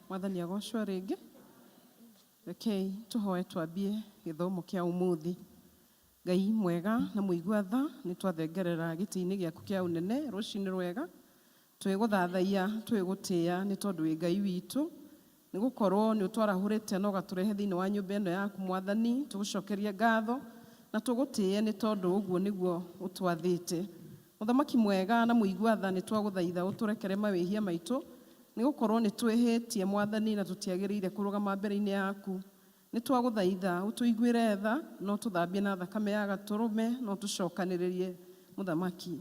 Mwathani agocwo ringi. Rekei tuhoe twambie githomo kia umuthi. Ngai mwega na muigua tha ni twathengerera giti-ini giaku kia unene rucini rwega. Twiguthathaia twigutia ni tondu wi Ngai witu. Ni gukorwo ni utwarahurite no gaturehe thiini wa nyumba ino yaku Mwathani, tugucokerie ngatho na tugutie ni tondu uguo niguo utwathite. Muthamaki mwega na muigua tha ni twaguthaitha uturekere mawihia maitu. Ni gukorwo ni twihitie Mwathani na tutiagiriire kurugama mbere-ini yaku. Ni twaguthaitha utuiguire tha no tuthambie na thakame ya gaturume no tucokaniririe Muthamaki.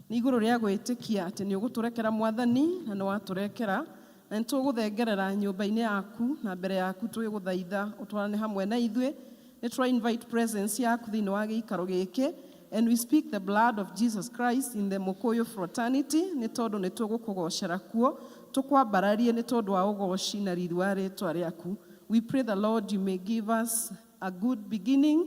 Ni iguru ria gwitikia ati ni uguturekera Mwathani na ni waturekera na nituguthengerera nyumba-ini yaku na mbere yaku twiguthaitha utwarane hamwe na ithue. Ni try invite presence yaku thiini wa giikaro giki and we speak the blood of Jesus Christ in the Mukoyo fraternity ni tondu ni tugukugocera kuo tukwambararie ni tondu wa ugoci na riri wa ritwa riaku. We pray the Lord you may give us a good beginning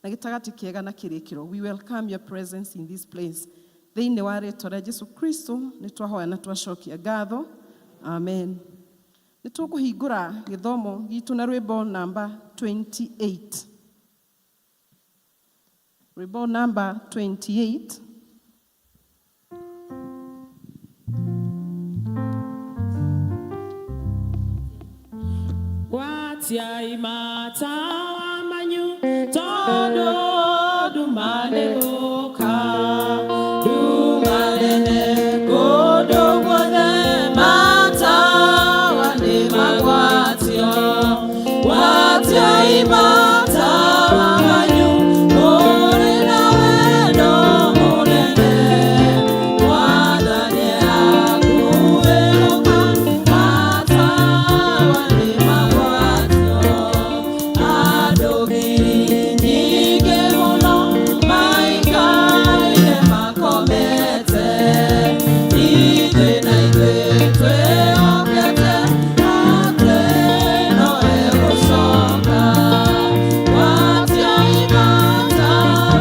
na gitagati kiega na kirikiro. We welcome your presence in this place. Thiini wa ritwa ria Jesu Kristo ni twahoya na twacokia ngatho. Amen. Ni tukuhingura githomo gitu na rwimbo number 28. Rwimbo number 28. Watia imata wa manyu todo dumane goka dumanene godo gode mata wane magwatio watia imata wa manyu ore na wendo monene wadane akueroka mata wane magwatio adogiri nyige mono maikaile makomete idwe na idwe tweokete atreno egocoka watia imata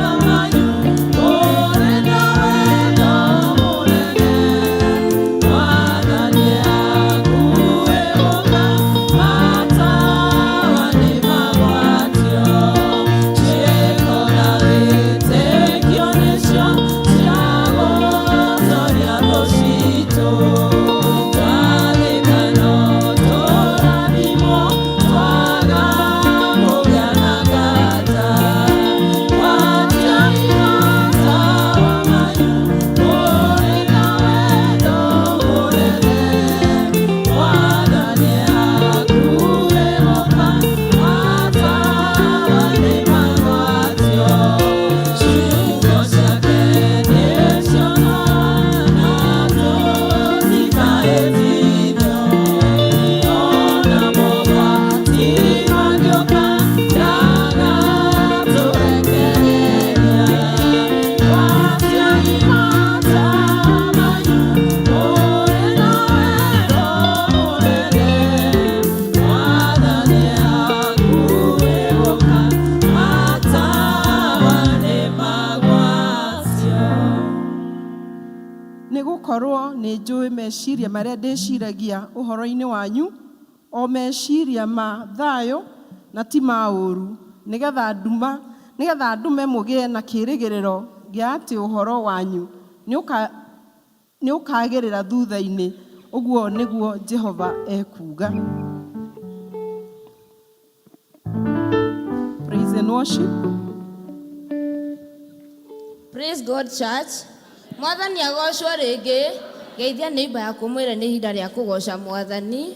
wamanyu ore na wendo munene wathani akuegoka mata wane magwatio cieko na witekio nicio ciagotoria rucito twathikano turathimo twagamũria na ngata watia imata wamanyu ore na wendo munene wathani akuegoka mata wane magwatio ciugo ciake nicio na tũtikaĩthithio ona mogwati mangĩũka ndagatũrekereria watia imata wamanyu ore na wendo munene wathani akuegoka mata wane magwatio. Ni gukorwo ni njui meciria maria ndiciragia uhoro-ini wanyu o meciria ma thayo na ti ma uru nigetha ndume mugie na kirigiriro gia ati uhoro wanyu ni ukagirira thutha-ini. Uguo niguo Jehova ekuga. Praise and worship. Praise God Church. Mwathani agocwo ringi. Geithia neighbor yaku mwire ni ihinda ria kugoca Mwathani.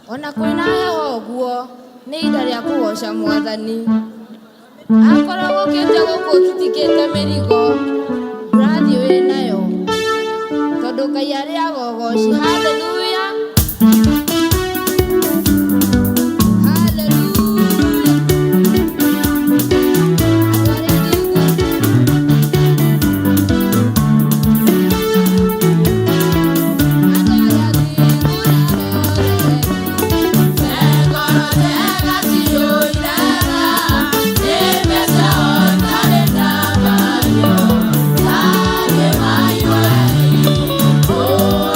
Ona kwina heho guo ni ihinda ria kugoca Mwathani. Akorwo gukite guku tutikite mirigo ndurathi winayo tondu Ngai ari agogoci. Hallelujah. Oh,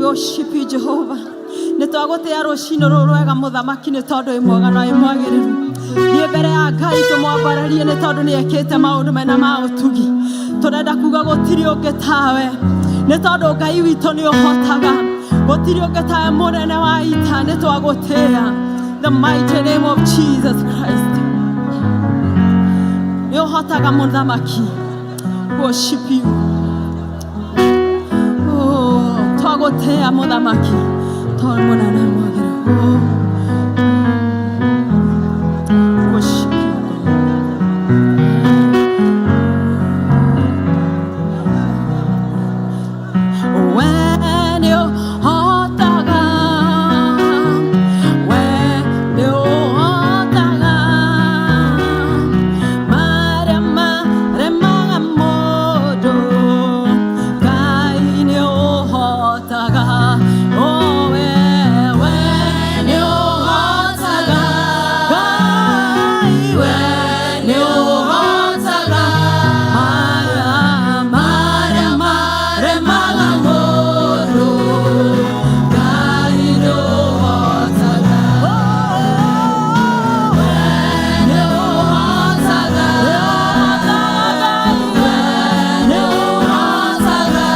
Worship you, Jehovah. Nitwagutia rucino rurwega muthamaki ni tondu imwega na imwagiriru. Ni mbere ya Ngai tumwambararie ni tondu ni ekite maundu mena ma utugi. Turenda kuga gutiri ungi tawe. Ni tondu Ngai witu ni uhotaga. Gutiri ungi tawe munene wa ita nitwagutia. The mighty name of Jesus Christ. Ni uhotaga muthamaki. Worship you. Oh, twagutia muthamaki. Tondu munene mwagiriru. Worship you. When you hotaga, when you hotaga, marema rema modo, Ngai ni hotaga. Oh, when you hotaga, Ngai when you hotaga, marema rema modo, Ngai ni hotaga. Oh, when you hotaga, when you hotaga,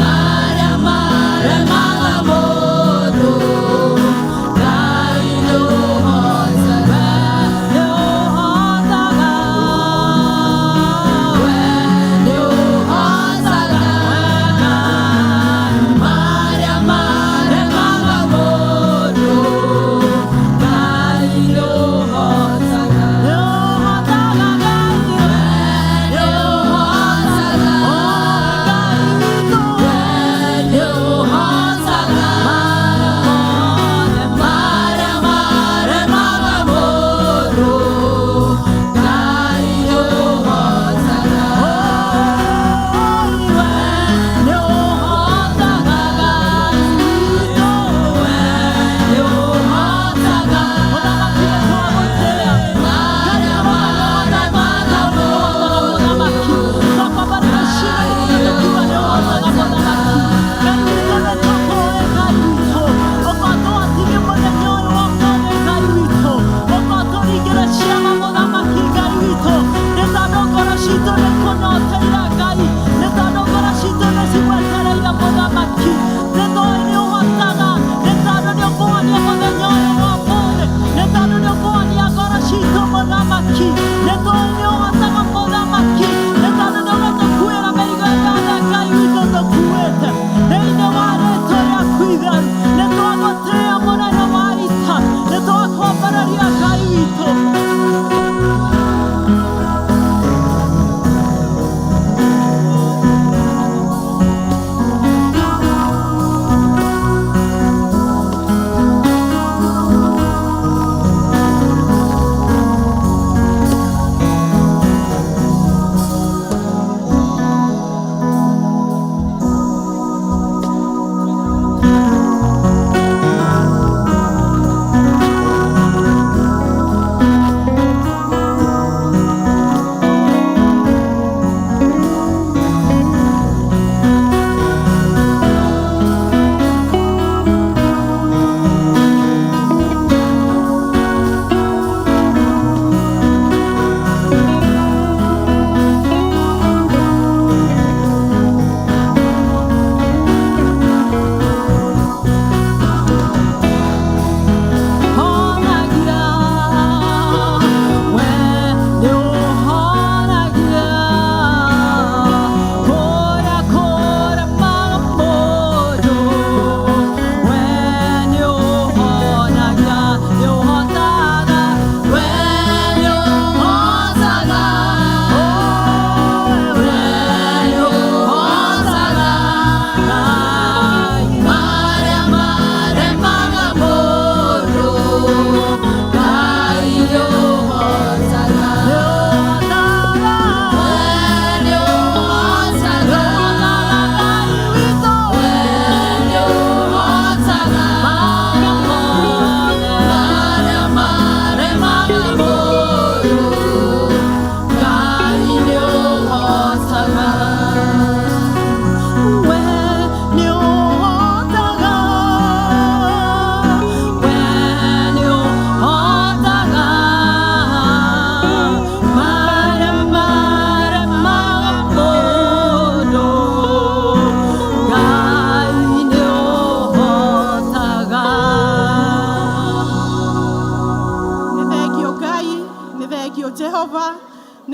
marema rema modo, Ngai ni hotaga. When you hotaga,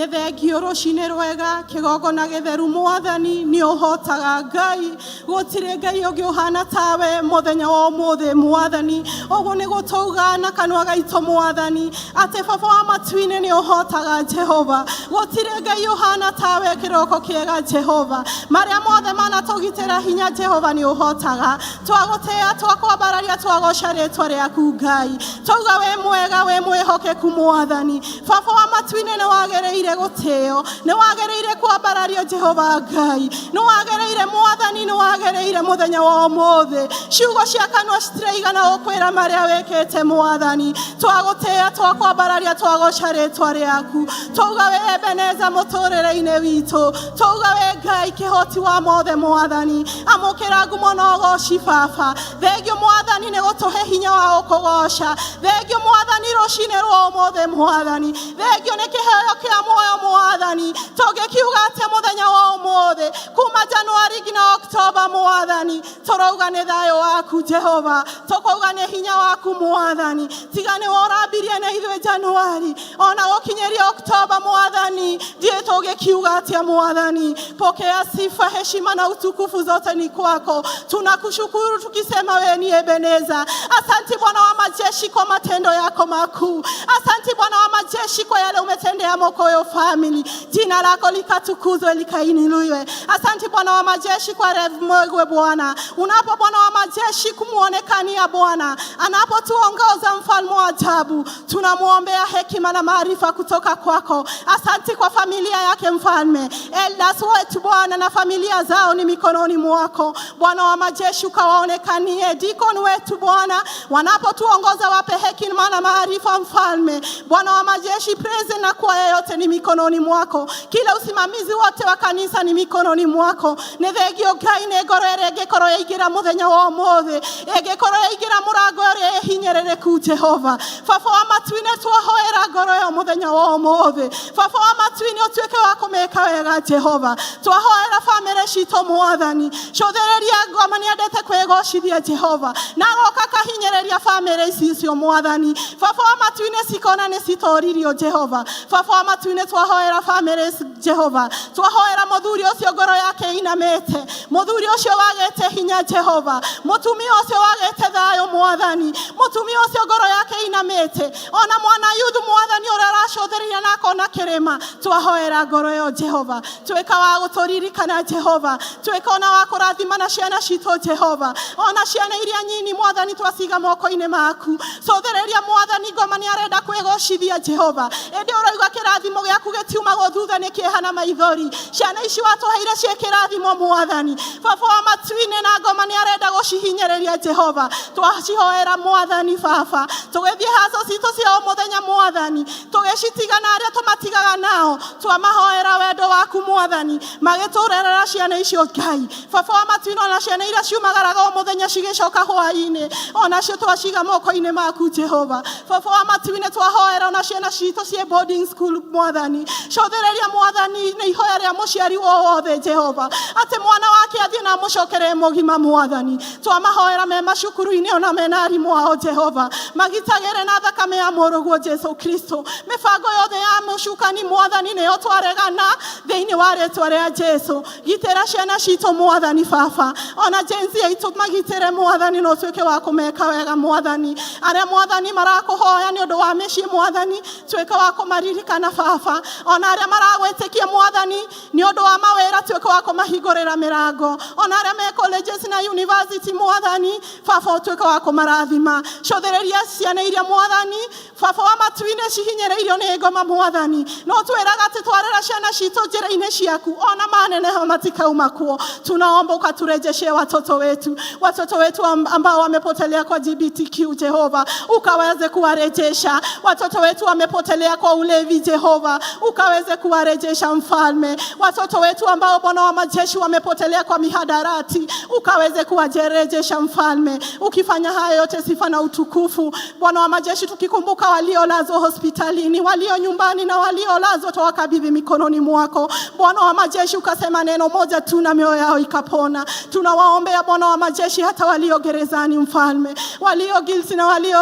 nĩ thengio rũcinĩ rwega kĩgongona gĩtheru Mwathani nĩ ũhotaga Ngai gũtirĩ Ngai ũngĩ ũhana tawe mũthenya wa ũmũthĩ Mwathani ũguo nĩ gũtauga na kanua gaitũ Mwathani atĩ baba wa matu-inĩ nĩ ũhotaga Jehova gũtirĩ Ngai ũhana tawe kĩroko kĩega Jehova marĩa mothe manatũgitĩra hinya Jehova nĩ ũhotaga twagũtĩĩa twakwambararia twagoca rĩtwa rĩaku Ngai twauga we mwega we mwĩhokeku Mwathani baba wa matu-inĩ nĩ wagĩrĩire gũtĩo nĩ wagĩrĩire kwambarario Jehova Ngai nĩ wagĩrĩire Mwathani nĩ wagĩrĩire mũthenya wa ũmũthĩ ciugo cia kanua citiraigana gũkwĩra marĩa wĩkĩte Mwathani twagũtĩĩa twakwambararia twagoca rĩtwa rĩaku twauga we Ebeneza mũtũrĩre-inĩ witũ twauga we Ngai kĩhoti wa mothe Mwathani amũkĩra ngumo na ũgoci baba thengio Mwathani nĩ gũtũhe hinya wa gũkũgoca thengio Mwathani rũcinĩ rwa ũmũthĩ Mwathani thengio nĩ kĩheo kĩa muoyo Mwathani tũngĩkiuga atĩ mũthenya wa ũmũthĩ kuma Januari nginya Oktoba Mwathani tũrauga nĩ thayũ waku Jehova tũkauga nĩ hinya waku Mwathani tiga nĩ worambirie na ithuĩ Januari ona gũkinyĩria Oktoba Mwathani ndiye tũngĩkiuga atĩa Mwathani pokea sifa heshima na utukufu zote ni kwako tunakushukuru tukisema wewe ni Ebeneza asante Bwana wa majeshi kwa matendo yako makuu asante Bwana wa majeshi kwa yale umetendea Mokoyo family jina lako likatukuzwe likainuliwe asante Bwana wa majeshi kwa Rev Mwegwe Bwana unapo Bwana wa majeshi kumuonekania Bwana anapotuongoza mfalme wa ajabu tunamuombea hekima na maarifa kutoka kwako asante kwa familia yake mfalme elders wetu Bwana na familia zao ni mikononi mwako Bwana wa majeshi ukawaonekanie deacon wetu Bwana wanapotuongoza wape hekima na maarifa mfalme Bwana wa majeshi present na kwa yote ni mikononi mwako kila usimamizi wote wa kanisa ni mikononi mwako nethegio Ngai negoro egekoro yaigira muthenya wa ũmũthĩ egekoro yaigira mũrango ũrĩa hinyerere Jehova baba wa matu-inĩ twahoera ngoro yo muthenya wa ũmũthĩ baba wa matu-inĩ ũtuĩke wa kũmeka wega Jehova twahoera family citũ Mwathani cũthĩrĩria ngoma nĩ endete kwĩgocithia Jehova na goka kahinyereria family icio Mwathani baba wa matu-inĩ cikona nĩ citoririo Jehova baba wa matu-inĩ twahoera family Jehova twahoera mũthuri ũcio ngoro yake inamĩte mũthuri ũcio wagĩte hinya Jehova mũtumia ũcio wagĩte thayũ Mwathani mũtumia ũcio ngoro yake inamĩte ona mwana yuthu Mwathani ũrĩa aracũthĩrĩria na akona kĩrĩma twahoera ngoro yo Jehova twĩka wa gũtũririkana Jehova twĩka ona wa kũrathima na ciana citũ Jehova ona ciana iria nyini Mwathani twaciga moko-inĩ maku cũthĩrĩria Mwathani ngoma nĩ arenda kwĩgocithia Jehova ĩndĩ ũrauga kĩrathimo gĩaku gĩtiumagwo thutha nĩ kĩeha na maithori ciana ici watũheire ciĩ kĩrathimo Mwathani baba wa matu-inĩ na ngoma nĩ arenda gũcihinyĩrĩria Jehova twacihoera Mwathani baba tũgĩthiĩ haco citũ cia mũthenya Mwathani tũgĩcitigana arĩa tũmatigaga nao twamahoera wendo waku Mwathani magĩtũrerera ciana icio Ngai baba wa matu-inĩ ona ciana iria ciumagaraga mũthenya cigĩcoka hwaĩ-inĩ ona cio twaciga moko-inĩ maku Jehova baba wa matu-inĩ twahoera ona ciana citũ ciĩ boarding school Mwathani cũthĩrĩria Mwathani nĩ ihoya rĩa mũciari wothe Jehova atĩ mwana wake athiĩ na mũcokere mũgima Mwathani twamahoera me macukuru-inĩ ona mena arimũ ao Jehova magitagĩre na thakame ya mũrũguo Jesu Kristo mĩbango yothe ya mũcukani Mwathani nĩyo twaregana thĩinĩ wa rĩtwa rĩa Jesu gitĩra ciana citũ Mwathani baba ona jenzi aitũ magitĩre Mwathani no tuĩke wa kũmeka wega Mwathani arĩa Mwathani marakũhoya nĩ ũndũ wa mĩciĩ Mwathani tuĩke wa kũmaririkana baba ona arĩa maragwĩtĩkia Mwathani nĩ ũndũ wa mawĩra tuĩke wa kũmahingũrĩra mĩrango ona arĩa me colleges na university Mwathani baba tuĩke wa kũmarathima cũthĩrĩria ciana iria Mwathani baba wa matu-inĩ cihinyĩrĩirio nĩ ngoma Mwathani no twĩraga atĩ twarera ciana citũ njĩra-inĩ ciaku ona maneneha matikauma kuo tunaomba ukaturejeshe watoto wetu ambao wamepotelea kwa LGBTQ Jehova ukaweze kuwarejesha watoto wetu wamepotelea kwa ulevi Jehova ukaweze kuwarejesha mfalme watoto wetu ambao Bwana wa majeshi wamepotelea kwa mihadarati ukaweze kuwarejesha mfalme ukifanya haya yote sifa na utukufu Bwana wa majeshi tukikumbuka waliolazwa hospitalini walio nyumbani na waliolazwa tuwakabidhi mikononi mwako Bwana wa majeshi ukasema neno moja tu na mioyo yao ikapona tunawaombea Bwana wa majeshi hata walio gerezani mfalme walio guilty na walio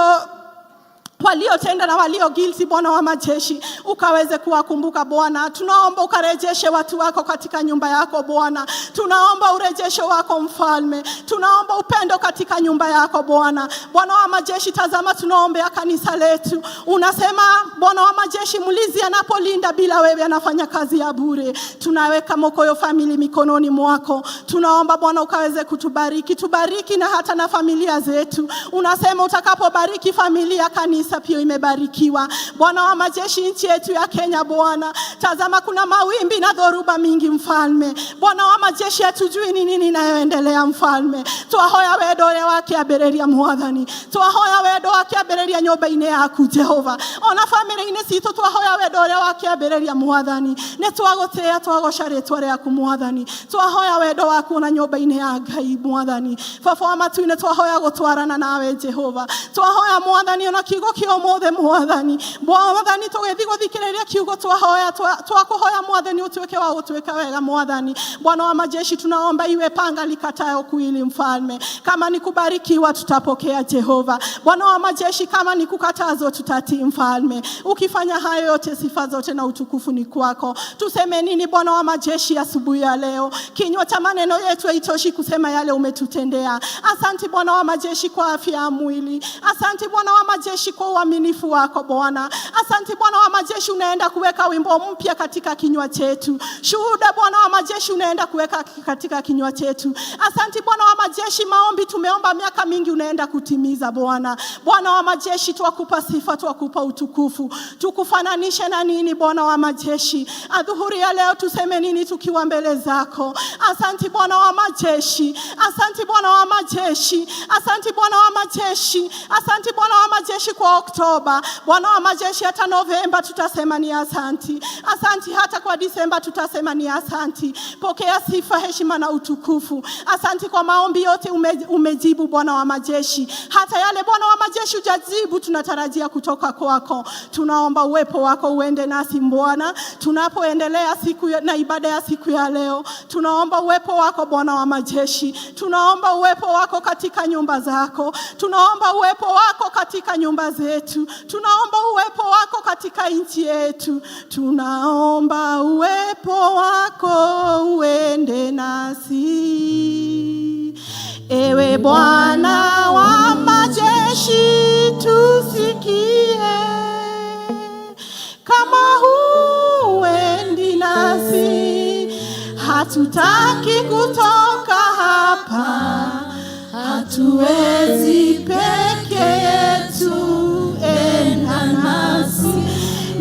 waliotenda na walio guilty, Bwana wa majeshi, ukaweze kuwakumbuka Bwana. Tunaomba ukarejeshe watu wako katika nyumba yako Bwana. Tunaomba urejesho wako Mfalme. Tunaomba upendo katika nyumba yako Bwana. Bwana wa majeshi, tazama tunaombea kanisa letu. Unasema Bwana wa majeshi, mlinzi anapolinda bila wewe anafanya kazi ya bure. Tunaweka Mokoyo family mikononi mwako. Tunaomba Bwana ukaweze kutubariki, tubariki na hata na familia zetu. Unasema utakapobariki familia, kanisa pia imebarikiwa. Bwana wa majeshi, nchi yetu ya Kenya Bwana, tazama kuna mawimbi na dhoruba mingi Mfalme. Bwana wa majeshi, hatujui ni nini inayoendelea Mfalme. Twahoya wedore wake abereria Mwathani. Twahoya wedo wake abereria nyoba ine yaku Jehova. Ona family ine sito twahoya wedore wake abereria Mwathani. Ne twagotea twagocare tware yaku Mwathani. Twahoya wedo waku na nyoba ine ya Ngai Mwathani. Baba matu ine twahoya gutwarana nawe Jehova. Twahoya Mwathani ona kiugo kio mothe Mwathani. Mwathani tugethi guthikiriria kiugo twahoya twakuhoya Mwathani utuweke wa utuweka wega Mwathani. Bwana wa majeshi, tunaomba iwe panga likatayo kuili Mfalme. Kama ni kubarikiwa tutapokea Jehova. Bwana wa majeshi, kama ni kukatazwa tutatii Mfalme. Ukifanya hayo yote, sifa zote na utukufu ni kwako. Tuseme nini Bwana wa majeshi asubuhi ya leo? Kinywa cha maneno yetu haitoshi kusema yale umetutendea. Asante Bwana wa majeshi kwa afya ya mwili. Asante Bwana wa majeshi kwa uaminifu wako Bwana. Asante Bwana wa majeshi, unaenda kuweka wimbo mpya katika kinywa chetu. Shuhuda Bwana wa majeshi unaenda kuweka katika kinywa chetu. Asante Bwana wa majeshi, maombi tumeomba miaka mingi unaenda kutimiza Bwana. Bwana wa majeshi, twakupa sifa, twakupa utukufu. Tukufananishe na nini Bwana wa majeshi? Adhuhuri ya leo tuseme nini tukiwa mbele zako? Asante Bwana wa majeshi. Asante Bwana wa majeshi. Asante Bwana wa majeshi. Asante Bwana wa majeshi kwa Oktoba. Bwana wa majeshi, hata Novemba tutasema ni asante. Asante hata kwa Disemba tutasema ni asante. Pokea sifa, heshima na utukufu. Asante kwa maombi yote umejibu Bwana wa majeshi. Hata yale Bwana wa majeshi hujajibu tunatarajia kutoka kwako. Tunaomba uwepo wako uende nasi Bwana. Tunapoendelea siku na ibada ya siku ya leo, tunaomba uwepo wako Bwana wa majeshi. Tunaomba uwepo wako katika nyumba zako. Tunaomba uwepo wako katika nyumba zetu. Tunaomba uwepo wako katika nchi yetu. Tunaomba uwepo wako uende nasi. Ewe Bwana wa majeshi, tusikie. Kama huendi nasi, hatutaki kutoka hapa. Hatuwezi peke yetu, enda nasi.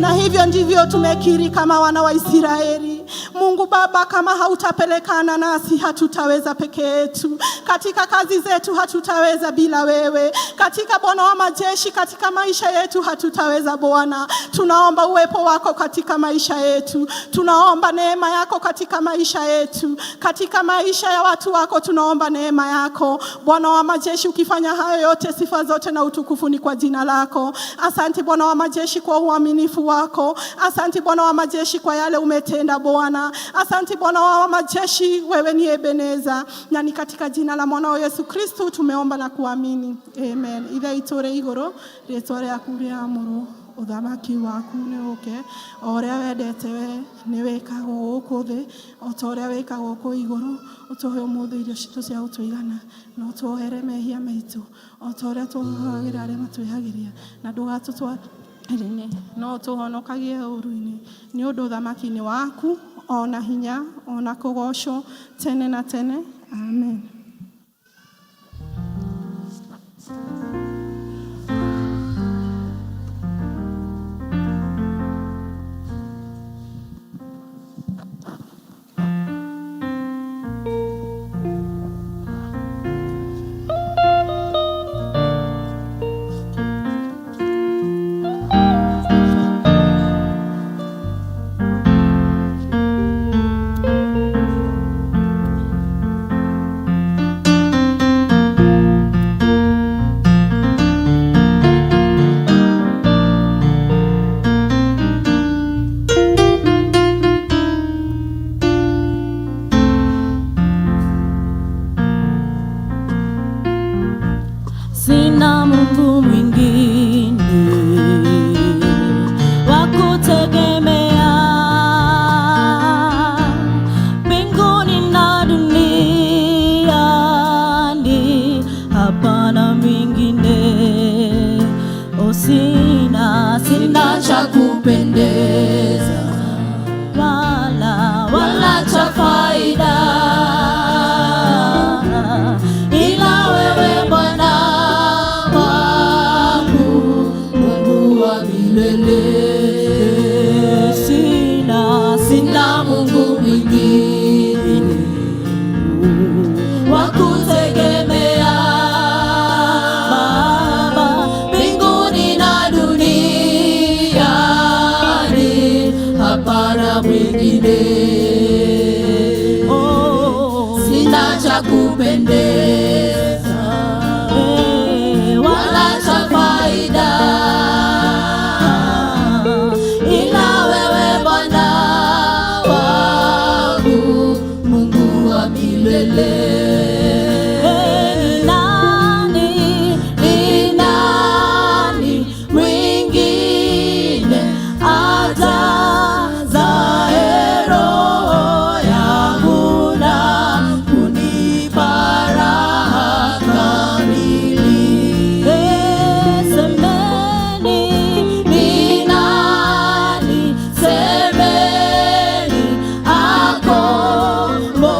Na hivyo ndivyo tumekiri kama wana wa Israeli. Mungu Baba, kama hautapelekana nasi hatutaweza peke yetu. Katika kazi zetu hatutaweza bila wewe. Katika Bwana wa majeshi, katika maisha yetu hatutaweza Bwana. Tunaomba uwepo wako katika maisha yetu. Tunaomba neema yako katika maisha yetu. Katika maisha ya watu wako tunaomba neema yako. Bwana wa majeshi, ukifanya hayo yote, sifa zote na utukufu ni kwa jina lako. Asante Bwana wa majeshi kwa uaminifu wako. Asante Bwana wa majeshi kwa yale umetenda Bwana. Asante Bwana wa majeshi, wewe ni Ebeneza. Na ni katika jina la mwanao Yesu Kristo tumeomba na kuamini. Amen. Ithe itore igoro, ritwa rĩaku rĩamũrwo, uthamaki waku nĩ ũke, o ũrĩa wendete we nĩ wĩkagwo gũkũ thĩ, o ta ũrĩa wĩkagwo gũkũ igũrũ. Ũtũhe ũmũthĩ irio citũ cia gũtũigana, na ũtũohere mehia maitũ, o ta ũrĩa tũhagĩra arĩa matwĩhagĩria, na ndũgatũtware thĩinĩ, no ũtũhonokagie ũũru-inĩ. Nĩ ũndũ ũthamaki-inĩ waku ona hinya ona kũgocwo tene na tene. Amen. wa kutegemea Baba, mbinguni na duniani hapana mwingine. Sina cha kupendeza wala cha faida ila wewe Bwana wangu, Mungu wa milele. Ni nani mwingine ajazaye roho yangu na kunipa raha kamili? Semeni, ni nani, semeni,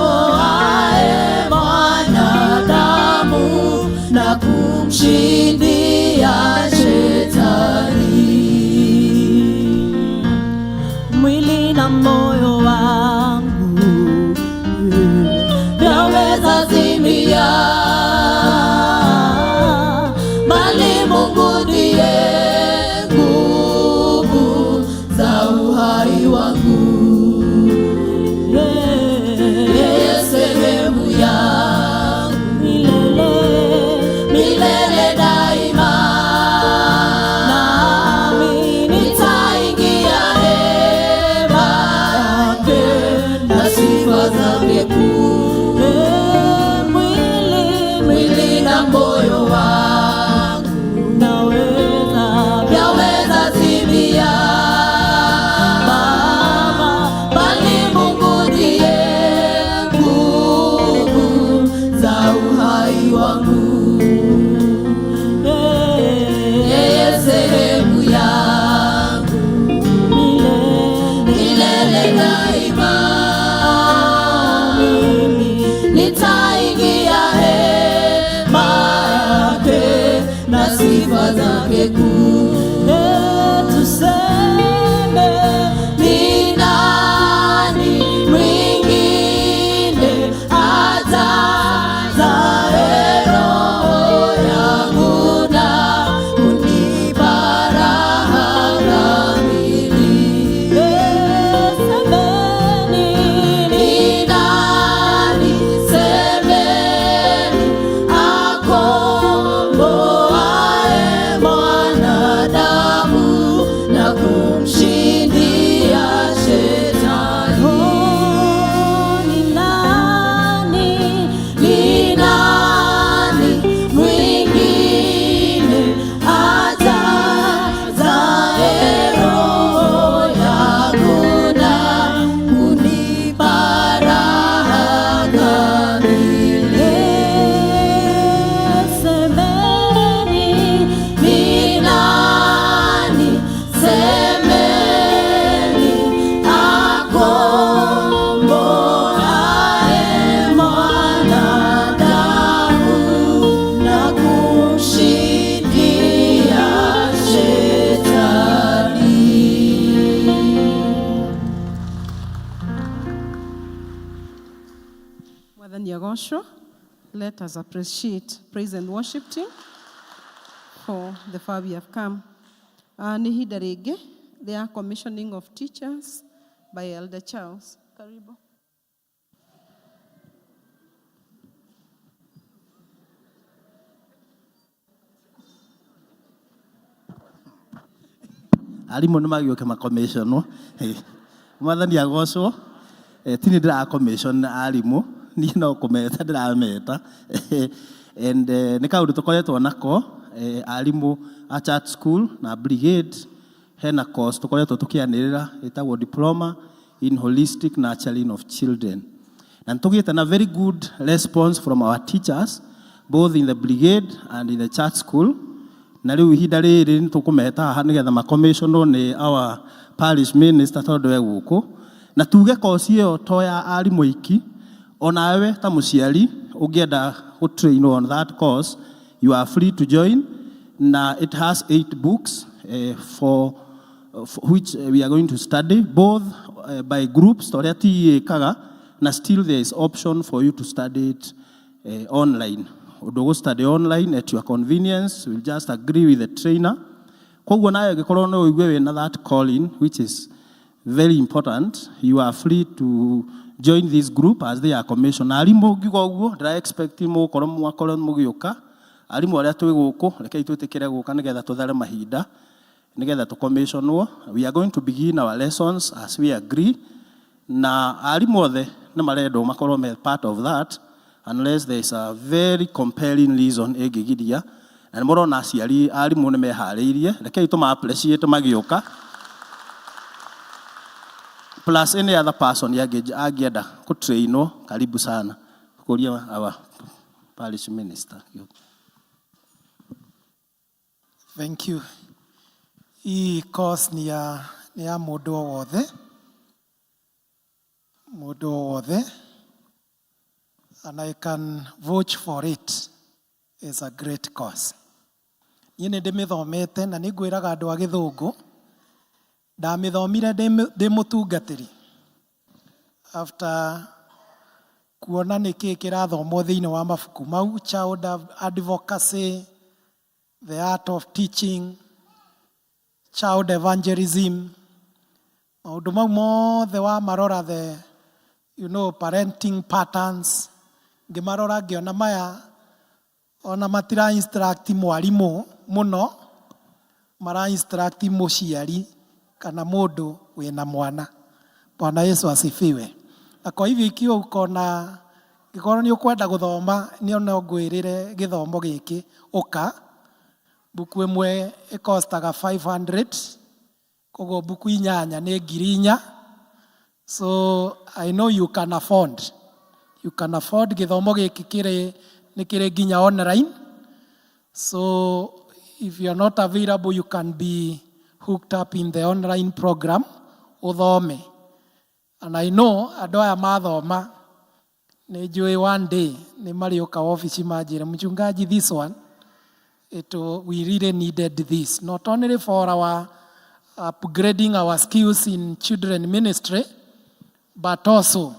akomboaye mwanadamu na kumshindia shetani. Mwili na moyo wangu vyaweza zimia, bali Mungu ndiye nguvu za uhai wangu. Yeye sehemu yangu milele daima, nami nitaingia hema yake na sifa zake kuu. Mwili na moyo wangu vyaweza zimia, Baba, bali Mungu ndiye nguvu za uhai wangu. Yeye sehemu yangu milele daima, nitaingia hema yake na sifa zake kuu. Tuseme, ni nani mwingine ajazaye roho yangu na kunipa raha kamili? Semeni, ni nani, semeni, akomboaye mwanadamu na kumshindia shetani? Ni nani mwingine ajazaye roho yangu na kunipa raha kamili? Semeni, ni nani, semeni, akomboaye mwanadamu na kumshindia shetani. Mwathani agocwo. Let us appreciate praise and worship team for the far we have come. Ni ihinda rĩngĩ rĩa commissioning of teachers by Elder Charles. Karibu. Arimũ nĩ magĩũke makomĩconwo. Mwathani agocwo. Tini ndĩra commission arimũ, niĩ no kũmeta ndĩrameta. And nĩ kaũndũ tũkoretwo nako arimũ a church school na brigade hena course tũkoretwo tũkĩanĩrĩra ĩtagwo diploma in holistic nurturing of children. Na tũgĩte na very good response from our teachers both in the brigade and in the church school. Na rĩu ihinda rĩrĩ nĩ tũkũmeta haha nĩgetha makomĩconwo nĩ our parish minister tondũ we gũkũ. Na tuge course ĩyo to ya arimũ iki, onawe ta mũciari ũngĩenda gũ-train on that course, you are free to join. Na it has 8 books for which we are going to study both by groups torĩa tiĩkaga na still there is option for you to study it online. Udogo study online at your convenience. We'll just agree with the trainer. Koguo nayo gikorwo no igwe wina that calling, which is very important. You are free to join this group as they are commissioned. Arimu ngiuga uguo ndira expect mu korwo mwakorwo mugioka. Arimu aria twi guku rekei twitikire guka nigetha tuthare mahinda nigetha tu commissionwo. We are going to begin our lessons as we agree. Na arimu othe ni marendo makorwo me part of that unless there is a very compelling reason egigiria. Na murona aciari arimu ni mehariirie rekei tu ma appreciate magioka. Plus any other person agienda kutrainwo karibu sana. Kuria our parish minister. Thank you. Hii course ni ya mundu wothe. Mundu wothe. And I can vouch for it. It's a great course. Yene ndimithomete na ningwiraga andu a githungu. Ndamithomire ndi mutungatiri. After kuona niki kirathomwo thiini wa mabuku mau, child advocacy, the art of teaching, child evangelism, maundu mau mothe wa marora the parenting patterns, ngimarora ngiona maya ona matira instruct mwarimu muno, mara instruct muciari kana mundu wina mwana. Bwana Yesu asifiwe. Na kwa hivyo ikiwa uko na gikorwo ni ukwenda guthoma ni ono ngwirire githomo giki uka buku imwe ikostaga 500 kogo buku inyanya ni 4,000. So I know you can afford githomo giki kire ginya online. So if you are not available, you can be hooked up in the online program uthome. And I know andu aya mathoma ni njui one day ni marioka office majire mchungaji, this one we really needed this, not only for our upgrading our skills in children ministry, but also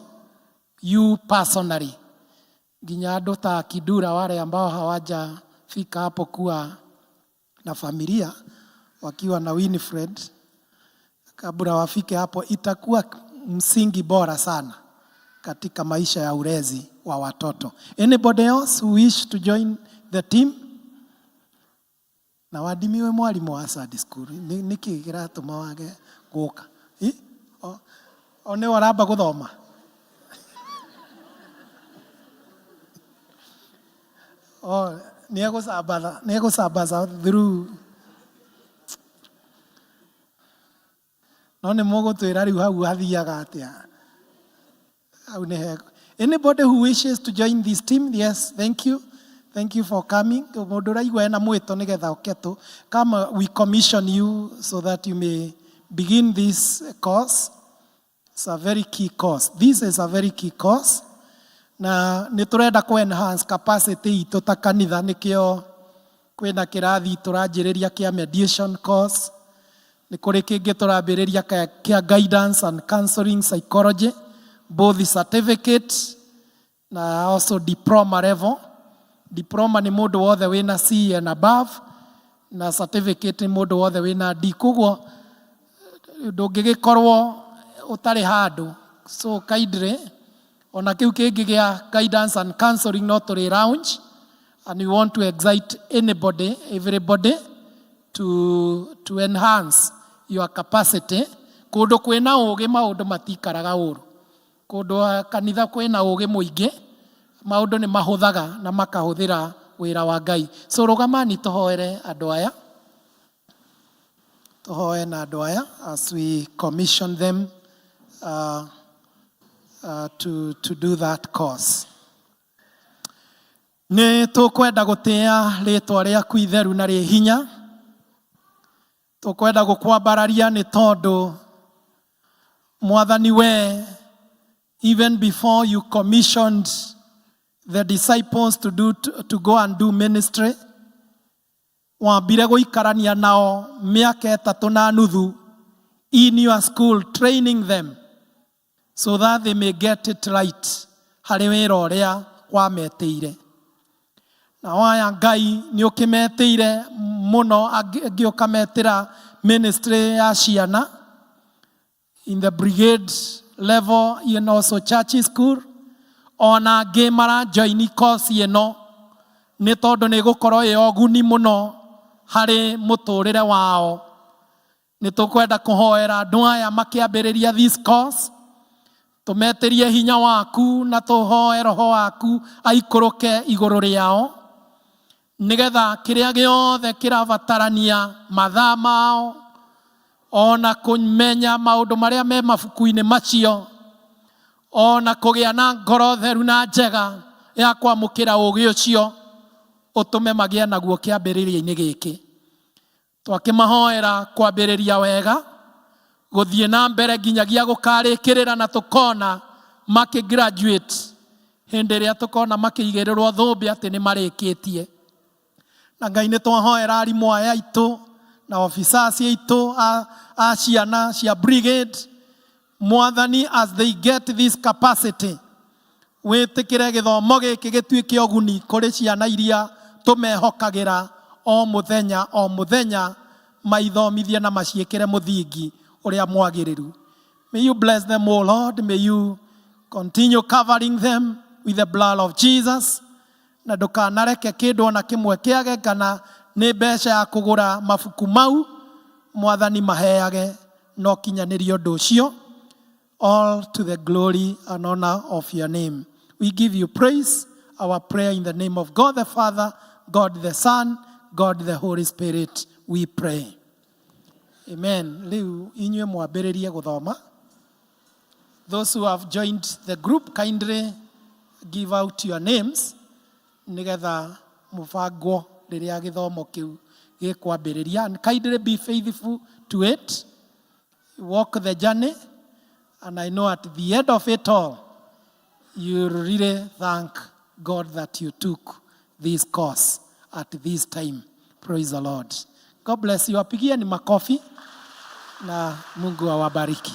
you personally. Ginya andu ta Kidura wale ambao hawajafika hapo kuwa na familia wakiwa na Winifred, kabla wafike hapo itakuwa msingi bora sana katika maisha ya ulezi wa watoto. Anybody else who wish to join the team? Na wadimiwe mwalimu wa Sunday school. Niki kiratuma wage guka. One waramba guthoma. Nego sabaza through. No ne mogo twira riu hau hathiaga atia. Anybody who wishes to join this team? Yes, thank you. Thank you for coming. Come, we commission you so that you may begin this course. It's a very key course. This is a very key course. Na niturenda ku enhance capacity ito ta kanitha nikio kwina kirathi turanjiriria kia mediation course. Ni kuri kingi turambiriria kia guidance and counseling psychology, both the certificate na also diploma level. Diploma ni mundu wothe wina C and above, na certificate ni mundu wothe wina D. Koguo ndungigikorwo utari handu. So kaidre ona kiu kingi gia guidance and counseling not to lounge, and we want to excite everybody to enhance your capacity. Kundu kwina ugi maundu matikaraga uru. Kundu kanitha kwina ugi muingi maundu ni mahuthaga na makahuthira wira wa Ngai. So rugamani tuhoere andu aya. Tuhoe na andu aya as we commission them to do that course. Ni tukwenda gutia ritwa riaku itheru na ri hinya. Tukwenda gukwambararia ni tondu Mwathani we, even before you commissioned the disciples to go and do ministry, wambire guikarania nao miaka 3 na nuthu in your school, training them so that they may get it right harĩ wĩra ũrĩa wametĩire. Na waya Ngai nĩ ũkĩmetĩire mũno, angĩ ũkametĩra ministry ya ciana in the brigade level, and also church school. Ona angĩ marajoini course ĩno nĩ tondũ nĩ gũkorwo ĩ ũguni mũno harĩ mũtũrĩre wao. Nĩ tũkwenda kũhoera andũ aya makĩambĩrĩria this course, tũmetĩrie hinya waku na tũhoe Roho waku aikũrũke igũrũ rĩao, nĩgetha kĩrĩa gĩothe kĩrabatarania mathaa mao, ona kũmenya maũndũ marĩa me mabuku-inĩ macio, ona kũgĩa na ngoro theru na njega ya kwamũkĩra ũũgĩ ũcio, ũtũme magĩe naguo kĩambĩrĩria-inĩ gĩkĩ. Twakĩmahoera kwambĩrĩria wega, gũthiĩ na mbere nginyagia gũkarĩkĩrĩra na tũkona makĩ-graduate hĩndĩ ĩrĩa tũkona makĩigĩrĩrwo thũmbĩ atĩ nĩ marĩkĩtie. Na Ngai nĩ twahoera arimũ aya aitũ na officers aitũ a ciana cia brigade, Mwathani, as they get this capacity, wĩtĩkĩre gĩthomo gĩkĩ gĩtuĩke ũguni kũrĩ ciana iria tũmehokagĩra o mũthenya maithomithie na maciĩkĩre mũthingi ũrĩa mwagĩrĩru. May you bless them, O Lord. May you continue covering them with the blood of Jesus. Na ndũkanareke kĩndũ ona kĩmwe kĩage kana nĩ mbeca ya kũgũra mabuku mau. Mwathani maheage no kinyanĩrie ũndũ ũcio. All to the glory and honor of your name. We give you praise. Our prayer in the name of God the Father, God the Son, God the Holy Spirit, we pray. Amen. Rĩu inyuĩ mwambĩrĩrie gũthoma. Those who have joined the group, kindly give out your names, nĩgetha mũbangwo rĩrĩa gĩthomo kĩu gĩkwambĩrĩria. And kindly be faithful to it. Walk the journey. And I know at the end of it all, you really thank God that you took this course at this time. Praise the Lord. God bless you. Wapigieni makofi na Mungu awabariki.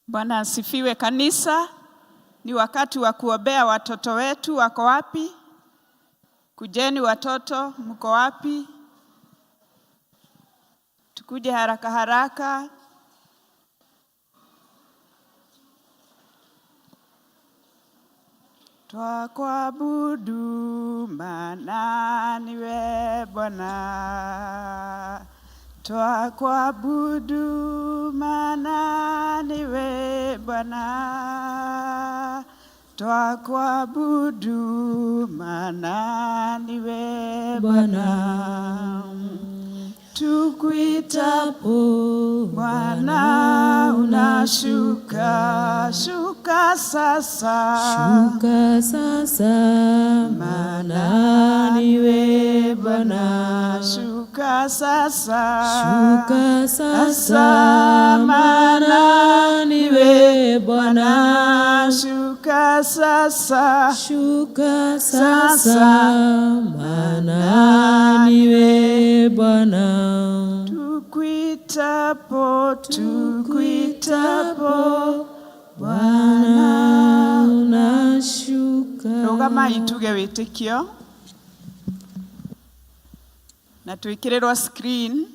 Bwana asifiwe kanisa. Ni wakati wa kuombea watoto wetu. Wako wapi? Kujeni watoto, mko wapi? Tukuje haraka haraka. Twakuabudu maana niwe Bwana. Twakuabudu maana niwe Bwana. Twakuabudu maana niwe Bwana. Tukuitapo Bwana unashuka, shuka sasa, shuka sasa, maana niwe Bwana. Shuka sasa, shuka sasa, maana niwe Bwana. Shuka sasa, shuka sasa, maana niwe Bwana. Tukuitapo Bwana unashuka. Rũgama ituge wĩtĩkio na twĩkĩrĩrwo screen.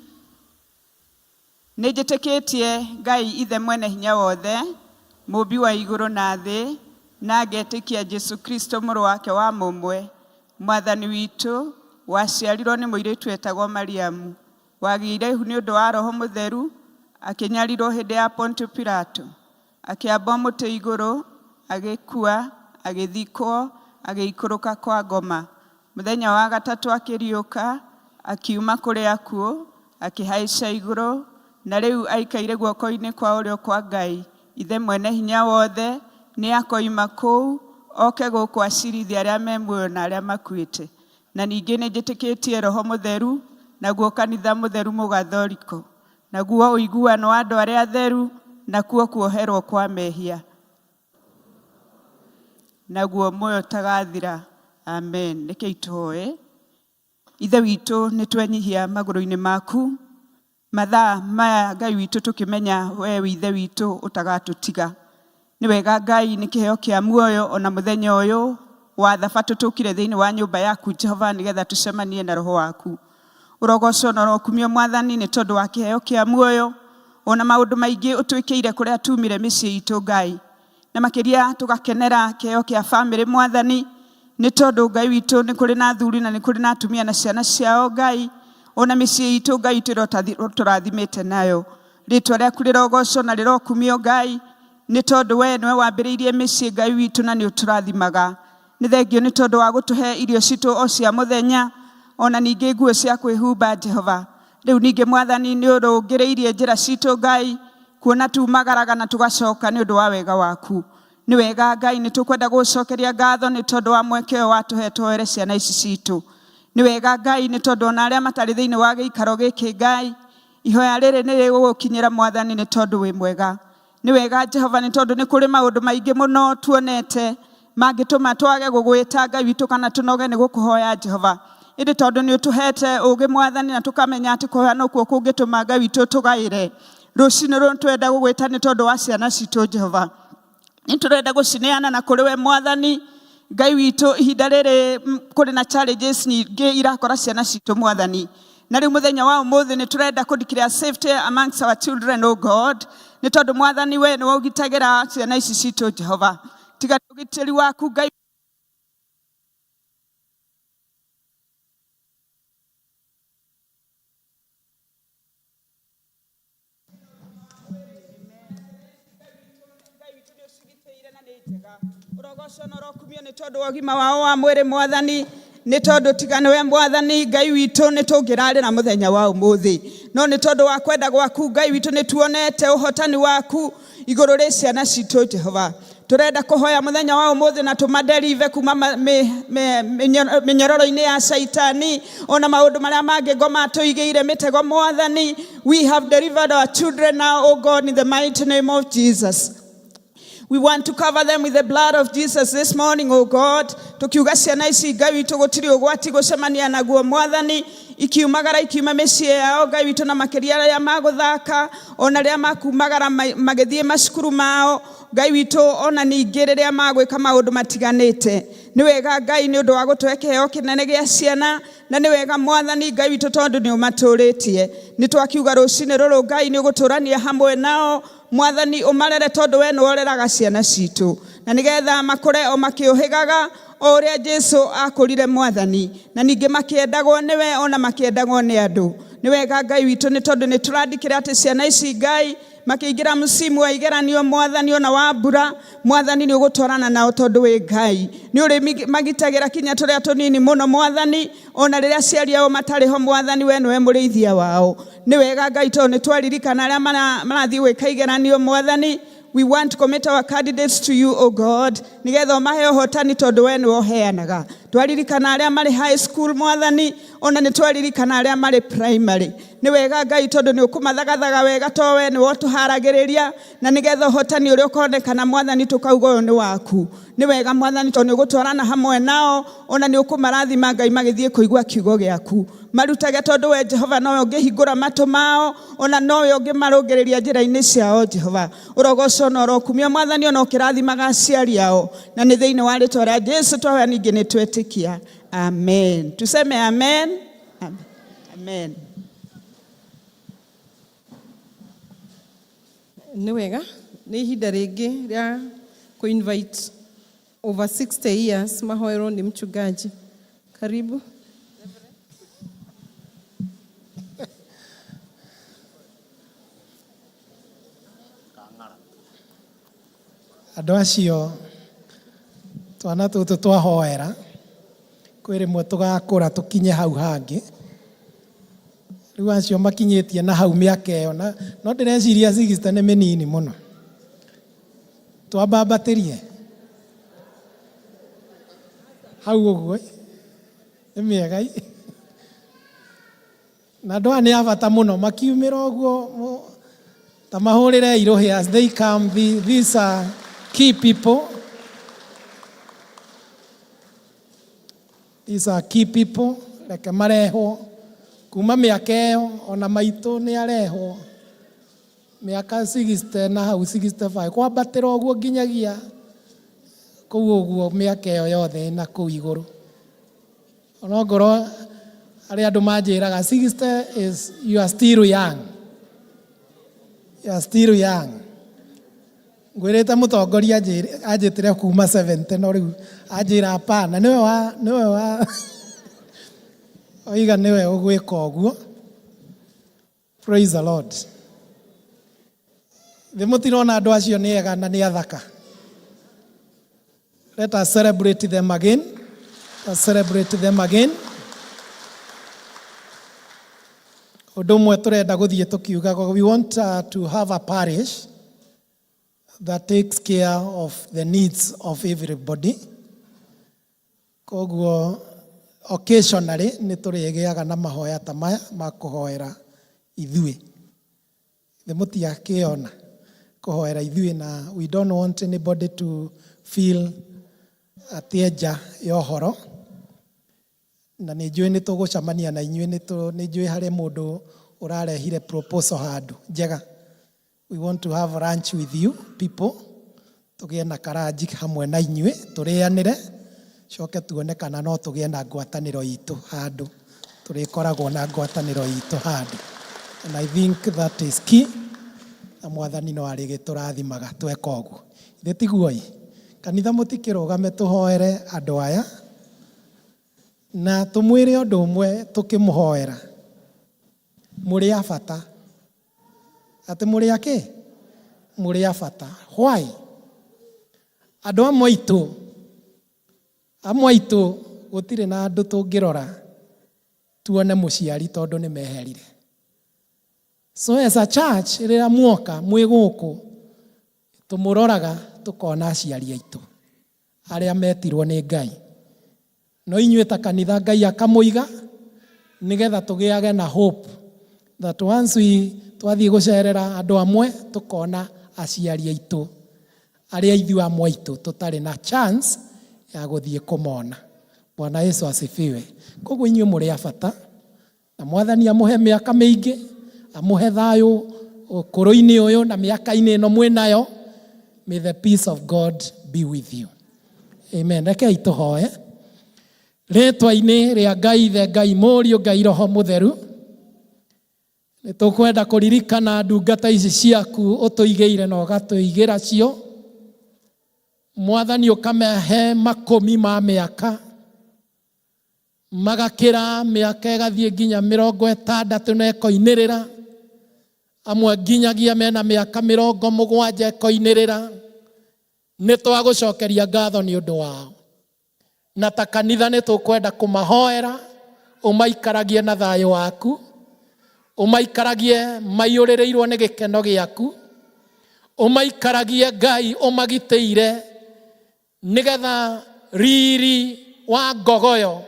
Nĩnjĩtĩkĩtie Ngai ithe mwene hinya wothe, mũmbi wa igũrũ na thĩ, na ngetĩkia Jesu Kristo mũrũ wake wa mũmwe, mwathani witũ, waciarirwo nĩ mũirĩtu etagwo Mariamu, wagĩire ihu nĩ ũndũ wa Roho Mũtheru, akĩnyarirwo hĩndĩ ya Pontio Pilato, akĩamba mũtĩ igũrũ, agĩkua, agĩthikwo, agĩikũrũka kwa ngoma. Mũthenya wa gatatũ akĩriũka, akiuma kũrĩ akuũ, akĩhaica igũrũ, na rĩu aikaire guoko-inĩ kwa ũrĩo kwa Ngai ithe mwene hinya wothe. Nĩ akoima kũu, oke gũkũ acirithia arĩa me muoyo na arĩa makuĩte. Na ningĩ nĩnjĩtĩkĩtie Roho Mũtheru, naguo kanitha mũtheru mũgathoriko, naguo ũiguano wa andũ arĩa atheru, nakuo kuoherwo kwa mehia, naguo muoyo ũtagathira. Amen. Reke tũhoe. Ithe witũ, nĩtwenyihia magũrũ-inĩ maku, mathaa maya Ngai witũ tũkĩmenya we withe witũ ũtagatũtiga. Nĩ wega Ngai nĩ kĩheo kĩa muoyo ona mũthenya ũyũ wa Thabatũ tũkire thĩinĩ wa nyũmba yaku Jehova nĩgetha tũcemanie na roho waku. Ũrogocwo na ũrokumio Mwathani nĩ tondũ wa kĩheo kĩa muoyo ona maũndũ maingĩ ũtwĩkĩire kũrĩa tumire mĩciĩ itũ Ngai. Na makĩria tũgakenera kĩheo kĩa family Mwathani nĩ tondũ Ngai witũ nĩ kũrĩ na athuri na nĩ kũrĩ na atumia na ciana ciao Ngai. Ona mĩciĩ itũ Ngai tũrathimĩte nayo. Rĩtwa rĩaku rĩrogocwo na rĩrokumio Ngai nĩ tondũ we nĩwe wambĩrĩirie mĩciĩ Ngai witũ na nĩ ũtũrathimaga. Nĩ thengio nĩ tondũ wa gũtũhe irio citũ o cia mũthenya ona ningĩ nguo cia kwĩhumba Jehova. Rĩu ningĩ Mwathani nĩ ũrũngĩrĩirie njĩra citũ Ngai kuona tumagaraga na tũgacoka nĩ ũndũ wa wega waku. Nĩ wega Ngai nĩ tũkwenda gũcokeria ngatho nĩ tondũ wa mweke ũyũ watũhe were ciana ici citũ. Nĩ wega Ngai nĩ tondũ ona arĩa matarĩ thĩinĩ wa gĩikaro gĩkĩ Ngai ihoya rĩrĩ nĩ rĩgũgũkinyĩra Mwathani nĩ tondũ wĩ mwega. Nĩ wega Jehova nĩ tondũ nĩ kũrĩ maũndũ maingĩ mũno tuonete mangĩtũma twage gũgwĩta Ngai witũ kana tũnoge nĩ gũkũhoya Jehova. Ĩndĩ tondũ nĩ ũtũhete ũũgĩ Mwathani na tũkamenya atĩ kũhoya nokuo kũngĩtũma Ngai witũ tũgaĩre. Rũcinĩ rũrũ twenda gũgwĩta nĩ tondũ wa ciana citũ Jehova. Nĩ tũrenda gũcineana na kũrĩ we Mwathani Ngai witũ ihinda rĩrĩ kũrĩ na challenges nyingĩ irakora ciana citũ Mwathani. Na rĩu mũthenya wa ũmũthĩ nĩ tũrenda kũ-declare safety amongst our children, oh God. Nĩ tondũ Mwathani we nĩ ũgitagĩra ciana ici citũ Jehova. Tiga ũgitĩri waku Ngai ũrokumio nĩ tondũ wa ũgima wao wa mwĩrĩ Mwathani. Nĩ tondũ tiga nĩwe Mwathani Ngai witũ nĩ tũngĩrarĩra mũthenya wa ũmũthĩ. No nĩ tondũ wa kwenda gwaku Ngai witũ nĩ tuonete ũhotani waku igũrũ rĩa ciana citũ Jehova. Tũrenda kũhoya mũthenya wa ũmũthĩ na tũmaderive kuma mĩnyororo-inĩ ya Saitani ona maũndũ marĩa mangĩ ngoma tũigĩire mĩtego Mwathani. We have delivered our children now, oh God, in the mighty name of Jesus. We want to cover them with the blood of Jesus this morning, oh God. Tukiuga ciana ici Ngai witũ gũtirĩ ũgwati gũcemania naguo Mwathani. Ikiumagara ikiuma mĩciĩ yao Ngai witũ na makĩria arĩa magũthaka ona rĩrĩa makumagara magĩthiĩ macukuru mao Ngai witũ ona ningĩ rĩrĩa magwĩka maũndũ matiganĩte. Nĩ wega Ngai nĩ ũndũ wa gũtũhe kĩheo kĩnene gĩa ciana na nĩ wega Mwathani Ngai witũ tondũ nĩ ũmatũrĩtie. Nĩ twakiuga rũcinĩ rũrũ Ngai nĩ ũgũtũrania hamwe nao Mwathani ũmarere tondũ we nĩ woreraga ciana citũ. Na nĩgetha makũre o makĩũhĩgaga o ũrĩa Jesũ akũrire Mwathani. Na ningĩ makĩendagwo nĩwe ona makĩendagwo nĩ andũ. Nĩ wega Ngai witũ nĩ tondũ nĩ tũrandĩkĩra atĩ ciana ici Ngai makĩingĩra msimu wa igeranio Mwathani ona wa mbura Mwathani nĩ ũgũtwarana nao tondũ wĩ Ngai. Nĩ ũrĩ magitagĩra kinya tũrĩa tũnini mũno Mwathani ona rĩrĩa aciari ao matarĩ ho Mwathani we nĩwe mũrĩithia wao. Nĩ wega Ngai tondũ nĩ twaririkana arĩa marathiĩ gwĩka igeranio Mwathani. We want to commit our candidates to you, oh God. Nigetha ũmahe ũhotani tondũ we nĩwe ũheanaga. Twaririkana arĩa marĩ high school Mwathani ona nĩ twaririkana arĩa marĩ primary. Nĩ wega Ngai tondũ nĩ ũkũmathagathaga wega to we nĩwe ũtũharagĩrĩria na nĩgetha ũhotani ũrĩa ũkonekana Mwathani tũkauga ũyũ nĩ waku. Nĩ wega Mwathani tondũ nĩ ũgũtwarana hamwe nao ona nĩ ũkũmarathima Ngai magĩthiĩ kũigua kiugo gĩaku. Marutage tondũ we Jehova nowe ũngĩhingũra matũ mao ona nowe ũngĩmarũngĩrĩria njĩra-inĩ ciao Jehova. Ũrogocwo na ũrokumio Mwathani ona ũkĩrathimaga aciari ao na nĩ thĩinĩ wa rĩtwa rĩa Jesũ twahoya ningĩ nĩ twetĩkia. Amen. Tuseme amen. Amen. Nĩ wega nĩ ihinda rĩngĩ rĩa ku-invite over 60 years mahoerwo nĩ mchungaji. Karibu. Andũ acio twana tũtũ twahoera kwĩ rĩmwe tũgakũra tũkinye hau hangĩ. Rĩu acio makinyĩtie na hau mĩaka ĩyo no ndĩreciria 60 nĩ mĩnini mũno. Twambambatĩrie hau ũguo nĩ mĩega na andũ aya nĩ a bata mũno makiumĩra ũguo ta mahũrĩre irũhĩ as they come. These are key people. These are key people. Reke marehwo kuma mĩaka ĩyo ona maitũ nĩ arehwo mĩaka 60 na hau 65 kwambatĩra ũguo nginyagia kũu ũguo mĩaka ĩyo yothe na kũu igũrũ. Onongorwo arĩa andũ manjĩraga 60 is you are still young. You are still young. Ngwĩrĩte mũtongoria anjĩtire kuma 70 no rĩu anjĩra hapana nĩwe wa oiga nĩwe ũgwĩka ũguo. Praise the Lord. Thĩ mũtirona andũ acio nĩ ega na nĩ athaka. Let us celebrate them again. Let's celebrate them again. Ũndũ ũmwe tũrenda gũthiĩ tũkiugaga, we want to have a parish that takes care of the needs of everybody. Koguo occasionally nĩ tũrĩgĩaga na mahoya ta maya ma kũhoera ithuĩ. Thĩ mũtiakĩona kũhoera ithuĩ na we don't want anybody to feel atĩenja ya ũhoro. Na nĩ njũĩ nĩ tũgũcamania na inyuĩ, nĩ njũĩ harĩ mũndũ ũrarehire proposal handũ njega. We want to have lunch with you people. Tũgĩe na karanji hamwe na inyuĩ tũrĩanĩre, coke tuone kana no tũgĩe na ngwatanĩro itũ handũ. Tũrĩkoragwo na ngwatanĩro itũ handũ. And I think that is key. Na Mwathani no arĩgĩtũrathimaga tweka ũguo. Ithe tiguo-ĩ, kanitha mũtikĩrũgame tũhoere andũ aya na tũmwĩre ũndũ ũmwe tũkĩmũhoera. Mũrĩ a bata. Atĩ mũrĩ akĩ? Mũrĩ a bata. Why? Andũ amwe aitũ gũtirĩ na andũ tũngĩrora tuone mũciari tondũ nĩ meherire. So as a church, rĩrĩa muoka mwĩ gũkũ tũmũroraga tũkona aciari aitũ arĩa metirwo nĩ Ngai. No inyuĩ ta kanitha Ngai akamũiga nĩgetha tũgĩage na hope that once twathiĩ gũcerera andũ amwe tũkona aciari aitũ arĩa ithuĩ amwe aitũ tũtarĩ na chance ya gũthiĩ kũmona. Bwana Yesu asifiwe. Koguo inyuĩ mũrĩ a bata na Mwathani amũhe mĩaka mĩingĩ, amũhe thayũ ũkũrũ-inĩ ũyũ na mĩaka-inĩ ĩno mwĩnayo. May the peace of God be with you. Amen. Rekei tũhoe. Rĩtwa-inĩ rĩa Ngai Ithe, Ngai Mũriũ, Ngai Roho Mũtheru, nĩ tũkwenda kũririkana ndungata ici ciaku ũtũigĩire na ũgatũigĩra cio. Mwathani ũkamehe makũmi ma mĩaka, magakĩra mĩaka ĩgathiĩ nginya 60 na ĩkoinĩrĩra, amwe nginyagia mena mĩaka 70 ĩkoinĩrĩra. Nĩ twagũcokeria ngatho nĩ ũndũ wao. Na ta kanitha nĩ tũkwenda kũmahoera, ũmaikaragie na thayũ waku, ũmaikaragie maiyũrĩrĩirwo nĩ gĩkeno gĩaku, ũmaikaragie Ngai ũmagitĩire, nĩgetha riri wa ngogoyo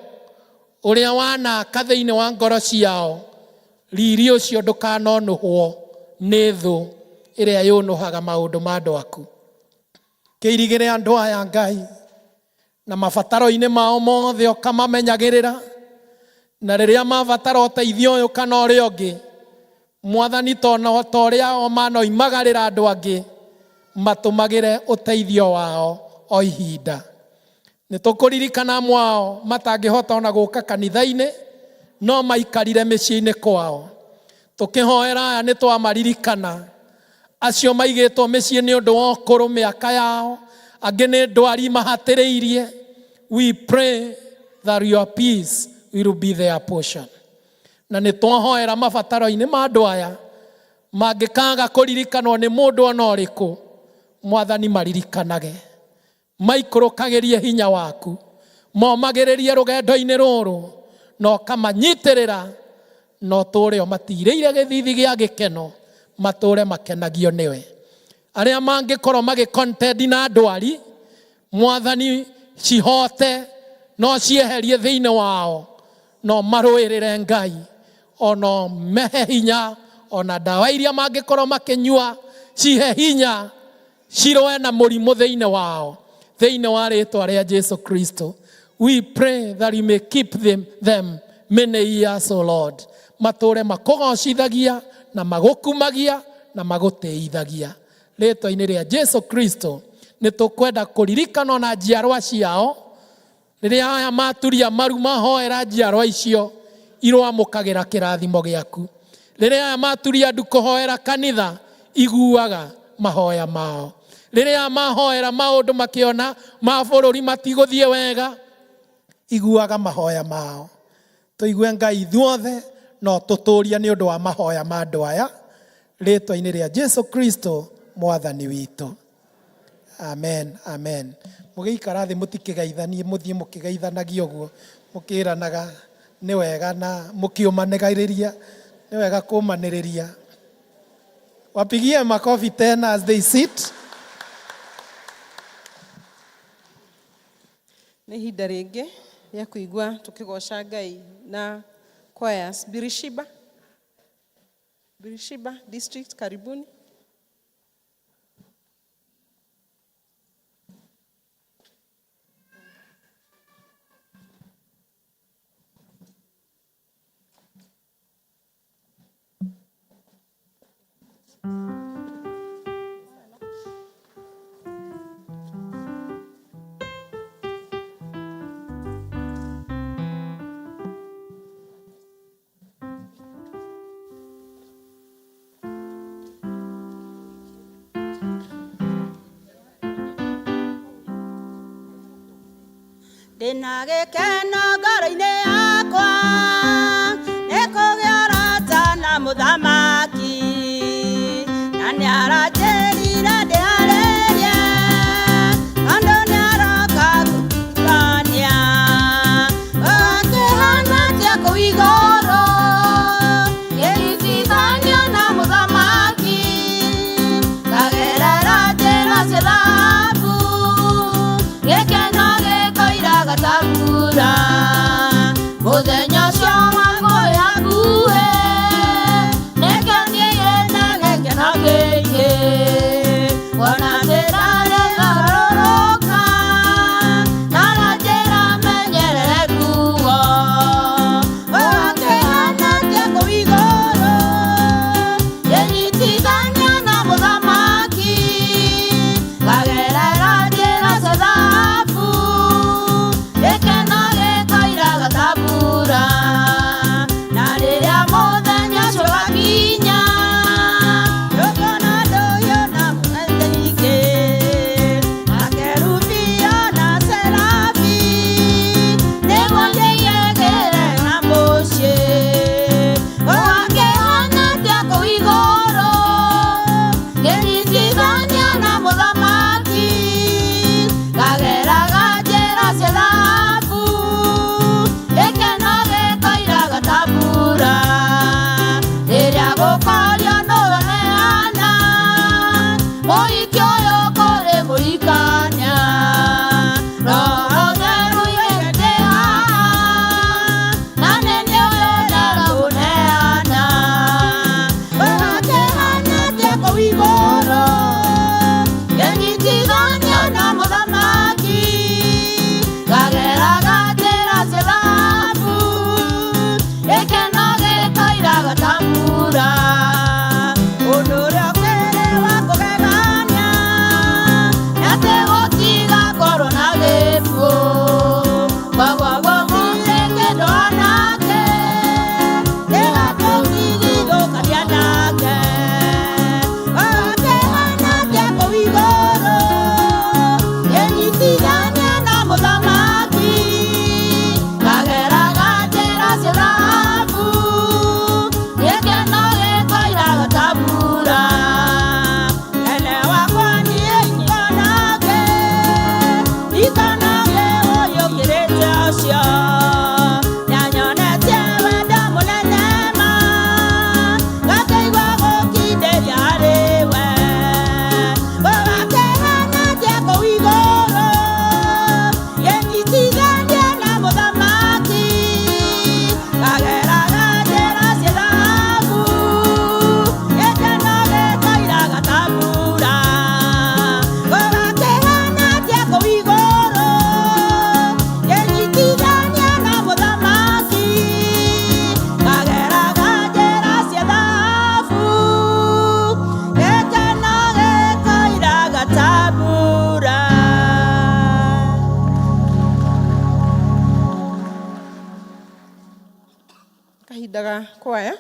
ũrĩa wanaka thĩinĩ wa ngoro ciao, riri ũcio ndũkanonũhwo nĩ thũ ĩrĩa yũnũhaga maũndũ ma andũ aku. Kĩirigĩre andũ aya Ngai na mabataro-inĩ mao mothe ũkamamenyagĩrĩra, na rĩrĩa mabatara ũteithio ũyũ kana ũrĩa ũngĩ, Mwathani ta ũrĩa o manoimagarĩra andũ angĩ, matũmagĩre ũteithio wao o ihinda. Nĩ tũkũririkana amwe ao matangĩhota ona gũka kanitha-inĩ, no maikarire mĩciĩ-inĩ kwao. Tũkĩhoera aya nĩ twamaririkana, acio maigĩtwo mĩciĩ nĩ ũndũ wa ũkũrũ mĩaka yao, angĩ nĩ ndwari mahatĩrĩirie. We pray that your peace will be their portion. Na nĩ twahoera mabataro-inĩ ma andũ aya, mangĩkaga kũririkanwo nĩ mũndũ ona ũrĩkũ, Mwathani maririkanage, maikũrũkagĩrie hinya waku, momagĩrĩrie rũgendo-inĩ rũrũ, na ũkamanyitĩrĩra, na ũtũũre ũmatirĩire gĩthithi gĩa gĩkeno, matũũre makenagio nĩwe. Arĩa mangĩkorwo magĩcontend na ndwari, Mwathani cihote, no cieherie thĩinĩ wao, no marũĩrĩre Ngai, ono mehe hinya, ona ndawa iria mangĩkorwo makĩnyua cihe hinya, ciroe na mũrimũ thĩinĩ wao, thĩinĩ wa rĩtwa rĩa Jesu Kristo. We pray that you may keep them many years, O Lord. matũre makũgocithagia na magũkumagia na magũtĩithagia. Rĩtwa-inĩ rĩa Jesu Kristo nĩ tũkwenda kũririkana na njiarwa ciao rĩrĩa aya maturia maru mahoera njiarwa icio irwamũkagĩra kĩrathimo gĩaku. Rĩrĩa aya maturia ndu kũhoera kanitha iguaga mahoya mao. Rĩrĩa mahoera maũndũ makĩona mabũrũri matigũthiĩ wega iguaga mahoya mao. Tũigue Ngai ithuothe no tũtũria nĩ ũndũ wa mahoya ma andũ aya. Rĩtwa-inĩ rĩa Jesu Kristo mwathani witũ. Amen, amen. Mũgĩikara thĩ mũtikĩgeithanie, mũthiĩ mũkĩgeithanagia ũguo mũkĩranaga nĩ wega na mũkĩũmanĩrĩria, nĩ wega kũmanĩrĩria. Wapigie makofi tena as they sit. Nĩ ihinda rĩngĩ rĩa kũigua tũkĩgoca Ngai na choirs. Birishiba District, karibuni. Ndĩna gĩkeno ngoro-inĩ yakwa nĩ kũgĩa ũrata na mũthamaki, na nĩ aranjĩrire ndĩharĩrie tondũ nĩ aroka gũtukania. Akĩhana atĩa kũu igũrũ ngĩnyitithanio na mũthamaki, ngagerera njĩra cia thahabu, gĩkeno gĩkoira gatabura mũthenya ũcio wa Tutindaga kwaya.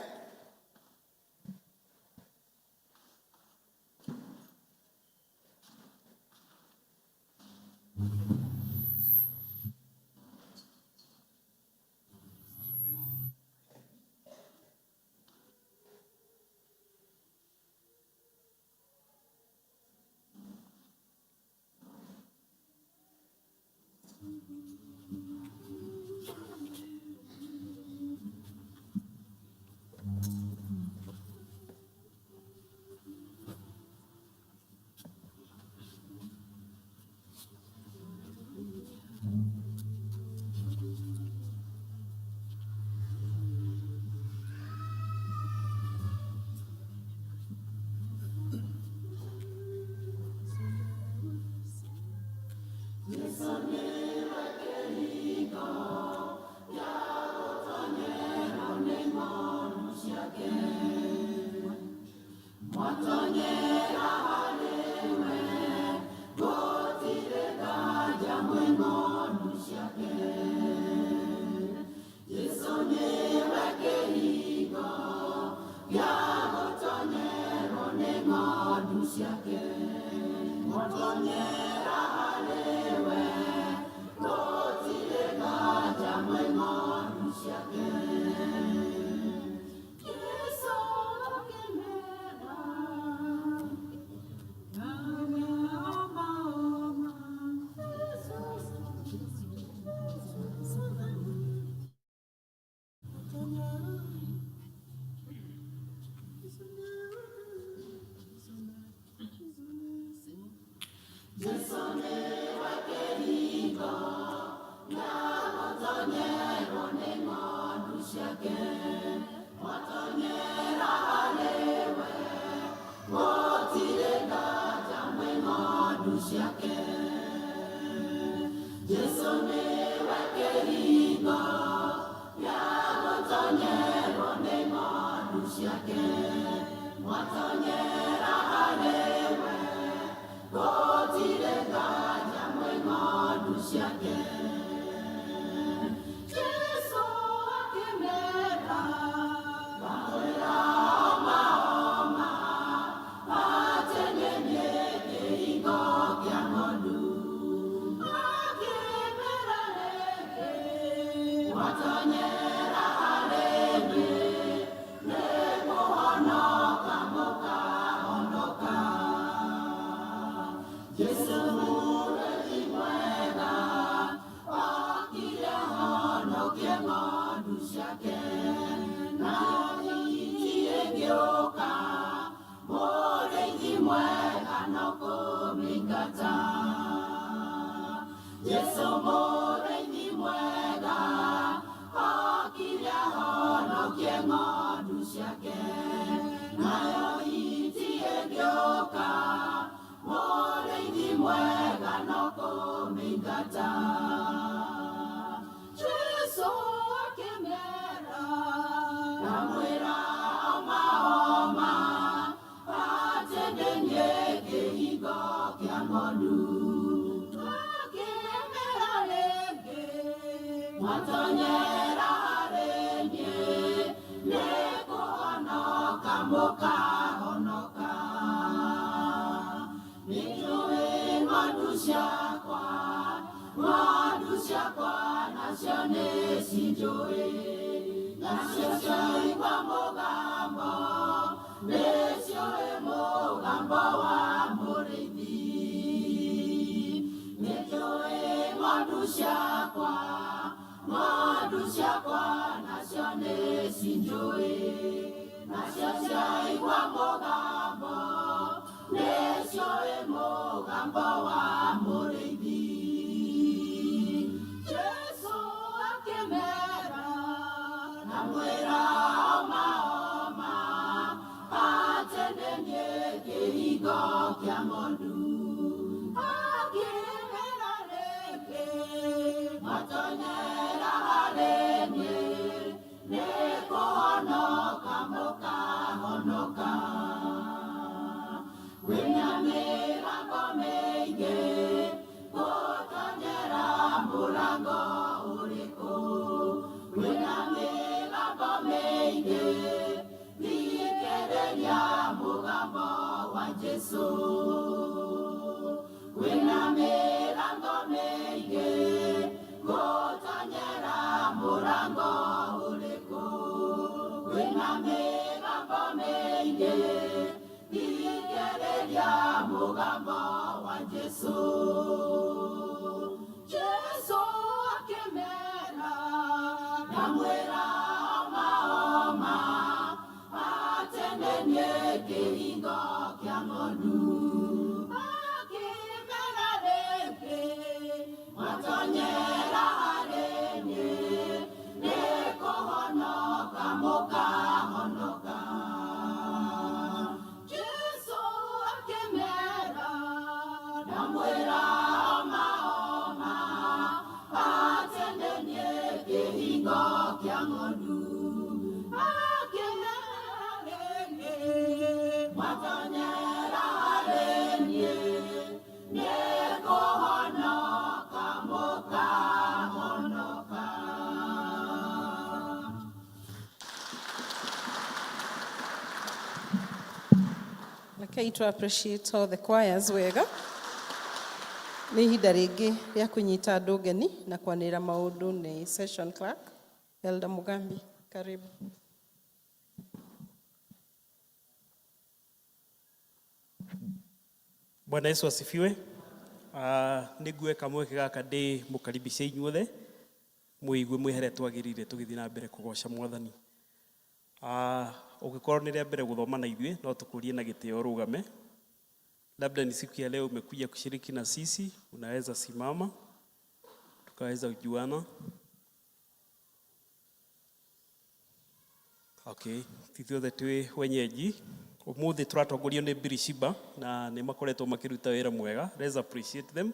When I made a Jesu wĩna mĩrango mĩingĩ gũtonyera mũrango ũrĩkũ wĩna mĩgambo mĩingĩ thikĩrĩria mũgambo wa Jesu Jesu akĩmera ndamwĩra oma atendenie kĩhingo kĩa ng'ondu akĩmera rĩngĩ mwatonyera harĩ niĩ nĩkũhonoka mũkahonoka Jesu akĩmera ndamwĩra oma atendenie kĩhingo kĩa ng'ondu mwatonyera harĩ niĩ nĩkũhonoka mũkahonoka. Okay, to appreciate all the choirs wega. Nĩ ihinda rĩngĩ rĩa kũnyita andũ ũgeni na kwanĩrĩra maũndũ nĩ session clerk Elda Mugambi. Karibu. Bwana Yesu asifiwe. Nĩngweka mweke gaka ndĩ mũkaribishe inyuothe mũigue mwĩhere twagĩrĩire tũgĩthiĩ na mbere kũgoca Mwathani. Ũngĩkorwo nĩ rĩa mbere gũthoma na ithuĩ no tũkũrie na gĩtĩo rũgame. Labda ni siku ya leo umekuja kushiriki na sisi, unaweza simama tukaweza kujuana. Okay, ithuothe twĩ wenyeji. Umuthi tũratongorio nĩ Birishiba na nĩ makoretwo makĩruta wĩra mwega. Let's appreciate them.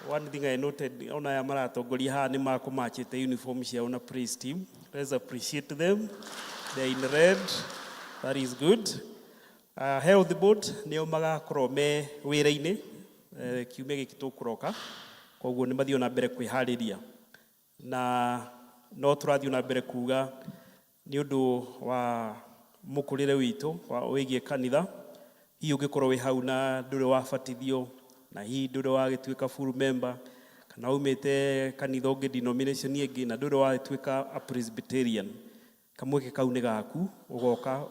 One thing I noted, ona ya maratongoria haha nĩ makũmachĩte uniform ciao na praise team. Let's appreciate them. They're in red. That is good. Health board nĩo magakorwo me wĩra-inĩ kiumia gĩkĩ tũkũroka. Koguo nĩ mathiĩ na mbere kwĩharĩria. Na no tũrathiĩ na mbere kuga nĩ ũndũ wa mũkũrĩre witũ wa wĩgiĩ kanitha. Hihi ũngĩkorwo wĩ hau na ndũrĩ wabatithio na hihi ndũrĩ wagĩtuĩka full member kana umĩte kanitha ũngĩ denomination ĩngĩ na ndũrĩ wagĩtuĩka a Presbyterian, kamweke kau nĩ gaku. Ũgoka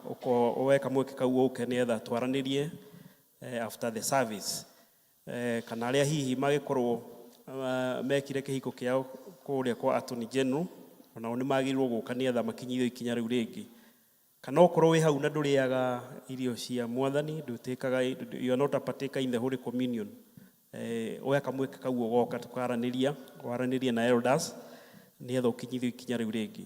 ũwe kamweke kau ũke nĩgetha twaranĩrie after the service. Kana arĩa hihi magĩkorwo mekire kĩhiko kĩao kũrĩa kwa Attorney General onao nĩ magĩrĩirwo gũka nĩgetha makinyithio ikinya rĩu rĩngĩ. Kana okorwo wĩ hau na ndũrĩaga irio cia Mwathani, you are not a partaker in the Holy Communion, oya kamweke kau ũgoka tũkaranĩria na elders nĩgetha ũkinyithio ikinya rĩu rĩngĩ.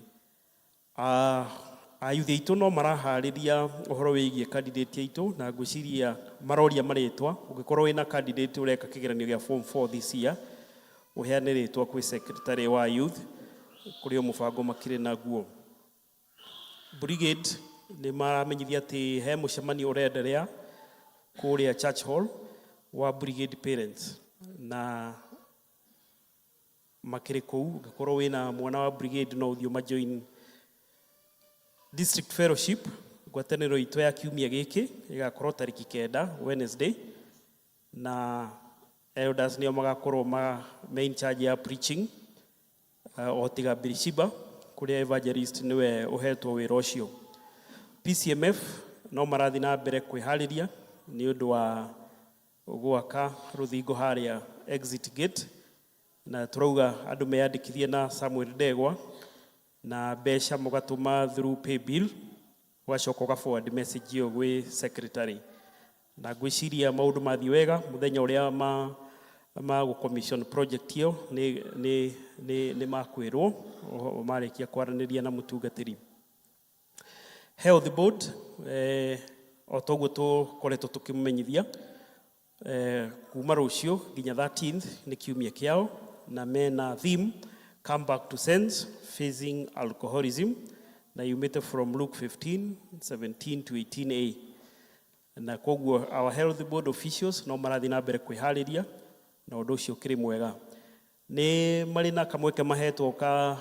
Ayuthi aitũ no maraharĩria ũhoro wĩgiĩ candidate aitũ na ngwĩciria maroria marĩtwa. Ũngĩkorwo wĩna candidate ũreka kĩgeranio gĩa form 4 this year, ũheane rĩtwa kwĩ secretary wa youth kũrĩ o mũbango makĩrĩ naguo. Brigade nĩ maramenyithia atĩ he mũcemanio ũrenderea kũrĩa Church Hall wa Brigade Parents, na makĩrĩ kũu. Ũngĩkorwo wĩna mwana wa Brigade no ũthiĩ majoin District Fellowship. Ngwatanĩro itũ ya kiumia gĩkĩ ĩgakorwo tarĩki 9 Wednesday, na elders nĩo magakorwo main charge ya preaching o tiga Birishiba kũrĩa evangelist nĩwe ũhetwo wĩra ũcio. PCMF no marathiĩ na mbere kwĩharĩria nĩ ũndũ wa gwaka rũthingo harĩa exit gate, na turauga andũ meyandĩkithie na Samuel Ndegwa na mbeca mũgatũma through pay bill, ũgacoka ũga-forward message ĩyo gwĩ secretary. Na ngwĩciria maũndũ mathiĩ wega. Mũthenya ũrĩa magũ-commission project ĩyo nĩ makwĩrwo marĩkia kwaranĩria na mũtungatĩri. Health board o toguo tũkoretwo tũkĩmũmenyithia kuma rũciũ nginya 13th nĩ kiumia kĩao, na mena theme come back to sense facing alcoholism, na yumĩte from Luke 15:17 to 18a. Na koguo our health board officials no marathiĩ na mbere kwĩharĩria na ũndũ ũcio ũkĩrĩ mwega. Nĩ marĩ na kamweke mahetwo ka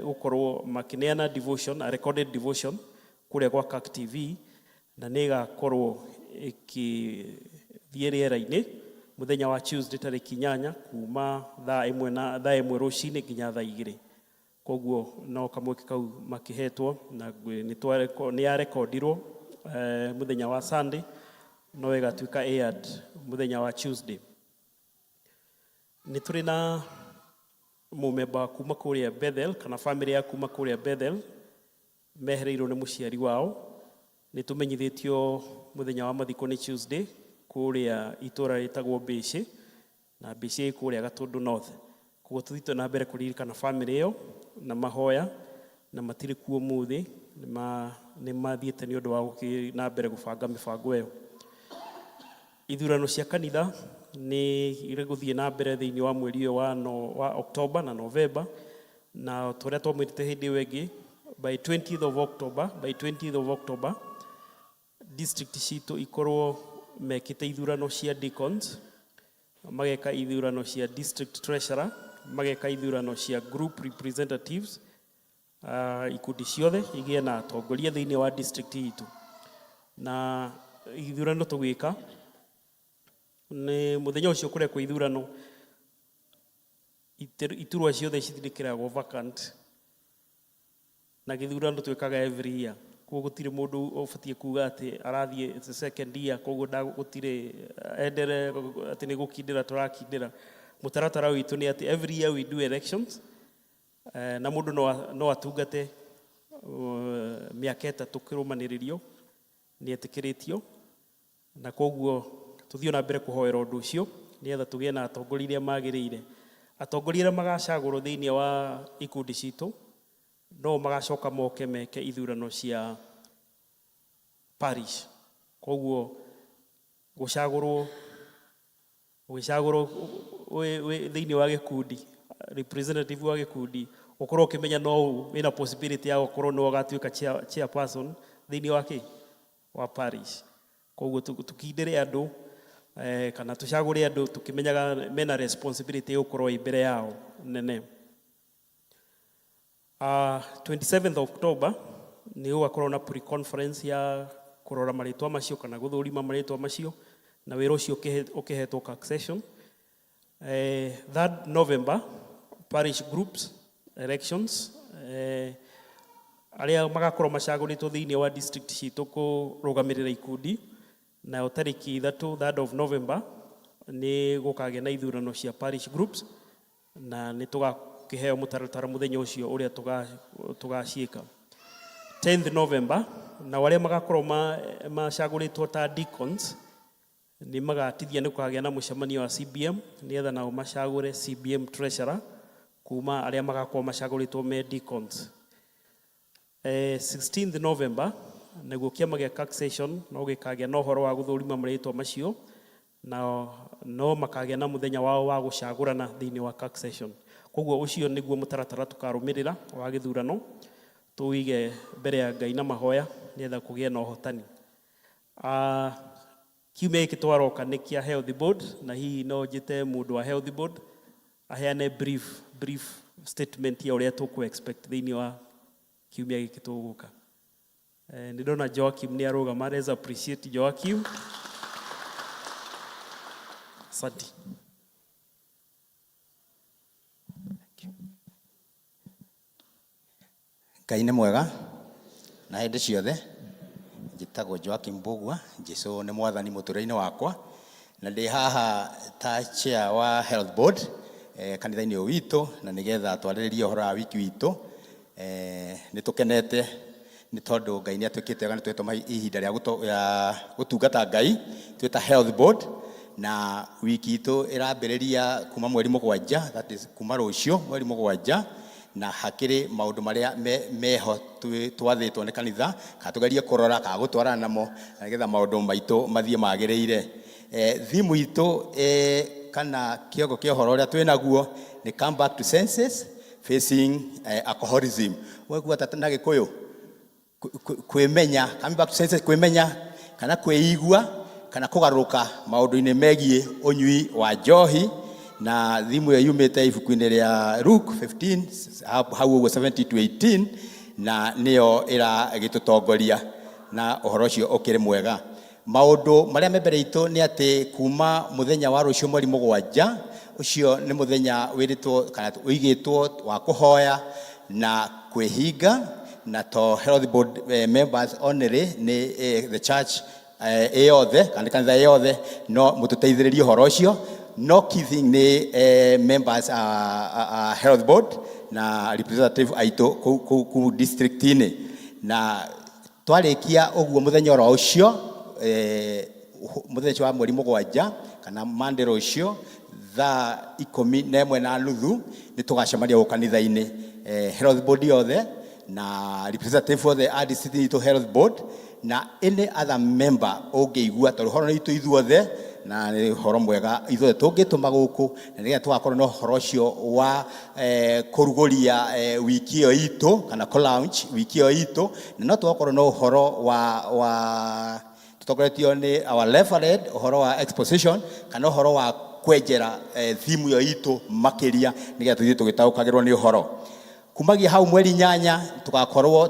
gũkorwo makĩneana devotion, a recorded devotion kũrĩa kwa CAC TV, na nä gakorwo ĩkĩthiĩ rĩera-inĩ mũthenya wa Tuesday tarĩki 8 kuma thaa 1 rũcinĩ nginya thaa 2. Koguo no kamweke kau makĩhetwo na nĩ yarekondirwo mũthenya wa Sunday no ĩgatuĩka aired mũthenya wa Tuesday. Nĩ tũrĩ na mũmemba kuma kũrĩa Bethel kana family ya kuma kũrĩa Bethel mehereirwo nĩ mũciari wao. Nĩ tũmenyithĩtio mũthenya wa mathiko nĩ Tuesday kũrĩa itũra rĩtagwo Mbĩcĩ, na Mbĩcĩ kũrĩa Gatũndũ North. Koguo tũthitwo na mbere kũririkana family ĩyo na mahoya, na matirĩ kuo mũthĩ, nĩ mathiĩte nĩ ũndũ wa gũthiĩ na mbere gũbanga mĩbango ĩyo. Ithurano cia kanitha nĩ irĩgũthiĩ na mbere thĩinĩ wa mweri ũyũ wa October na November, na tũrĩa twamwĩrĩte hĩndĩ ĩyo ĩngĩ by 20th of October district citũ ikorwo mekĩte ithurano cia deacons, mageka ithurano cia district treasurer, mageka ithurano cia group representatives, ikundi ciothe igĩe na atongoria thĩinĩ wa district itũ. Na ithurano tũgwĩka nĩ mũthenya ũcio kũrekwo ithurano iturwa ciothe cithinĩkĩragwo vacant, na gĩthurano twĩkaga every year. Koguo gũtirĩ mũndũ ũbatiĩ kuga atĩ arathiĩ second year, koguo gũtirĩ endere atĩ nĩ gũkindĩra tũrakindĩra. Mũtaratara witũ nĩ atĩ every year we do elections, na mũndũ no atungate mĩaka 3 kĩrũmanĩrĩrio, nĩ etĩkĩrĩtio, na koguo tũthiĩ na mbere kũhoera ũndũ ũcio nĩgetha tũgĩe na atongoria arĩa magĩrĩire. Atongoria arĩa magacagũrwo thĩinĩ wa ikundi citũ no magacoka moke meke ithurano cia parish. Koguo gũcagũrwo thĩinĩ wa gĩkundi, representative wa gĩkundi, ũkorwo ũkĩmenya no wĩna possibility ya gũkorwo no ũgatuĩka chairperson thĩinĩ wa parish. Koguo tukindĩre andũ kana tũcagũre andũ tũkĩmenyaga mena responsibility gũkorwo mbere yao nene. 27th October nĩ gũgakorwo na pre-conference ya kũrora marĩtwa macio kana gũthũrima marĩtwa macio, na wĩra ũcio ũkĩhetwo succession. 3rd November parish groups elections, arĩa magakorwo macagũrĩtwo thĩinĩ wa district citũ kũrũgamĩrĩra ikundi. Na tarĩki 3rd of November nĩ gũkagĩa na ithurano cia parish groups, na nĩ tũgakĩheo mũtaratara mũthenya ũcio ũrĩa tũgaciĩka. 10th November na arĩa magakorwo macagũrĩtwo ta deacons nĩ magatithia nĩ gũkagĩa na mũcemanio wa CBM nĩgetha nao macagũre CBM treasurer kuma arĩa magakorwo macagũrĩtwo me deacons. 16th November nĩguo kĩama gĩa succession no gĩkagĩa na ũhoro wa gũthũrima marĩtwa macio, na no makagĩa na mũthenya wao wa gũcagũrana thĩinĩ wa succession. Koguo ũcio nĩguo mũtaratara tũkarũmĩrĩra wa gĩthurano, tũwĩige mbere ya Ngai na mahoya nĩgetha kũgĩe na ũhotani. Kiumia gĩkĩ twaroka nĩ kĩa health board, na hihi no njĩte mũndũ wa health board aheane brief statement ya ũrĩa tũkũ expect thĩinĩ wa kiumia gĩkĩ tũgũka. Nĩ ndona Joakim nĩ arũgama. Let's appreciate Joakim. Asante. Ngai nĩ mwega na hĩndĩ ciothe. Njĩtagwo Joakim Mbũgua. Jesũ nĩ mwathani mũtũrĩre-inĩ wakwa, na ndĩ haha ta chair wa health board kanitha-inĩ ũyũ witũ, na nĩgetha twarĩrĩrie ũhoro wa wiki witũ. Nĩ tũkenete nĩ tondũ Ngai nĩ atuĩkĩte wega, nĩ twetwo ihinda rĩa gũtungata Ngai twĩta health board, na wiki itũ ĩrambĩrĩria kuma mweri 7, that is kuma rũciũ mweri 7, na hakĩrĩ maũndũ marĩa meho twathĩtwo nĩ kanitha kana tũgerie kũrora kana gũtwarana namo nĩgetha maũndũ maitũ mathiĩ magĩrĩire. Thimu itũ kana kĩongo kĩa ũhoro ũrĩa twĩ naguo nĩ come back to senses facing alcoholism. Weguo na Gĩkũyũ kwĩmenya, coming back to senses, kwĩmenya kana kwĩigua kana kũgarũrũka maũndũ-inĩ megiĩ ũnyui wa njohi. Na thimu ĩyo yumĩte ibuku-inĩ rĩa Luke 15 hau ũguo 17 to 18, na nĩyo ĩragĩtũtongoria. na uhoro ucio ukiri mwega. Maundu maria me mbere itu ni ati kuma muthenya wa rucio mweri 7 ucio ni muthenya wiritwo kana uigitwo wa kuhoya na kwihinga na to health board members only ni the church eyothe kana kanitha eyothe no mututeithiririe uhoro ucio no kithing ni members health board na representative aito ku district ini na twarikia uguo muthenya ro ucio muthenya wa mweri 7 kana Monday ucio thaa 11:30 ni tugacemania ku kanitha-ini health board yothe na representative for the RDC to health board na any other member ungeigua to horo itu ithuothe na ni horo mwega ithuothe tungituma guku na nigetha tugakorwo no horo ucio wa kuruguria wiki yo itu kana co-launch wiki yo itu na no tugakorwo no horo wa tutokoretio ni our referred horo wa exposition kana horo wa kwenjera thimu yo itu makiria nigetha tuthie tugitaukagirwo ni horo kumagia hau mweri 8 tugakorwo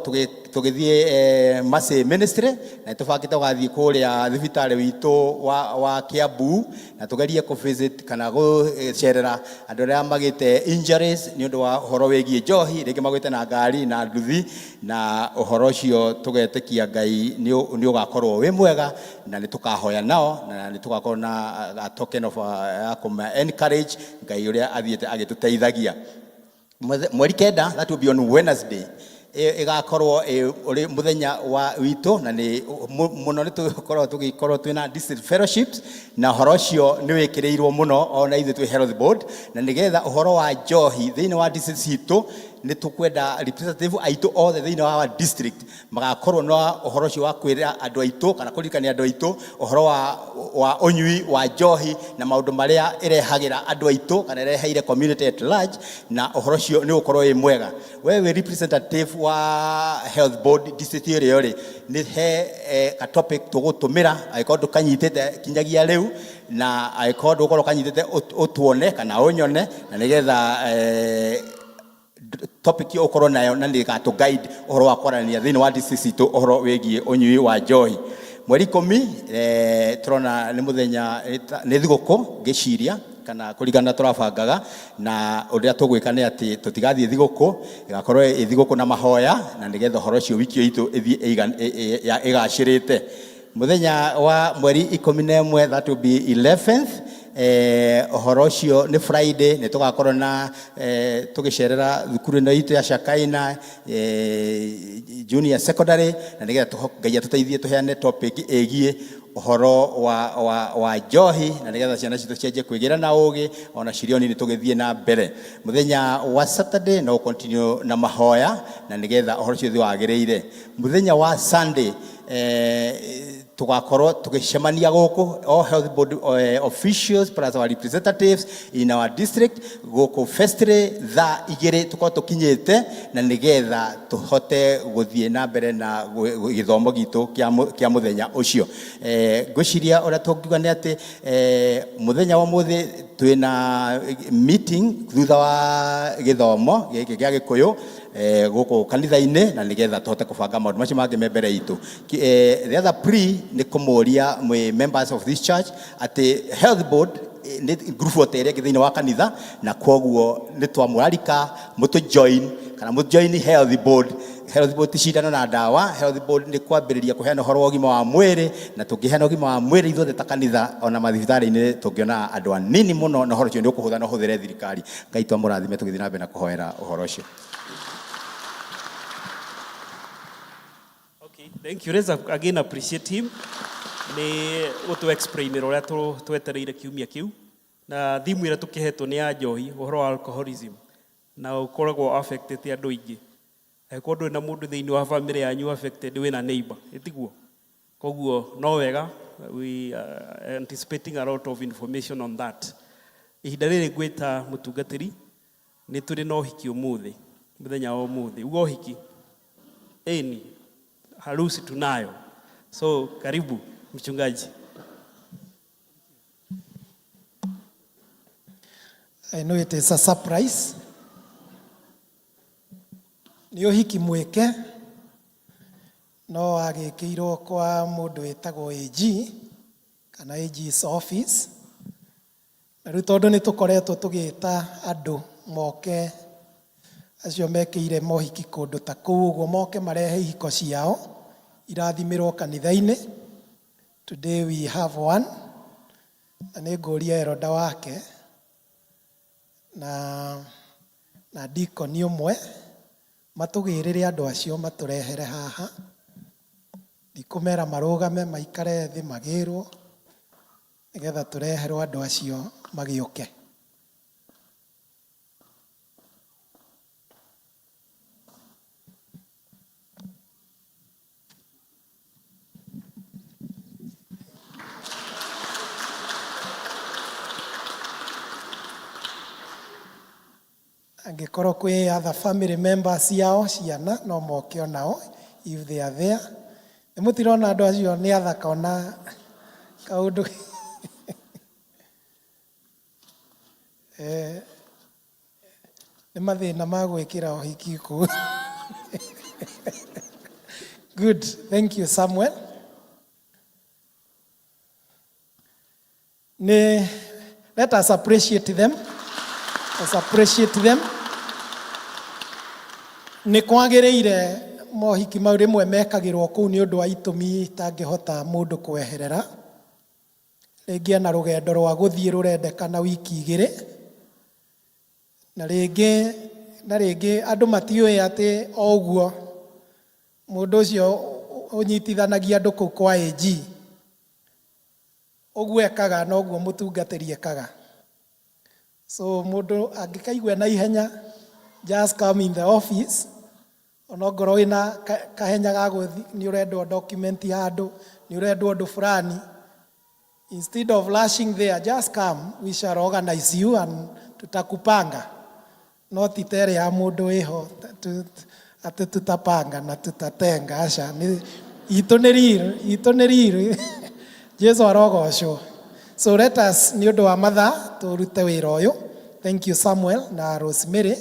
tugithie Mercy Ministry na tubangite tugathie kuria thibitari witu wa Kiambu na tugerie ku visit kana gucerera andu aria magite injuries ni undu wa horo wegie njohi ringi magwite na ngari na nduthi na uhoro ucio tugetikia Ngai ni ugakorwo wi mwega na ni tukahoya nao na ni tugakorwo na token of encourage Ngai uria athiete agituteithagia mweri 9 that will be on Wednesday igakorwo uri muthenya wa witu na ni muno ni tugikorwo twina district fellowships na horo ucio ni wikirirwo muno ona ithu twi health board na nigetha uhoro wa njohi thiini wa district itu ni tukwenda representative aitu othe thiini wa district magakorwo no uhoro ucio wa kwira andu aitu kana kurikania andu aitu uhoro wa unyui wa njohi na maundu maria irehagira andu aitu kana ireheire community at large na uhoro ucio ni ukorwo wi mwega wewe representative wa health board district area ri ni he ka topic tugutumira aikorwo kanyitete kinyagia riu na aikorwo ukorwo kanyitete utuone kana unyone na nigetha topic yo ukorwo nayo na ndiga to guide uhoro wa kwarania thini wa district to uhoro wegie unyui wa njohi mweri 10 turona ni muthenya ni thiguku giciria kana kurigana turabangaga na uria tugwika ni ati tutigathie thiguku igakorwo thiguku na mahoya na nigetha horo cio wiki itu igacirite muthenya wa mweri 11 that will be 11th horo ucio ni Friday ni tugakorwo na tugicerera thukuru no itu ya Shakaina junior secondary na nigetha Ngai atuteithie tuheane topic egie uhoro wa njohi na nigetha ciana citu cienje kwigira na ugi ona cirioni ni tugithie na mbere muthenya wa Saturday no continue na mahoya na nigetha uhoro cio thi wagiriire muthenya wa Sunday tugakorwo tugicemania guku all health board officials plus our representatives in our district guku festire tha igire tukorwo tukinyite na nigetha tuhote guthie na mbere na githomo gitu kia muthenya ucio ngwiciria ora tungiuga ni ati muthenya wa muthi twina meeting thutha wa githomo giki gia Gikuyu guku kanitha-ini na nigetha tuhote kubanga maundu macio mangi membere itu the other ni kumuria members of this church ati health board ni group otere thini wa kanitha na koguo ni twamurarika mutu join kana mutu join health board ticindano na ndawa health board ni kwambiriria kuheana horo ogima wa mwiri na tungiheana ogima wa mwiri ithuothe ta kanitha ona mathibitari-ini tungiona andu anini muno na horo cio ni ukuhutha no huthire thirikari Ngai twamurathime tugithie na mbere na kuhoera uhoro ucio. Thank you. Let's again appreciate him. Ni utu explain ora twetereire kiumia kiu na thimu ira tukihetwo ni ya njohi uhoro wa alcoholism na ukoragwo affected andu ingi ko ndu na mundu thiini wa family yanyu affected wina neighbor itiguo koguo no wega we anticipating a lot of information on that ihinda riri gwita mutungatiri ni turi no hiki umuthi muthenya wa umuthi ugo hiki eni harusi tunayo. So karibu mchungaji. I know it is a surprise. Niyo hiki mweke no agĩkĩirwo kwa mũndũ wĩtagwo AG kana AG's office. Na rĩu tondũ nĩ tũkoretwo tũgĩta andũ moke acio mekĩire mohiki kũndũ ta kũu ũguo moke marehe ihiko ciao irathimĩrwo kanitha-inĩ. Today we have one. Na nĩ ngũria eroda wake na dikoni ũmwe matũgĩrĩre andũ acio matũrehere haha. Ndikũmera marũgame maikare thĩ magĩrwo nĩgetha tũreherwo andũ acio magĩũke. Angĩkorwo kwĩ other family members yao ciana no moke onao if they are there. Nĩ mũtirona andũ acio nĩ athaka ona kaũndũ nĩ mathĩna ma gwĩkĩra ũhiki kũu. Good, thank you Samuel. Let us appreciate them. Let's appreciate them. Nĩ kwagĩrĩire mohiki mau rĩmwe mekagĩrwo kũu nĩ ũndũ wa itũmi itangĩhota mũndũ kweherera. Rĩngĩ ana rũgendo rwa gũthiĩ rũrendekana wiki igĩrĩ. Na rĩngĩ andũ matiũĩ atĩ o ũguo mũndũ ũcio ũnyitithanagia andũ kũu kwa AG. Ũguo ekaga na ũguo mũtungatĩri ekaga. So mũndũ angĩkaigua na ihenya, just come in the office. Onokorwo wĩna kahenya ga gũthi nĩ ũrendwo document handũ, nĩ ũrendwo ũndũ fulani. Instead of rushing there, just come, we shall organize you and tutakupanga. No titere ya mũndũ wĩho atĩ tutapanga na tutatenga aca. Itũ nĩ riru. Jesu arogocwo. So let us nĩ ũndũ wa mathaa tũrute wĩra ũyũ. Thank you Samuel na Rosemary.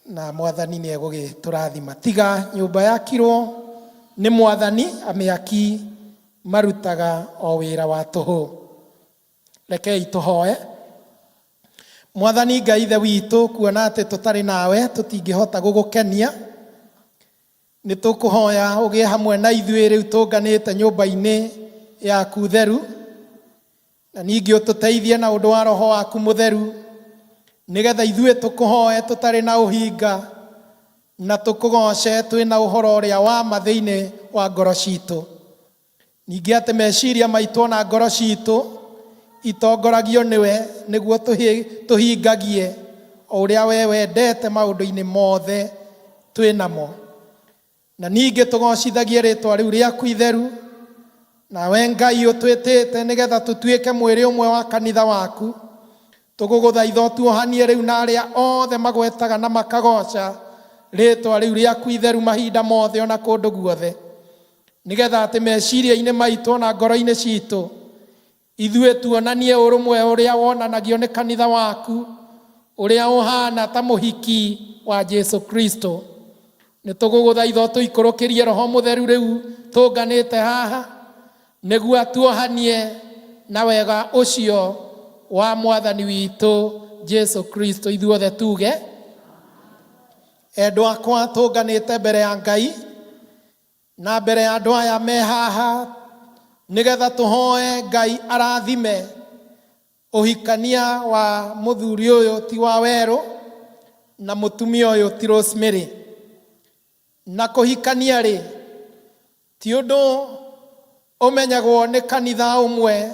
Na mwathani nĩ egũgĩtũrathima. Tiga nyũmba yakirwo nĩ mwathani, amĩaki marutaga o wĩra wa tũhũ. Rekei tũhoe. Mwathani Ngai ithe witũ, kuona atĩ tũtarĩ nawe tũtingĩhota gũgũkenia, nĩ tũkũhoya ũgĩe hamwe na ithuĩ rĩu tũnganĩte nyũmba-inĩ yaku theru, na ningĩ ũtũteithie na ũndũ wa Roho waku Mũtheru, nĩgetha ithuĩ tũkũhoe tũtarĩ na ũhinga na tũkũgoce twĩna ũhoro ũrĩa wa ma thĩinĩ wa ngoro citũ. Ningĩ atĩ meciria maitũ na ngoro citũ itongoragio nĩwe nĩguo tũhingagie o ũrĩa we wendete maũndũ-inĩ mothe twĩnamo. Na ningĩ tũgocithagie rĩtwa rĩu rĩaku itheru, nawe Ngai ũtwĩtĩte nĩgetha tũtuĩke mwĩrĩ ũmwe wa kanitha waku. Tũgũgũthaitha ũtuohanie rĩu na arĩa othe magwetaga na makagoca rĩtwa rĩu rĩaku itheru mahinda mothe ona kũndũ guothe, nĩgetha atĩ meciria-inĩ maitũ na ngoro-inĩ citũ ithuĩ tuonanie ũrũmwe ũrĩa wonanagio nĩ kanitha waku, ũrĩa ũhana ta mũhiki wa Jesu Kristo. Nĩ tũgũgũthaitha tũikũrũkĩrie Roho Mũtheru rĩu tũnganĩte haha, nĩguo atuohanie na wega ũcio wa mwathani witũ Jesu Kristo. Ithuothe tuge endwa akwa tũnganĩte mbere ya Ngai na mbere ya andũ aya me haha, nĩgetha tũhoe Ngai arathime ũhikania wa mũthuri ũyũ ti wa Werũ na mũtumia ũyũ ti Rosemary. Na kũhikania rĩ ti ũndũ ũmenyagwo nĩ kanitha ũmwe,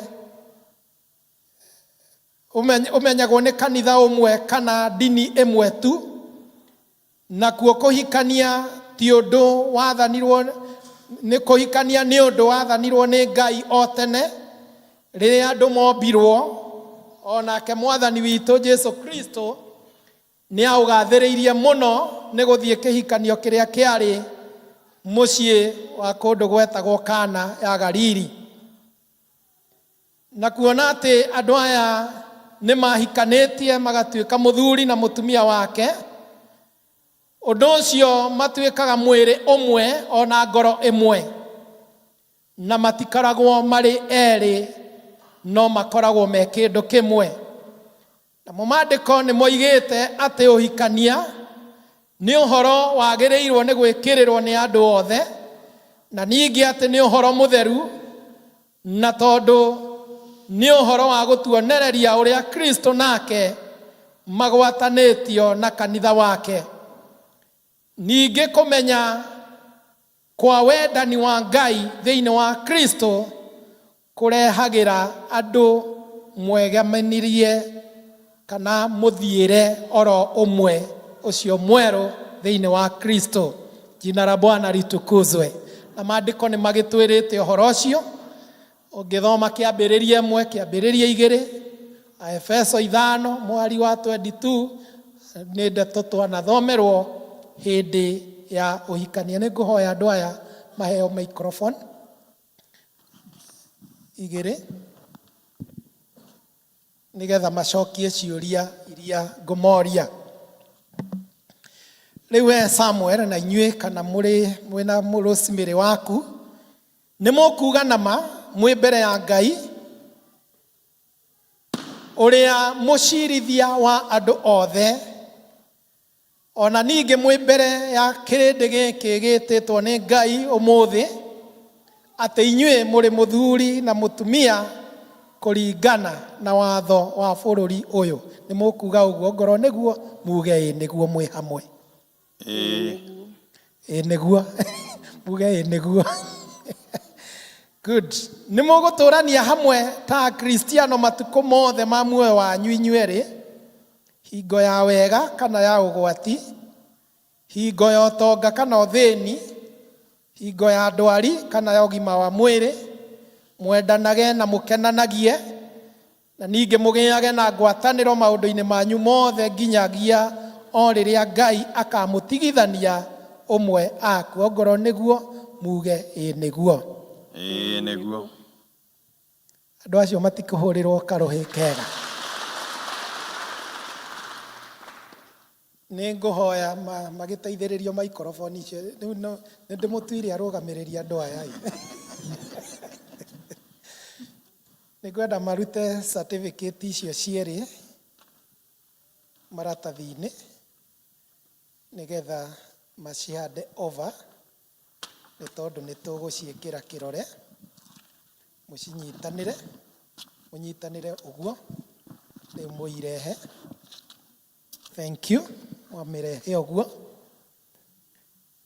ũmenyagwo nĩ kanitha ũmwe kana dini ĩmwe tu. Nakuo kũhikania ti ũndũ wathanirwo, nĩ kũhikania nĩ ũndũ wathanirwo nĩ Ngai o tene rĩrĩa andũ mombirwo. Onake mwathani witũ Jesu Kristo nĩ aũgathĩrĩirie mũno nĩ gũthiĩ kĩhikanio kĩrĩa kĩarĩ mũciĩ wa kũndũ gwetagwo Kana ya Galili. Na kuona atĩ andũ aya nĩ mahikanĩtie magatuĩka mũthuri na mũtumia wake, Ũndũ ũcio matuĩkaga mwĩrĩ ũmwe ona ngoro ĩmwe, na matikaragwo marĩ erĩ, no makoragwo me kĩndũ kĩmwe. Namo maandĩko nĩ moigĩte atĩ ũhikania nĩ ũhoro wagĩrĩirwo nĩ gwĩkĩrĩrwo nĩ andũ othe, na ningĩ atĩ nĩ ũhoro mũtheru, na tondũ nĩ ũhoro wa gũtuonereria ũrĩa Kristo nake magwatanĩtio na kanitha wake. Ningĩ kũmenya kwa wendani wa Ngai thĩinĩ wa Kristo kũrehagĩra andũ mwegamanirie kana mũthiĩre oro ũmwe ũcio mwerũ thĩinĩ wa Kristo. Jina la Bwana litukuzwe. Na maandĩko nĩ magĩtwĩrĩte ũhoro ũcio. Ũngĩthoma kĩambĩrĩria 1, kĩambĩrĩria 2, Efeso 5 mwari wa 22 nĩ ndeto twanathomerwo hĩndĩ ya ũhikania. Nĩ ngũhoya andũ aya maheo microphone 2 nĩgetha macokie ciũria iria ngũmoria. Rĩu Samuel na inyuĩ kana mwĩna Rosemary waku nĩ mũkuga nama mwĩ mbere ya Ngai ũrĩa mũcirithia wa andũ othe, ona ningĩ mwĩ mbere ya kĩrĩndĩ gĩkĩ gĩtĩtwo nĩ Ngai ũmũthĩ, atĩ inyuĩ mũrĩ mũthuri na mũtumia kũringana na watho wa bũrũri ũyũ. Nĩ mũkuga ũguo ngoro nĩguo? Muge ĩ nĩguo mwĩ hamwe. Nĩguo muge nĩguo. Good. Nĩ mũgũtũrania hamwe ta Kristiano matukũ mothe ma muoyo wanyu inyuerĩ, hingo ya wega kana ya ũgwati, hingo ya ũtonga kana ũthĩni, hingo ya ndwari kana ya ũgima wa mwĩrĩ, mwendanage na mũkenanagie, na ningĩ mũgĩage na ngwatanĩro maũndũ-inĩ manyu mothe nginyagia o rĩrĩa Ngai akamũtigithania ũmwe akuo. Ngoro nĩguo? Muge ĩ nĩguo. Nĩguo. Andũ acio matikũhũrĩrwo karũhĩ kega. Nĩ ngũhoya magĩteithĩrĩrio microphone icio. Nĩ ndĩmũtuire arũgamĩrĩri andũ aya. Nĩ ngwenda marute certificate icio cierĩ maratathi-inĩ nĩgetha macihande over, nĩ tondũ nĩ tũgũciĩkĩra kĩrore. Mũnyitanĩre ũguo, rĩu mũirehe. Thank you. Mwamĩrehe ũguo.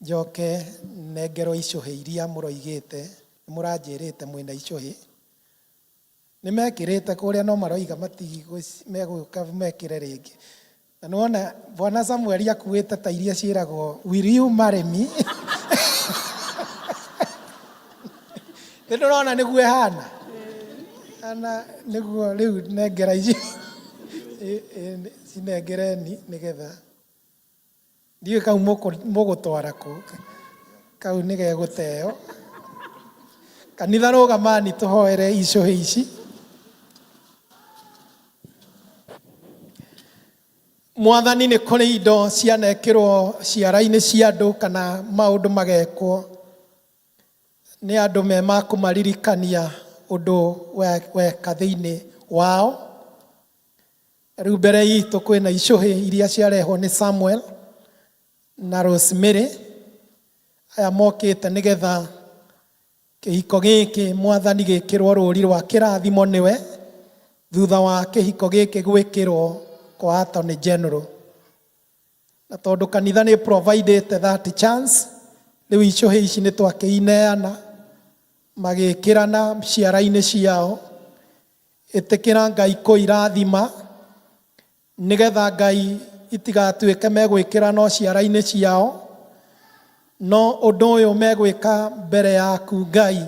Njoke nengerwo icũhĩ iria mũroigĩte, mũranjĩrĩte mwĩna icũhĩ. Nĩ mekĩrĩte kũrĩa no maroiga megũka mekĩre rĩngĩ. Na nĩwona Bwana Samuel akuĩte ta iria ciĩragwo will you marry me? Nĩndĩrona nĩguo ĩhana. Ana nĩguo rĩu nengera ici. Cinengereni nĩgetha. Ndiũĩ kau mũgũtwara kũ. Kau nĩ gegũteo. Kanitha rũgamani tũhoere icũhĩ ici. Mwathani nĩ kũrĩ indo cianekĩrwo ciara-inĩ cia andũ kana maũndũ magekwo nĩ andũ me makũmaririkania ũndũ weka thĩinĩ wao. Rĩu mbere itũ kwĩna icũhĩ iria ciarehwo nĩ Samuel na Rosemary. Aya mokĩte nĩgetha kĩhiko gĩkĩ Mwathani gĩkĩrwo rũri rwa kĩrathimo nĩwe thutha wa kĩhiko gĩkĩ gwĩkĩrwo kwa Attorney General. Na tondũ kanitha nĩ providete that chance, rĩu icũhĩ ici nĩ twakĩineana magĩkĩrana ciara-inĩ ciao, ĩtĩkĩra Ngai kũirathima nĩgetha Ngai itigatuĩke megwĩkĩra no ciara-inĩ ciao, no ũndũ ũyũ megwĩka mbere yaku Ngai.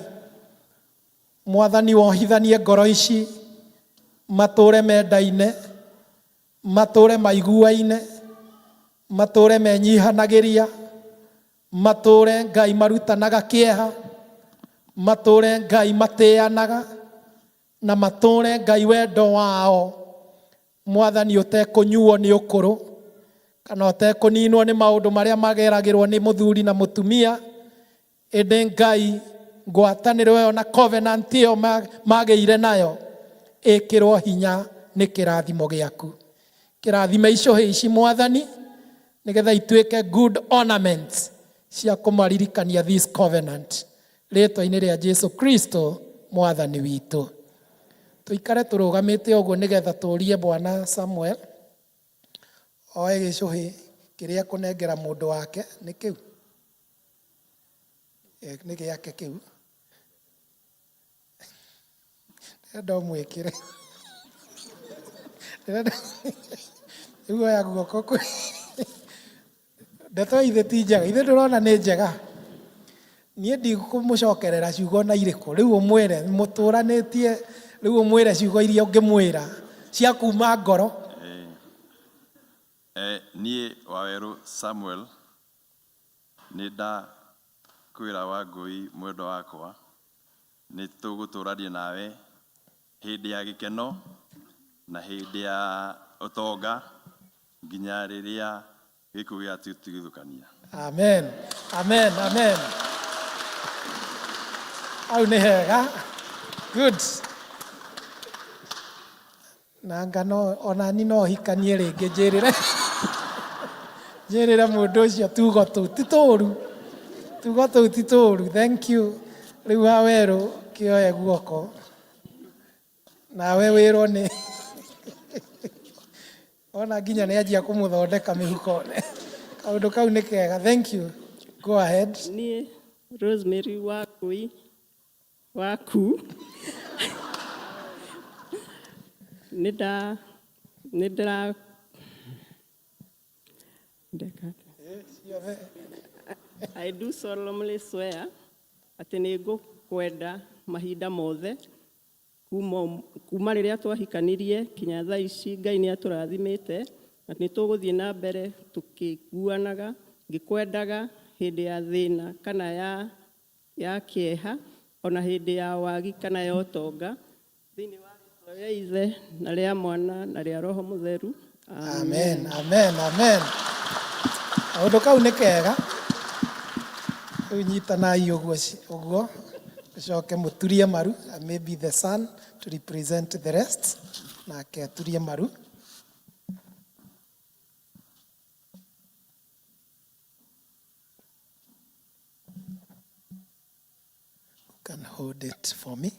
Mwathani wohithanie ngoro ici, matũre mendaine, matũre maiguaine, matũre menyihanagĩria, matũre Ngai marutanaga kĩeha, matũre Ngai matĩanaga, na matũre Ngai wendo wao Mwathani ũtekũnyuo nĩ ũkũrũ kana ũtekũninwo nĩ maũndũ marĩa mageragĩrwo nĩ mũthuri na mũtumia, ĩndĩ Ngai ngwatanĩro ĩyo na covenant ĩyo magĩire nayo ĩkĩrwo hinya nĩ kĩrathimo gĩaku. Kĩrathime icũhĩ ici Mwathani, nĩgetha ituĩke good ornaments cia kũmaririkania this covenant, rĩtwa-inĩ rĩa Jesu Kristo Mwathani witũ. Tũikare tũrũgamĩte ũguo nĩgetha tũrie Bwana Samuel oe gĩcũhĩ kĩrĩa kũnengera mũndũ wake nĩ kĩu, nĩ gĩake kĩu, ndomwĩkĩre rĩu oya guoko kwĩ ndeto ithe ti njega, ithe ndũrona nĩ njega. Niĩ ndigũmũcokerera ciugo na irĩkũ, rĩu ũmwĩre mũtũranĩtie, rĩu ũmwĩre ciugo iria ũngĩmwĩra cia kuma ngoro. Niĩ Wawerũ Samuel nĩ ndakwĩra Wangũi mwendwa wakwa, nĩ tũgũtũrania nawe hĩndĩ ya gĩkeno na hĩndĩ ya ũtonga nginya rĩrĩa gĩkuũ gĩatũtigithũkania. Amen, amen, amen. Au nĩ hega. Good. Na ngano onani no hikanie rĩngĩ njĩrĩre mũndũ ũcio tugo tũu ti tũũru, tugo tũu ti tũũru. Thank you. Rĩu Wawerũ kĩoye guoko nawe wĩrwo nĩ ona nginya nĩ anjia kũmũthondeka mĩhuko. Kaũndũ kau nĩ kega. Thank you. Go ahead. Niĩ Rosemary Wangũi waku I do solemnly swear atĩ nĩ ngũkwenda mahinda mothe kuma rĩrĩa twahikanirie kinya thaa ici Ngai nĩ atũrathimĩte, na nĩ tũgũthiĩ na mbere tũkĩiguanaga ngĩkwendaga hĩndĩ ya thĩna kana ya kĩeha, ona hĩndĩ ya wagi kana ya ũtonga, thĩinĩ wa rĩĩtwa rĩa Ithe na rĩa Mwana na rĩa Roho Mũtheru. Amen, amen, amen. Kaũndũ kau nĩ kega. Rĩu nyitanai ũguo ũcoke mũturie maru, maybe the son to represent the rest, nake aturie maru. You can hold it for me.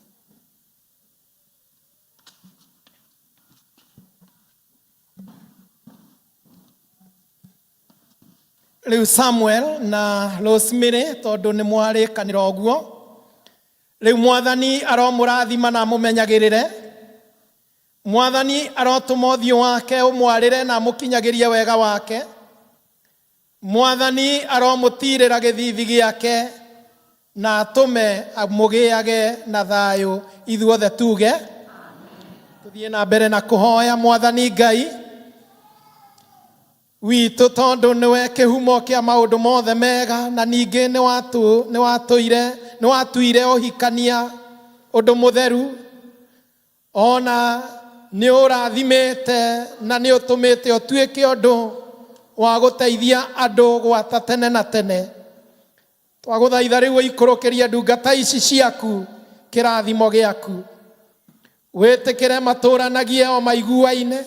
Rĩu Samuel na Rosemary tondũ nĩ mwarĩkanĩra ũguo, rĩu Mwathani aromũrathima na mũmenyagĩrĩre. Mwathani arotũma ũthiũ wake ũmwarĩre na mũkinyagĩrie wega wake. Mwathani aromũtirĩra gĩthithi gĩake na atũme mũgĩage na thayũ ithuothe tuge. Tũthiĩ na mbere na kũhoya. Mwathani Ngai witũ, tondũ nĩwe kĩhumo kĩa maũndũ mothe mega, na ningĩ nĩ watuire ũhikania ũndũ mũtheru, ona nĩ ũrathimĩte na nĩ ũtũmĩte ũtuĩke ũndũ wa gũteithia andũ gwata tene na tene. Twagũthaitha rĩu ũikũrũkĩrie ndungata ici ciaku kĩrathimo gĩaku, wĩtĩkĩre matũranagie o maiguaine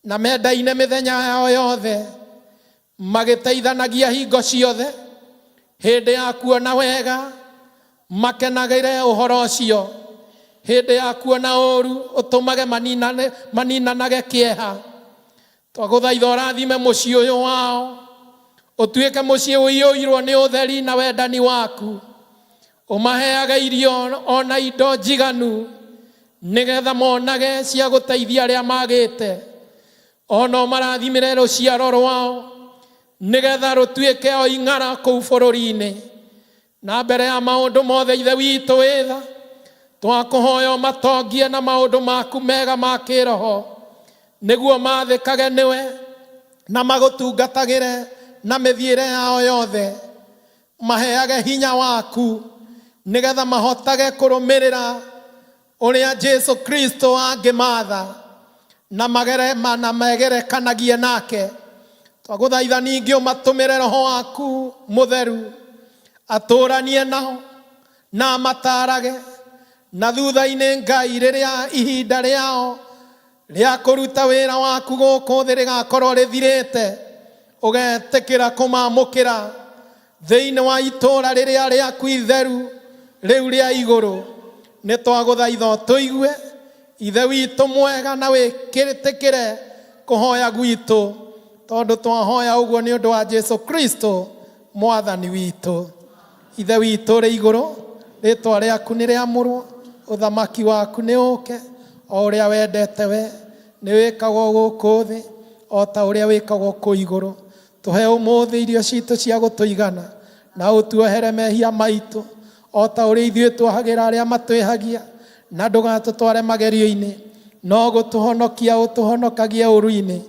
na mendaine mĩthenya yao yothe, magĩteithanagia hingo ciothe hĩndĩ ya kuona wega, makenagĩre ũhoro ũcio. Hĩndĩ ya kuona ũũru ũtũmage maninanage kĩeha. Twagũthaitha ũrathime mũciĩ ũyũ wao, ũtuĩke mũciĩ ũiyũirwo nĩ ũtheri na wendani waku, ũmaheage irio ona indo njiganu, nĩgetha monage cia gũteithia arĩa magĩte. Ona ũmarathimĩre rũciaro rwao, nĩgetha rũtuĩke o ing'ara kũu bũrũri-inĩ. Na mbere ya maũndũ mothe Ithe witũ wĩ tha, twakũhoya ũmatongie na maũndũ maku mega ma kĩroho, nĩguo mathĩkage nĩwe na magũtungatagĩre na mĩthiĩre yao yothe. Maheage hinya waku, nĩgetha mahotage kũrũmĩrĩra ũrĩa Jesu Kristo angĩmatha, na megerekanagie nake. twagũthaitha ningĩ ũmatũmĩre Roho waku mũtheru atũranie nao na amatarage, na thutha-inĩ Ngai rĩrĩa ihinda rĩao rĩa kũruta wĩra waku gũkũ thĩ rĩgakorwo rĩthirĩte, ũgetĩkĩra kũmamũkĩra thĩinĩ wa itũũra rĩrĩa rĩaku itheru rĩu rĩa igũrũ. Nĩ twagũthaitha ũtũigue Ithe witũ mwega, na wĩkĩrĩtĩkĩre kũhoya gwitũ, tondũ twahoya ũguo nĩ ũndũ wa Jesu Kristo mwathani witũ. Ithe witũ rĩ igũrũ, rĩtwa rĩaku nĩ rĩamũrwo, ũthamaki waku nĩ ũke, o ũrĩa wendete we nĩ wĩkagwo gũkũ thĩ o ta ũrĩa wĩkagwo kũ igũrũ. Tũhe ũmũthĩ irio citũ cia gũtũigana, na ũtuohere mehia maitũ o ta ũrĩa ithuĩ twahagĩra arĩa matwĩhagia, na ndũgatũtware magerio-inĩ, no gũtũhonokia ũtũhonokagie ũru-inĩ,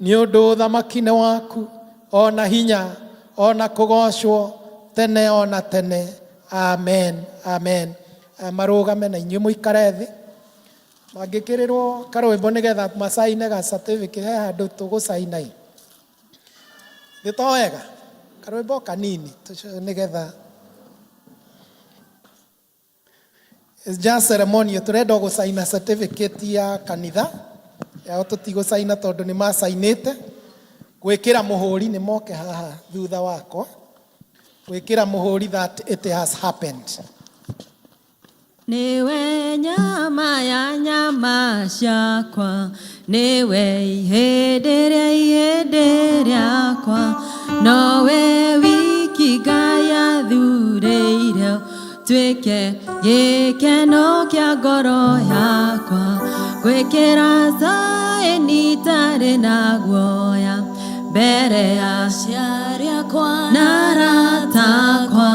nĩ ũndũ ũthamaki nĩ waku, ona hinya, ona kũgocwo tene ona tene. Amen, amen. Marũgame na inyuĩ mũikare thĩ, mangĩkĩrĩrwo karwĩmbo nĩgetha macaine ga certificate, he handũ tũgũcaina thĩ to wega, karwĩmbo kanini nĩgetha it's just ceremonial. Turenda gũcaina certificate ya kanitha yao, tũtigũcaina tondũ nĩ macainĩte. Gwĩkĩra mũhũri nĩ moke haha thutha wakwa, gwĩkĩra mũhũri that it has happened. Niwe nyama ya nyama ciakwa, niwe ihĩndĩ rĩakwa, nowe wiki Ngai athurĩire tuĩke gĩkeno kĩa ngoro yakwa, gwĩkĩra thaĩni itarĩ na guoya mbere ya aciari akwa na arata akwa,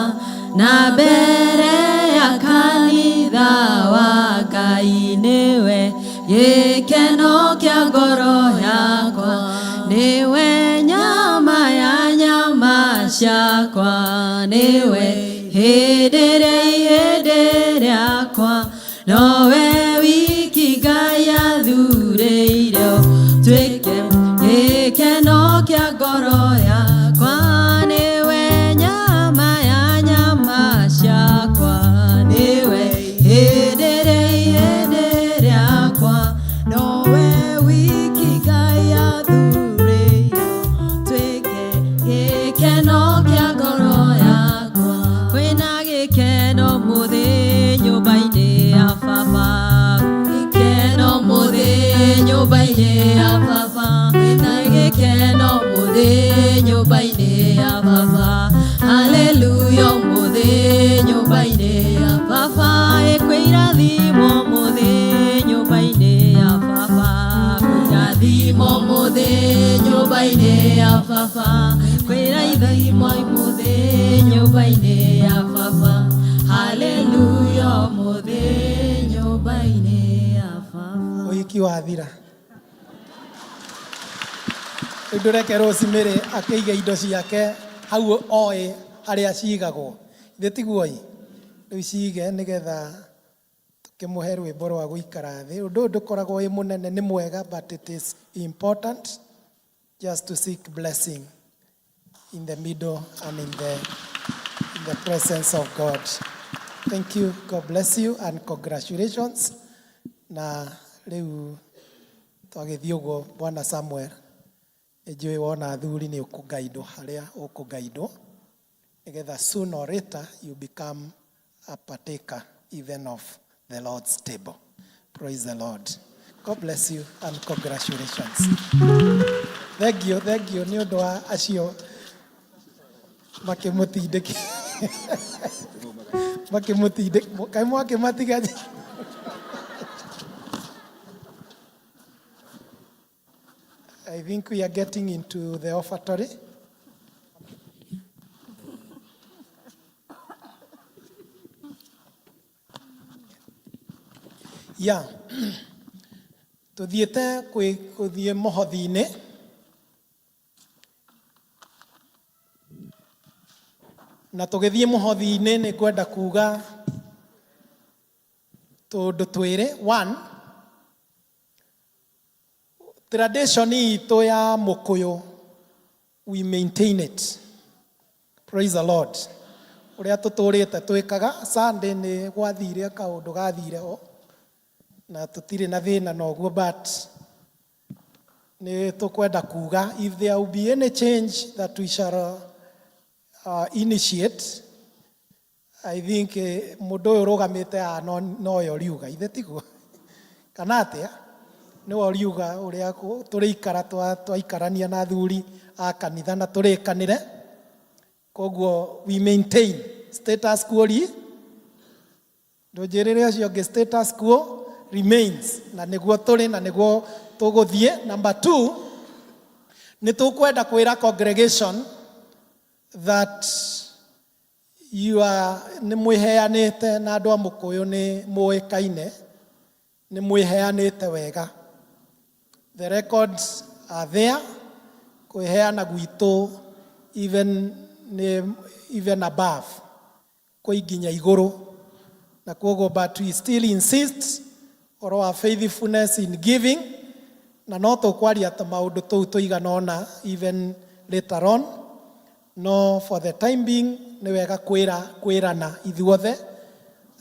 na mbere ya kanitha wa Ngai. Niwe gĩkeno kĩa ngoro yakwa, niwe nyama ya nyama ciakwa, niwe ihĩndĩ rĩakwa, nowe wiki Ngai athurĩire tuĩke gĩkeno kĩa ngoro yakwa, niwe nyama ya nyama ciakwa, niwe ihĩndĩ rĩakwa, nowe wiki Ngai athurĩire tuĩke gĩkeno kĩa ngoro yakwa. Kwĩna gĩkeno mũthĩ nyũmba-inĩ ya Baba, gĩkeno mũthĩ nyũmba-inĩ ya Baba, kwĩna gĩkeno mũthĩ nyũmba-inĩ ya Baba, haleluya mũthĩ nyũmba-inĩ ya Baba, kwĩ irathimo mũthĩ nyũmba-inĩ ya Baba, kwĩ irathimo mũthĩ nyũmba-inĩ ya Baba, kwĩ irathimo mũthĩ nyũmba-inĩ ya Baba, haleluya mũthĩ nyũmba-inĩ ya Baba. Ũhiki wathira, rĩu ndũreke Rosemary akĩiga indo ciake hau oĩ harĩa cigagwo, ithe tiguo ĩ, rĩu cige nĩgetha tũkĩmũhe rwĩmbo rwa gũikara thĩ. Ũndũ ũyũ ndũkoragwo wĩ mũnene, nĩ mwega, but it is important just to seek blessing in the middle and in the presence of God. Thank you, God bless you and congratulations. Na rĩu twagĩthiĩ ũguo, Bwana Samuel, njũĩ wona athuri nĩ ũkũgaidwo harĩa ũkũgaidwo, nĩgetha sooner or later you become a partaker even of the Lord's table. Praise the Lord. God bless you and congratulations. Thank you nĩ ũndũ wa acio makĩmũtindĩki makĩmũtindĩki kaĩ mwakĩmatiga. I think we are getting into the offertory. Yeah. Tuthiĩte gũthiĩ mũhothi-inĩ. Na tũgĩthiĩ mũhothi-inĩ nĩ kwenda kuga tũndũ twĩrĩ. One, tradition itũ ya Mũkũyũ we maintain it. Praise the Lord. Uria tuturite twikaga Sunday ni gwathire kaundu gathire ho na tutire na thina noguo, but ni tukwenda kuga if there will be any change that we shall initiate. I think mundu uyu rugamite no yo riuga ithe tiguo kana atia ni wo riuga uria turikara twaikarania na thuri a kanitha na turikanire. Koguo we maintain status quo ndunjirire ucio ngi status quo remains, na niguo turi na niguo tuguthie. Number 2, ni tukwenda kwira congregation that you are ni mwiheanite na andu a Mukuyu ni muikaine, ni mwiheanite wega. The records are there. Kwiheana gwitu even above kwa iginya iguru, na koguo but we still insist on our faithfulness in giving, na no tukwaria ta maundu tou tuiganona even later on. No, for the time being ni wega kwirana ithuothe.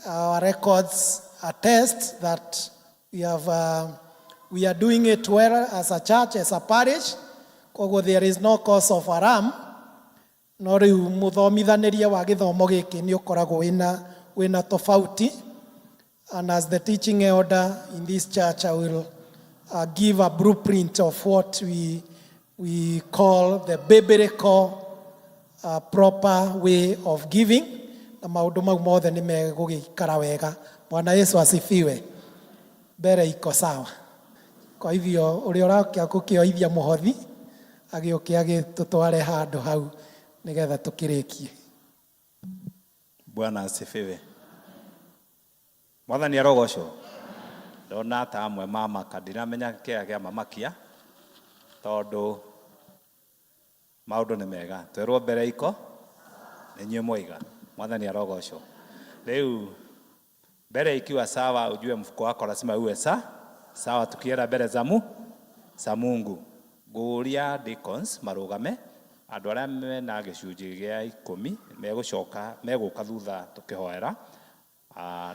Our records attest that we are doing it well as a church, as a parish. Koguo there is no cause of alarm. No riu muthomithanirie wa githomo giki ni ukoragwo wina tofauti. And as the teaching elder in this church, I will give a blueprint of what we call the biblical proper way of giving. Na maundu mau mothe ni megugikara wega. Bwana Yesu asifiwe. Mbere iko sawa. Kwa hivyo uria urakia gukioithia muhothi agioke agitutware handu hau nigetha tukirikie. Bwana asifiwe. Mwathani arogocwo. Ndona ta amwe mama ndiramenya kia gia mamakia tondu maundu ni mega. Twerwo mbere iko ni nyue moiga. Mwathani arogocwo. Riu mbere ikiwa sawa, ujue mfuko wako lazima uwe sawa. Tukiera mbere za Mungu, guria deacons marugame, andu aria mena gicunji gia 10 meguka thutha tukihoera.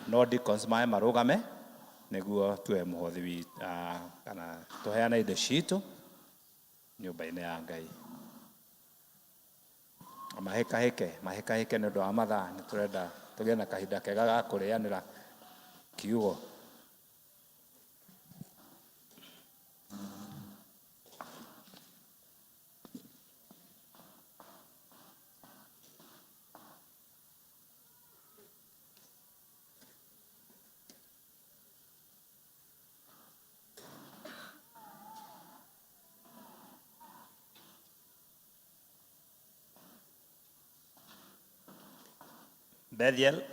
No deacons mae marugame niguo tuwe muhothi kana tuheana indo citu nyumba-ini ya Ngai. Maheka ni undu wa mathaa, ni turenda tugie na kahinda kega ga kurianira kiugo. Bethel,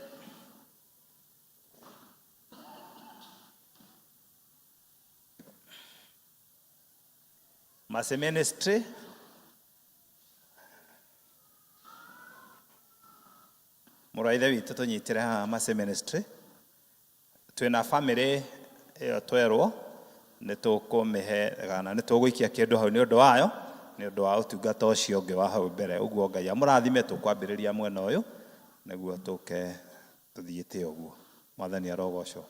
Mercy Ministry, muraithe witu tunyitire ha Mercy Ministry. Twina family iyo twerwo ni tukumihe kana ni tuguikia kindu hau ni undu wayo, ni undu wa utungata ucio ungi wa hau mbere. Uguo Ngai amurathime tukwambiriria mwena uyu niguo tuke tuthiite uguo. Mwathani arogocwo.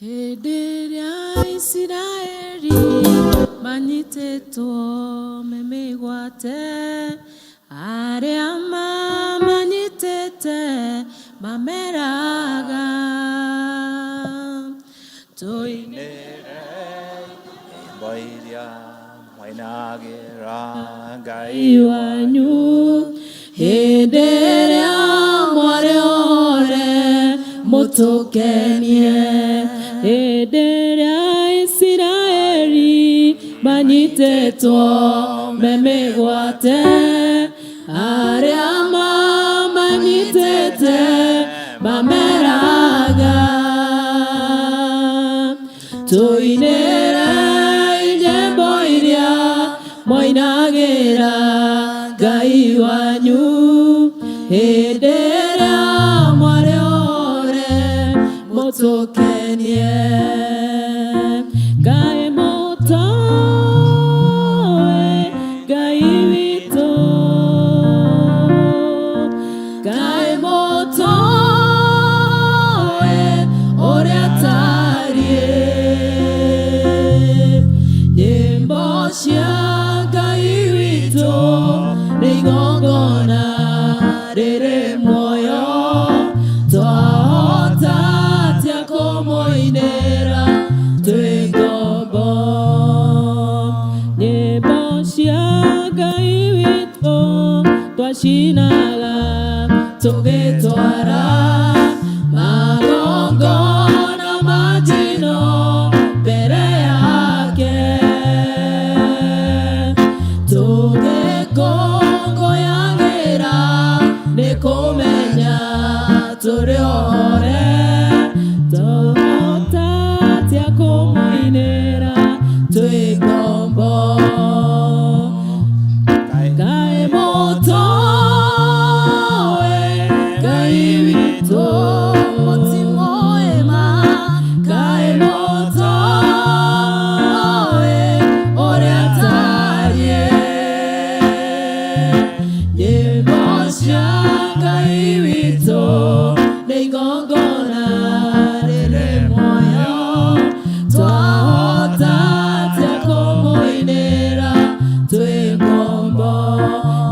Hĩndĩ ĩrĩa Isiraeli manyitĩtwo mĩmĩgwate, arĩa mamanyitĩte mameraga, tũinĩre nyĩmbo iria mwainagĩra Ngai wanyu. Hĩndĩ ĩrĩa mwarĩ ore mũtũkenie, hĩndĩ ĩrĩa Isiraeli manyitĩtwo mĩmĩgwate, arĩa mamanyitĩte mameraga, tũinĩre nyĩmbo iria mwainagĩra Ngai wanyu. Hĩndĩ ĩrĩa mwarĩ ore tokenie Ngai motoe Ngai wito Ngai motoe Orea tarie Nyimbo cia Ngai wito Nĩigongona rĩrĩ muoyo twahota atĩa kũmũinĩra twĩ ngombo nyĩmbo cia Ngai witũ twacinaga tũgĩtwara magongona ma njino mbere yake tũgĩkũngũyagĩra nĩ kũmenya tũrĩ ohore twahota atĩa kũmũinĩra twĩ ngombo Ngai motoe Ngai witũ mũtimo ema Ngai motoe ũrĩa tarie nyĩmbo cia Ngai witũ nĩigongona rĩrĩ muoyo twahota atĩa kũmũinĩra twĩ ngombo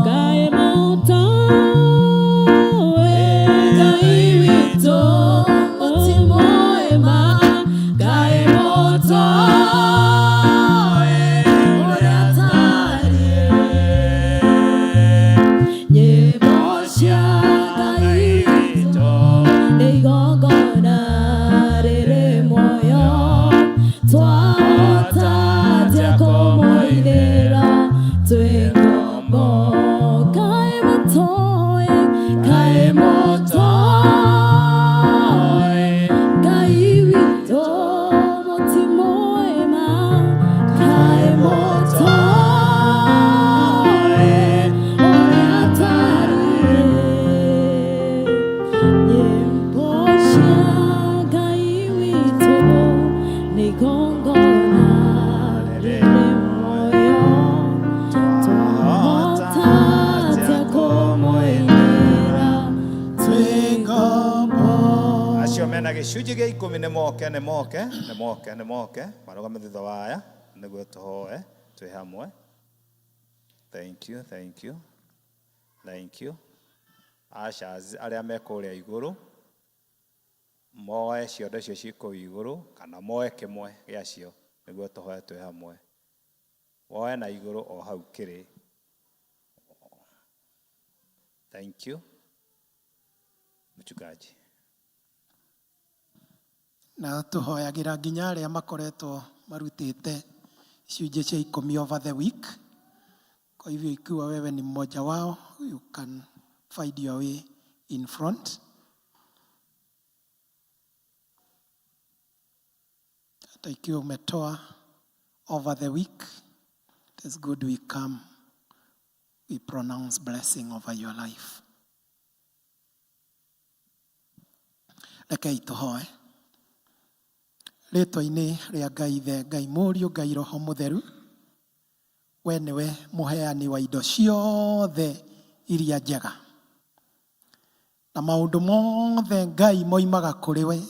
Ngai motoe Ngai witũ mũtimo ema Ngai motoe ũrĩa tarie nyĩmbo cia Ngai witũ nĩigongona rĩrĩ muoyo twahota atĩa kũmũinĩra twĩ ngombo Ngai motoe Ngai motoe Ngai witũ mũtimo ema Ngai motoe ũrĩa tarie nyĩmbo cia Ngai witũ nĩigongona rĩrĩ muoyo twahota atĩa kũmũinĩra twĩ ngombo acio mena gĩcunjĩ gĩa 10 nĩ moke marũgame thutha waya nĩguo tũhoe twĩ hamwe thank you ashas arĩa me kũrĩa igũrũ moe ciondo icio ciĩ igũrũ kana moe kĩmwe gĩacio nĩguo tũhoe twĩ hamwe woe na igũrũ o hau kĩrĩ thank you mchungaji na tũhoyagĩra nginya arĩa makoretwo marutĩte icunjĩ cia 10 over the week. Kwa hivyo ikiwa wewe ni mmoja wao, you can find your way in front. Hata ikiwa umetoa over the week, it is good we come, we pronounce blessing over your life. Rekei tũhoe. Rĩtwa-inĩ rĩa Ngai Ithe, Ngai Mũriũ, Ngai Roho Mũtheru, we nĩwe mũheani wa indo ciothe iria njega. Na maũndũ mothe Ngai moimaga kũrĩ we.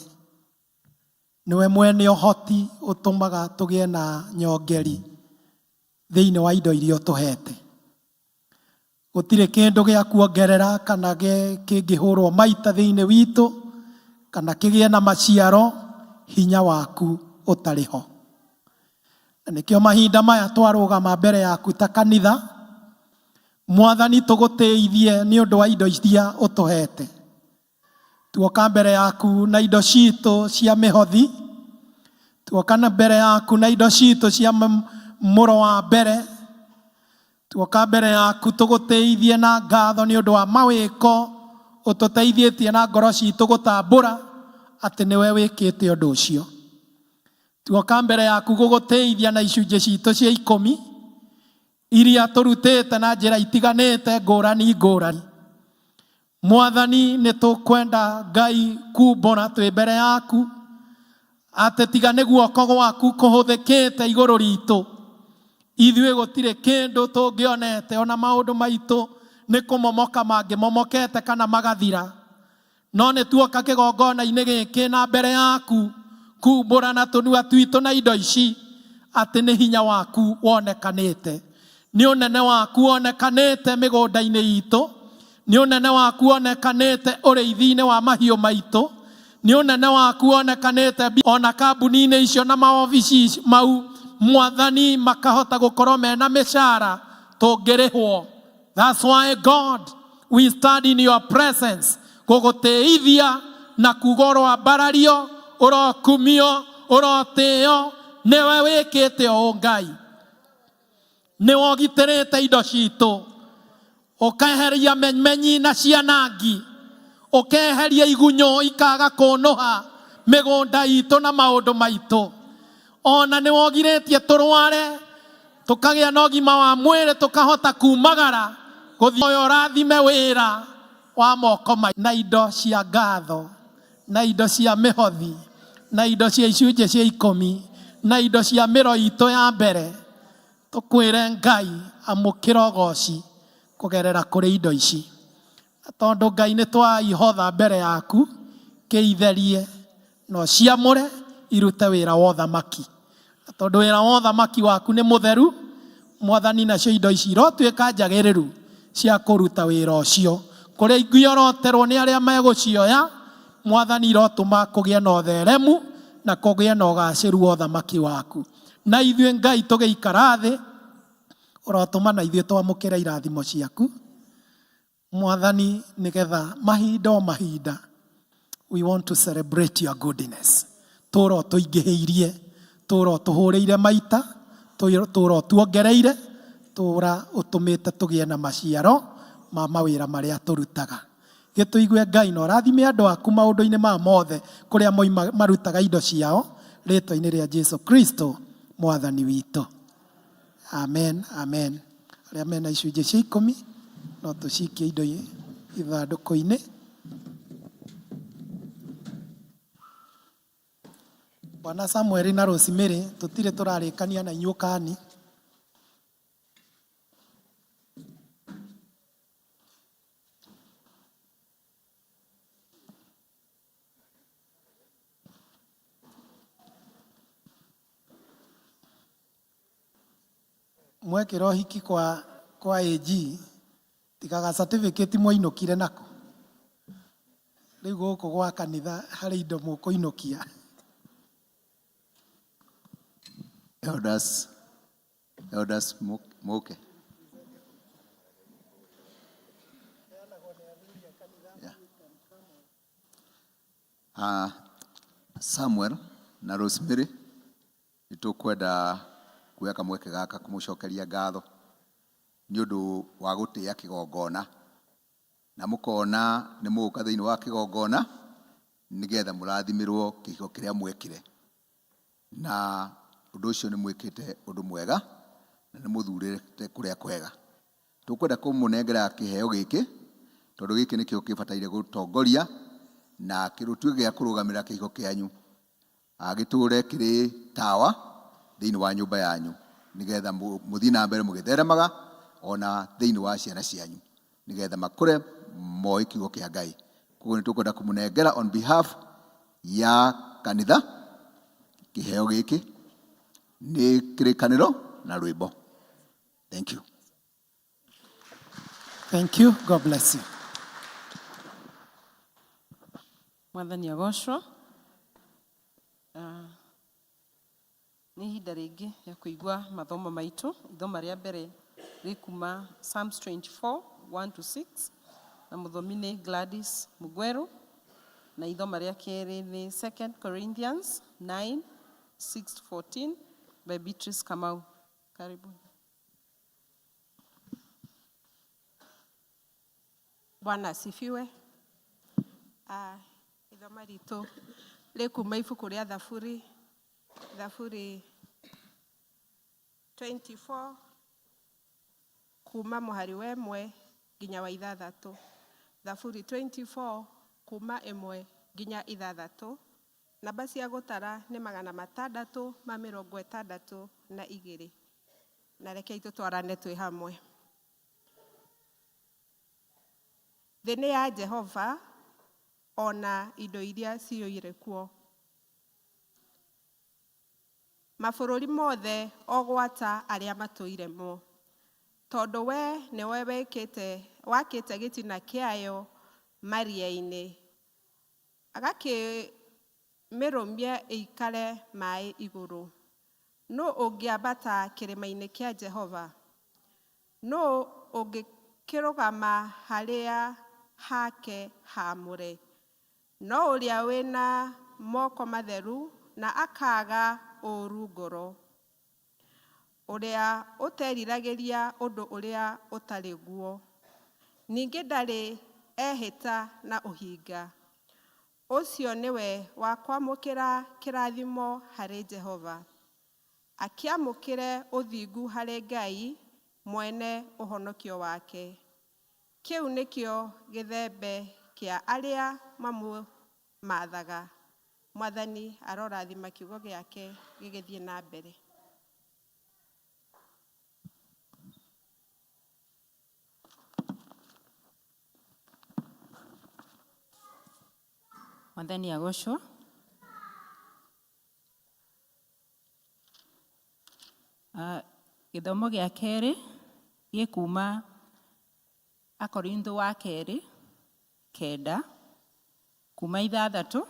Nĩwe mwene ũhoti ũtũmaga tũgĩe na nyongeri thĩinĩ wa indo iria ũtũhete. Gũtirĩ kĩndũ gĩa kuongerera kana kĩngĩhũrwo maita thĩinĩ witũ kana kĩgĩe na maciaro hinya waku ũtarĩ ho. Na nĩkĩo mahinda maya twarũgama mbere yaku ta kanitha, Mwathani tũgũtĩithie nĩ ũndũ wa indo iria ũtũhete. Tuoka mbere yaku na indo citũ cia mĩhothi, tuoka mbere yaku na indo citũ cia mũro wa mbere, tuoka mbere yaku tũgũtĩithie na ngatho nĩ ũndũ wa mawĩko ũtũteithĩtie na ngoro citũ gũtambũra atĩ nĩwe wĩkĩte ũndũ ũcio. Tuoka mbere yaku gũgũteithia na icunjĩ citũ cia 10 iria tũrutĩte na njĩra itiganĩte ngũrani. Mwathani nĩ tũkwenda Ngai kumbũra twĩ mbere yaku ate tiga nĩ guoko gwaku kũhũthĩkĩte igũrũ ritũ. Ithuĩ gũtirĩ kĩndũ tũngĩonete, ona maũndũ maitũ nĩ kũmomoka mangĩmomokete kana magathira. No nĩ tuoka kĩgongona-inĩ gĩkĩ na mbere yaku kumbũra na tũnua twitũ na indo ici atĩ nĩ hinya waku wonekanĩte. Nĩ ũnene waku wonekanĩte mĩgũnda-inĩ itũ. Nĩ ũnene waku wonekanĩte ũrĩithi-inĩ wa mahiũ maitũ. Nĩ ũnene waku wonekanĩte ona kambuni-inĩ icio na maobici mau Mwathani makahota gũkorwo mena mĩcara tũngĩrĩhwo. That's why God, we stand in your presence gũgũtĩithia na kugorwa mbarario, ũrokumio, ũrotĩo. Nĩwe wĩkĩte ũũ Ngai. Nĩwe ũgitĩrĩte indo citũ, ũkeheria menyi na cianangi, ũkeheria igunyũ ikaga kũnũha mĩgũnda itũ na maũndũ maitũ. Ona nĩwe ũgirĩtie tũrware, tũkagĩa na ũgima wa mwĩrĩ, tũkahota kumagara gũthiĩ ũrathime wĩra wa moko maitũ na indo cia ngatho, na indo cia mĩhothi, na indo cia icunjĩ cia 10, na indo cia mĩro itũ ya mbere. Tũkwĩre Ngai amũkĩra ũgooci kũgerera kũrĩ indo ici. Tondũ Ngai nĩ twaihotha mbere yaku, kĩitherie na ũciamũre irute wĩra wa ũthamaki. Tondũ wĩra wa ũthamaki waku nĩ mũtheru, Mwathani, nacio indo ici irotuĩka njagĩrĩru cia kũruta wĩra ũcio. Kũrĩa ingĩoroterwo nĩ arĩa megũcioya, Mwathani, irotũma kũgĩe na ũtheremu na kũgĩe na ũgacĩru wa ũthamaki waku. Na ithuĩ Ngai tũgĩikara thĩ, ũrotũma na ithuĩ twamũkĩra irathimo ciaku. Mwathani, nĩgetha mahinda o mahinda, we want to celebrate your goodness. Tũro tũingĩhĩirie, tũro tũhũrĩire maita, tũro tuongereire, tũra ũtũmĩte tũgĩe na maciaro ma mawĩra marĩa tũrutaga. Gĩtũigue Ngai na ũrathime andũ aku maũndũ-inĩ ma mothe kũrĩa marutaga indo ciao, rĩtwa-inĩ rĩa Jesu Kristo Mwathani witũ. Amen, amen. Arĩa mena icunjĩ cia 10 no tũcikie indo ithandũkũ-inĩ. Bwana Samuel na Rosemary, tũtirĩ tũrarĩkania na inyuĩ kani. Mwekĩra ũhiki kwa AG, tigaga certificate mwainũkire nako. Rĩu gũkũ gwa kanitha harĩ indo mũkũinũkia. Elders Moke. Yeah. Samuel na Rosemary, nĩtũkwenda kuoya kamweke gaka kũmũcokeria ngatho nĩ ũndũ wa gũtĩa kĩgongona, na mũkona nĩ mũgũka thĩinĩ wa kĩgongona nĩgetha mũrathimirwo kĩhiko kĩrĩa mwekire, na ũndũ ũcio nĩ mwĩkĩte ũndũ mwega na nĩ mũthurĩte kũrĩa kwega. Tũkwenda kũmũnengera kĩheo gĩkĩ tondũ gĩkĩ nĩkĩo kĩbataire gũtongoria na kĩrũtue gĩa kũrũgamĩrĩra kĩhiko kĩanyu, agĩtũre kĩrĩ tawa thĩinĩ wa nyũmba yanyu, nĩgetha mũthiĩ na mbere mũgĩtheremaga ona thĩinĩ wa ciana cianyu, nĩgetha makũre moĩ kiugo kĩa Ngai. Koguo nĩtũkwenda kũmũnengera on behalf ya kanitha kĩheo gĩkĩ nĩ kĩrĩkanĩro na rwĩmbo. Thank you. Thank you. God bless you. Mwathani agocwo. Nĩ ihinda rĩngĩ ya kũigua mathomo maitũ. Ithomo rĩa mbere rĩkuma Psalms 24:1-6 na mũthomi nĩ Gladys Mugweru, na ithomo rĩa kerĩ nĩ 2 Corinthians 9:6-14 by Beatrice Kamau. Karibu. Bwana asifiwe. Ithomo ritũ rĩkuma ibuku rĩa Thaburi 24 kuma mũhari wa 1 nginya wa 6. Thaburi 24 kuma 1 nginya 6, namba cia gũtara nĩ 662. Na rekei tũtwarane twĩ hamwe. Thĩ nĩ ya Jehova, ona indo iria ciyũire kuo. Mabũrũri mothe ogwata arĩa matũire mo. Tondũ we nĩwe wakĩte gĩtina kĩayo maria-inĩ. Agakĩmĩrũmia ĩikare maĩ igũrũ. Nũ ũngĩambata kĩrĩma-inĩ kĩa Jehova? Nũ ũngĩkĩrũgama harĩa hake haamũre? No ũrĩa wĩna moko matheru na akaga ũũru ngoro. Ũrĩa ũteriragĩria ũndũ ũrĩa ũtarĩ guo. Ningĩ ndarĩ ehĩta na ũhinga. Ũcio nĩwe wa kwamũkĩra kĩrathimo harĩ Jehova. Akĩamũkĩre ũthingu harĩ Ngai mwene ũhonokio wake. Kĩu nĩkĩo gĩthembe kĩa arĩa mamũmathaga. Mwathani arorathima kiugo gĩake gĩgĩthiĩ na mbere. Mwathani agocwo. Gĩthomo gĩa kerĩ gĩkuma Akorintho wa kerĩ 9 kuma 6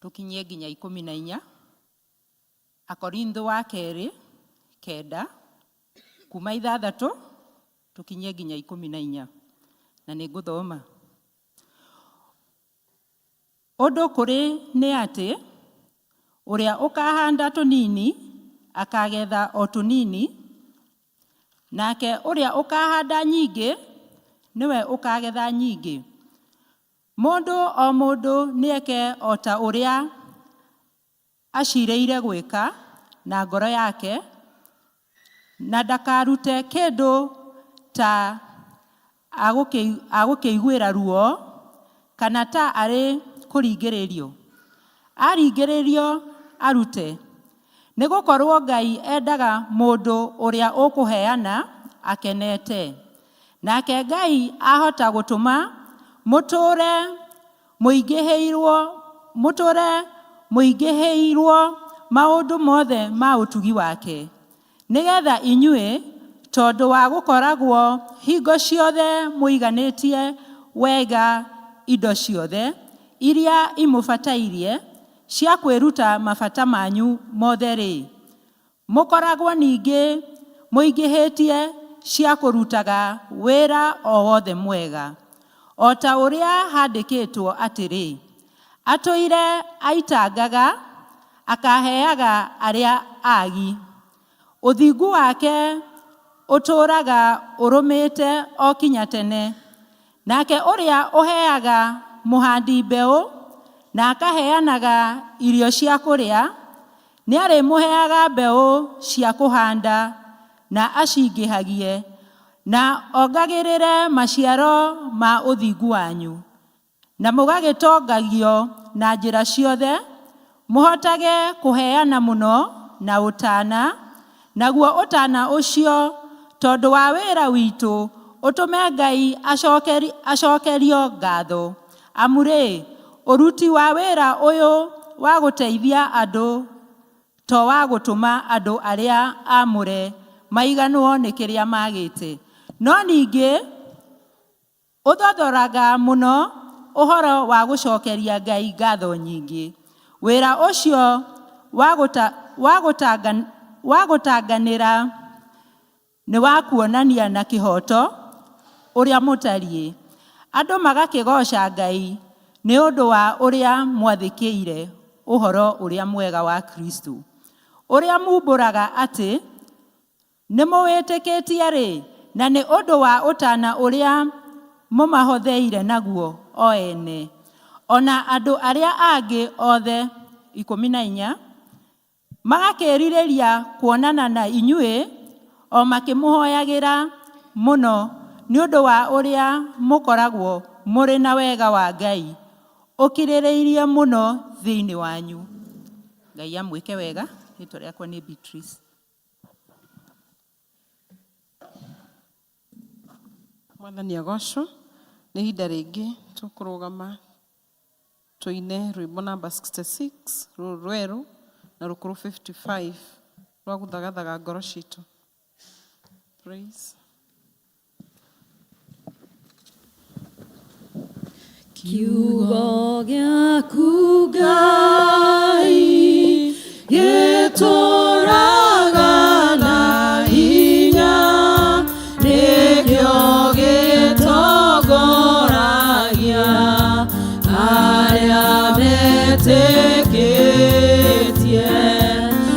tũkinyie nginya 14. Akorintho wa kerĩ 9 kuma 6 tũkinyie nginya 14. Na nĩ ngũthoma. Ũndũ kũrĩ nĩ atĩ ũrĩa ũkahanda tũnini akagetha o tũnini, nake ũrĩa ũkahanda nyingĩ niwe ũkagetha nyingĩ. Mũndũ o mũndũ nĩeke o ta ũrĩa acirĩire gwĩka na ngoro yake, na ndakarute kĩndũ ta agũkĩiguĩra ruo kana ta arĩ kũringĩrĩrio. Aringĩrĩrio arute. Nĩ gũkorwo Ngai endaga mũndũ ũrĩa ũkũheana akenete. Nake Ngai ahota gũtũma mũtũũre mũingĩhĩirwo maũndũ mothe ma ũtugi wake. Nĩgetha inyuĩ, tondũ wa gũkoragwo hingo ciothe mũiganĩtie wega indo ciothe iria imũbatairie cia kwĩruta mabata manyu mothe-rĩ, mũkoragwo ningĩ mũingĩhĩtie cia kũrutaga wĩra o wothe mwega. O ta ũrĩa handĩkĩtwo atĩrĩ, atũire aitangaga akaheaga arĩa agi. Ũthingu wake ũtũũraga ũrũmĩte o kinya tene. Nake ũrĩa ũheaga mũhandi mbeũ na akaheanaga irio cia kũrĩa, nĩ arĩmũheaga mbeũ cia kũhanda na acingĩhagie na ongagĩrĩre maciaro ma ũthingu wanyu, na mũgagĩtongagio na njĩra ciothe, mũhotage kũheana mũno na ũtana, naguo ũtana ũcio tondũ wa wĩra witũ ũtũme Ngai acokerio ngatho. Amurĩ, ũruti wa wĩra ũyũ wa gũteithia andũ to wa gũtũma andũ arĩa amũre maiganwo nĩ kĩrĩa magĩte, no ningĩ ũthothoraga mũno ũhoro wa gũcokeria Ngai ngatho nyingĩ. Wĩra ũcio wa gũtanganĩra nĩ wa kuonania na kĩhoto ũrĩa mũtariĩ. Andũ magakĩgoca Ngai nĩ ũndũ wa ũrĩa mwathĩkĩire ũhoro ũrĩa mwega wa Kristo, ũrĩa mumbũraga atĩ nĩ mũwĩtĩkĩtie-rĩ, na nĩ ũndũ wa ũtana ũrĩa mũmahotheire naguo o ene. Ona andũ arĩa angĩ othe 14 magakĩrirĩria kuonana na inyuĩ o makĩmũhoyagĩra mũno nĩ ũndũ wa ũrĩa mũkoragwo mũrĩ na wega wa Ngai ũkirĩrĩirie mũno thĩinĩ wanyu. Ngai amwĩke wega. Rĩĩtwa rĩakwa nĩ Beatrice. Mwathani agocwo. Nĩ ihinda rĩngĩ tũkũrũgama tũine rwĩmbo namba 66 rũrũ rwerũ na rũkũrũ 55 rwa gũthagathaga ngoro citũ. Praise. Kiugo gĩaku Ngai gĩtũũraga na hinya, nĩkĩo gĩtongoragia arĩa metĩkĩtie.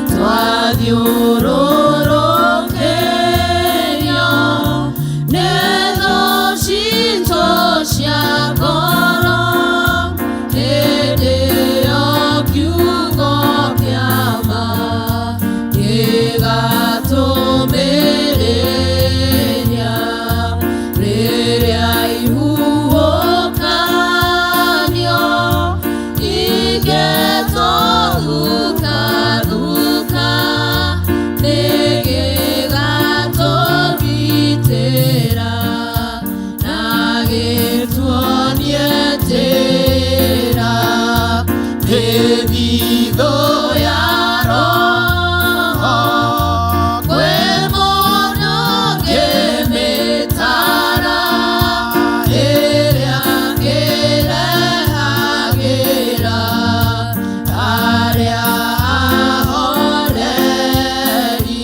Twathiũrũrũkĩirio nĩ thũ citũ cia ngoro, hĩndĩ ĩyo kiugo kĩa ma gĩgatũmĩrĩria. Rĩrĩa ihuhũkanio ingĩtũthukathuka, nĩgĩgatũgitĩra na gĩtuonie njĩra. Mĩthithũ ya Roho kwĩ mũndũ ngĩmĩtara, ĩrĩa ĩrehagĩra arĩa ahoreri.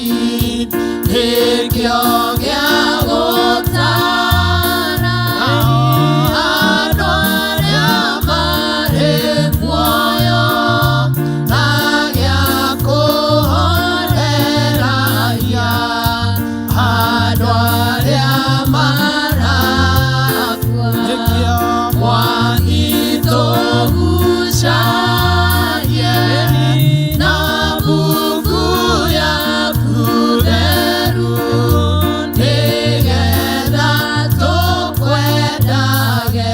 Nĩkĩo gĩa gũtara andũ arĩa marĩ muoyo, na gĩa kũhoreragia andũ arĩa marakua. Mwagitũgucagie na mbuku yaku theru, nĩgetha tũkwendage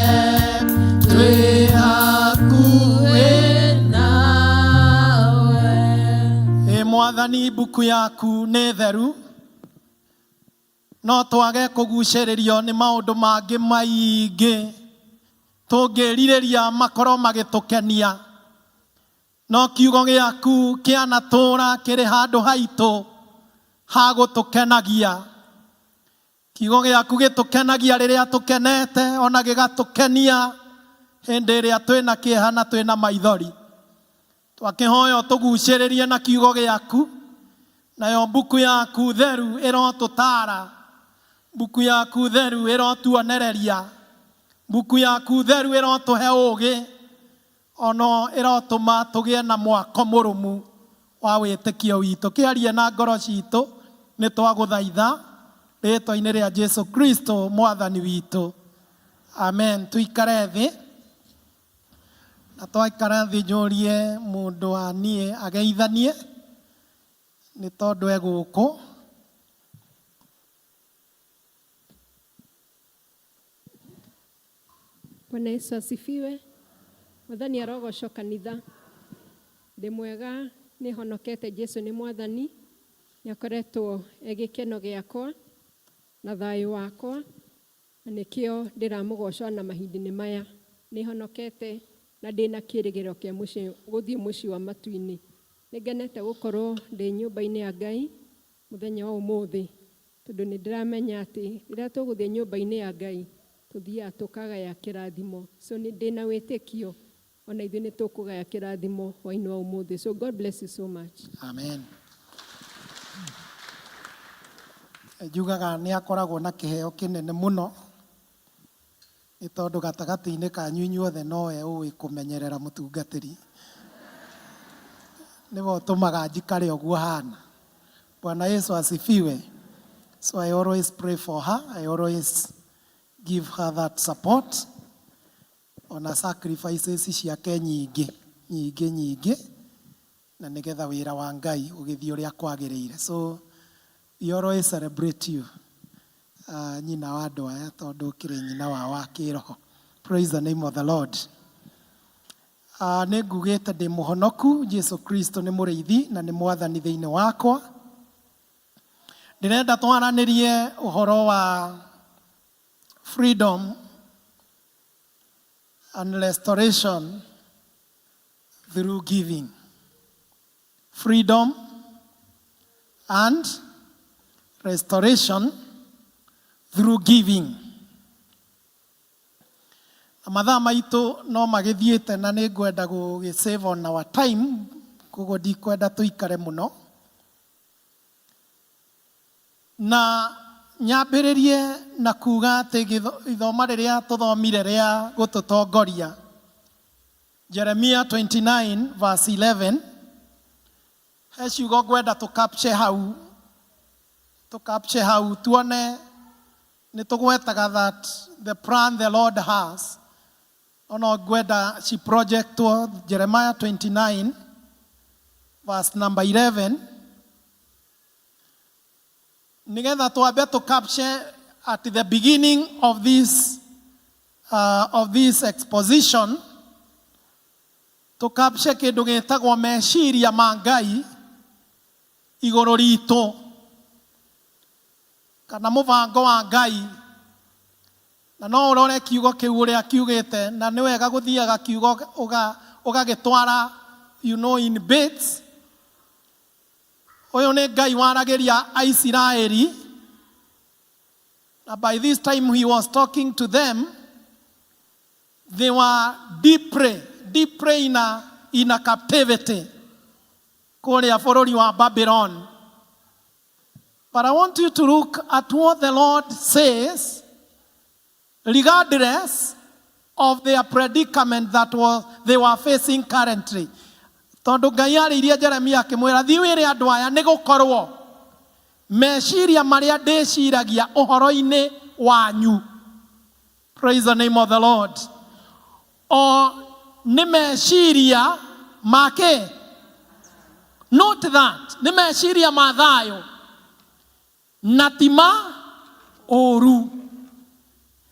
twĩ hakuhĩ nawe. Mwathani, mbuku yaku nĩ theru, no twage kũgucĩrĩrio nĩ maũndũ mangĩ maingĩ tũngĩrirĩria makorwo magĩtũkenia, no kiugo gĩaku kĩanatũũra kĩrĩ handũ haitũ ha gũtũkenagia. Kiugo gĩaku gĩtũkenagia rĩrĩa tũkenete, ona gĩgatũkenia hĩndĩ ĩrĩa twĩna kĩeha na twĩna maithori. Twakĩhoya ũtũgucĩrĩrie na kiugo gĩaku, nayo mbuku yaku theru ĩrotũtara, mbuku yaku theru ĩrotuonereria, mbuku yaku theru ĩrotũhe ũũgĩ, ono ĩrotũma tũgĩe na mwako mũrũmu wa wĩtĩkio witũ. Kĩarie na ngoro citũ nĩ twagũthaitha rĩĩtwa-inĩ rĩa Jesu Kristo mwathani witũ, amen. Tuikare thĩ, na twaikara thĩ njũrie mũndũ wa niĩ ageithanie nĩ tondũ e gũkũ. Bwana Yesu asifiwe. Mwathani arogocwo kanitha. Ndĩ mwega, nĩ honokete. Jesu nĩ mwathani, nĩ akoretwo gĩkeno gĩakwa na thayũ wakwa, na nĩkĩo ndĩramũgoca na mahinda-inĩ maya. Nĩ honokete na ndĩna kĩĩrĩgĩrĩro kĩa gũthiĩ mũciĩ wa matu-inĩ. Nĩ ngenete gũkorwo ndĩ nyũmba-inĩ ya Ngai mũthenya wa ũmũthĩ, tondũ nĩ ndĩramenya atĩ rĩrĩa tũgũthiĩ nyũmba-inĩ ya Ngai tũthiaga tũkagaya kĩrathimo. So nĩ ndĩna wĩtĩkio ona ithuĩ nĩ tũkũgaya kĩrathimo hwaĩ-inĩ wa ũmũthĩ. So God bless you so much. Amen. Njugaga nĩ akoragwo na kĩheo kĩnene mũno, nĩ tondũ gatagatĩ-inĩ kanyu inyuothe nowe ũĩ kũmenyerera mũtungatĩri. Nĩwe ũtũmaga njikare ũguo hana. Bwana Yesu asifiwe. So I always pray for her. I always give her that support. Ona sacrifices ciake nyingĩ na nĩgetha wĩra wa Ngai ũgĩthiĩ ũrĩa kwagĩrĩire. So we always celebrate you, nyina wa andũ aya, tondũ ũkĩrĩ nyina wa kĩroho. Praise the name of the Lord. nĩ ngugĩte ndĩ mũhonoku, Jesu Kristo nĩ mũrĩithi na nĩ mwathani thĩinĩ wakwa. Ndĩrenda twaranĩrie ũhoro wa freedom and restoration through giving. Freedom and restoration through giving. Mathaa maitũ no magĩthiĩte na nĩ ngwenda gũ-save on our time, koguo ndikwenda tũikare mũno. Na nyambĩrĩrie na kuga atĩ ithoma rĩrĩa tũthomire rĩa gũtũtongoria, Jeremiah 29 verse 11, he ciugo ngwenda tũcapture hau tuone nĩ tũgwetaga that the plan the Lord has. Ono ngwenda ci project to Jeremiah 29 verse number 11. Nigetha twambe to capture at the beginning of this exposition, to capture kĩndũ gĩtagwo meciria ma Ngai igũrũ ritũ, kana mũbango wa Ngai. Na no ũrore kiugo kĩu ũrĩa kiugĩte, na nĩ wega gũthiaga kiugo ũgagĩtwara in bits. Ũyũ nĩ Ngai waragĩria Aisiraeli. By this time he was talking to them. They were deeply in a captivity. Kũrĩa bũrũri wa Babylon. But I want you to look at what the Lord says, regardless of their predicament that they were facing currently. Tondũ Ngai arĩirie Jeremia akĩmwĩra, thiĩ wĩre andũ aya nĩ gũkorwo meciria marĩa ndĩciragia ũhoro-inĩ wanyu. Praise the name of the Lord. O nĩ meciria make. Note that. Nĩ meciria ma thayũ. Na ti ma ũru.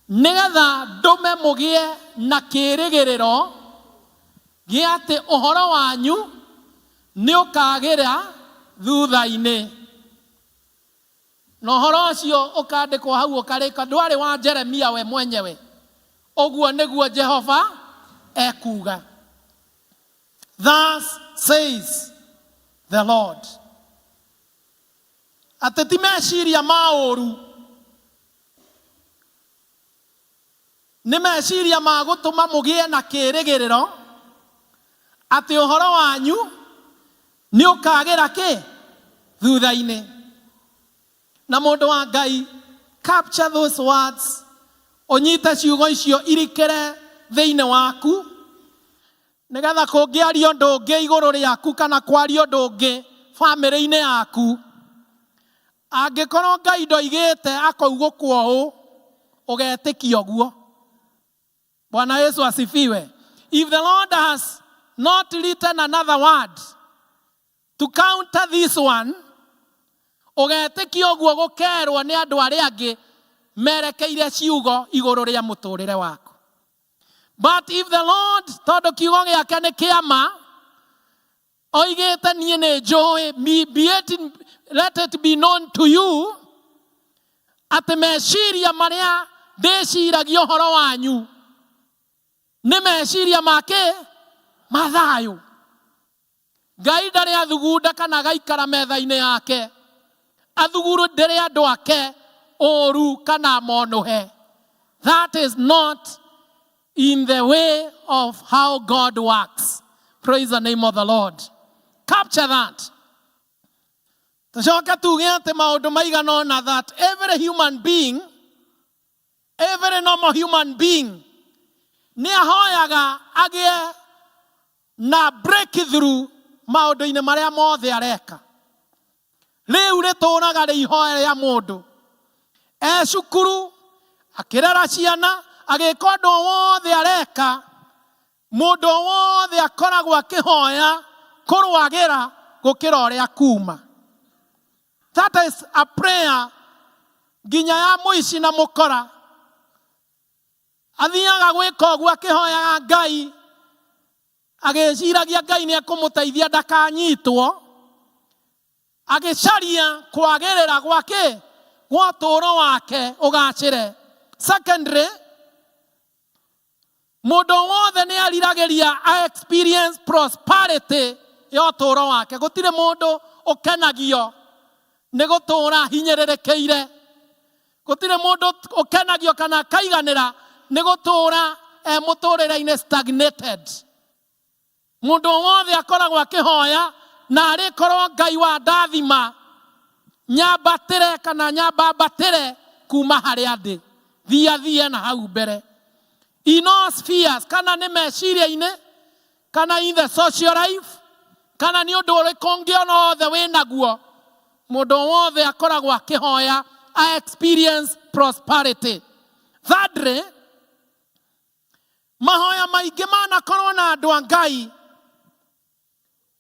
Nĩgetha ndũme mũgĩe na kĩĩrĩgĩrĩro gĩa atĩ ũhoro wanyu nĩ ũkagĩra thutha-inĩ. Na ũhoro ũcio ũkandĩkwo hau ũkarĩka, ndwarĩ wa Jeremia we mwenyewe. Ũguo nĩguo Jehova ekuga. Thus says the Lord. Atĩ ti meciria ma ũru, nĩ meciria ma gũtũma mũgĩe na kĩĩrĩgĩrĩro atĩ ũhoro wanyu nĩ ũkagĩra kĩ? Thutha-inĩ. Na mũndũ wa Ngai, capture those words, ũnyite ciugo icio irikĩre thĩinĩ waku, nĩgetha kũngĩario ũndũ ũngĩ igũrũ rĩaku kana kwario ũndũ ũngĩ bamĩrĩ-inĩ yaku, angĩkorwo Ngai ndoigĩte akoigũkwo ũũ, ũgetĩkia ũguo. Bwana Yesu asifiwe. If the Lord has not written another word to counter this one, ũgetĩkia ũguo gũkerwo nĩ andũ arĩa angĩ merekeire ciugo igũrũ rĩa mũtũrĩre waku. But if the Lord, tondũ kiugo gĩake nĩ kĩama, oigĩte niĩ nĩ njũĩ, let it be known to you, atĩ meciria marĩa ndĩciragia ũhoro wanyu nĩ meciria make ma thayũ. Ngai ndarĩ athugunda kana gaikara metha-inĩ yake athugundĩre andũ ake ũru kana monũhe. That is not in the way of how God works. Praise the name of the Lord. Capture that. Tũcoke tuge atĩ maũndũ maigana ũna that every human being, every normal human being, nĩ ahoyaga agĩe na breakthrough maũndũ-inĩ marĩa mothe areka. Rĩu rĩtũũraga rĩ ihoya rĩa mũndũ. Cukuru, akĩrera ciana, agĩka ũndũ wothe areka, mũndũ wothe akoragwo akĩhoya kũrũagĩra gũkĩra ũrĩa kuma. That is a prayer nginya ya mũici na mũkora. Athiaga gwĩka ũguo akĩhoyaga Ngai agĩciragia Ngai nĩ ekũmũteithia ndakanyitwo, agĩcaria kwagĩrĩra gwake gwa ũtũũro wake ũgacĩre. Secondly, mũndũ wothe nĩ ariragĩria experience prosperity ya ũtũũro wake. Gũtirĩ mũndũ ũkenagio nĩ gũtũũra hinyĩrĩrĩkĩire. Gũtirĩ mũndũ ũkenagio kana akaiganĩra nĩ gũtũũra mũtũũrĩre-inĩ stagnated. Mũndũ wothe akoragwo akĩhoya na arĩkorwo Ngai wa ndathima nyambatĩre kana nyambambatĩre kuma harĩa ndĩ, thia na hau mbere. In all spheres, kana nĩ meciria-inĩ, kana in the social life, kana nĩ ũndũ ũrĩkũ ũngĩ ona wothe wĩnaguo, mũndũ wothe akoragwo akĩhoya I experience prosperity. Thirdly, mahoya maingĩ manakorwo na andũ a Ngai.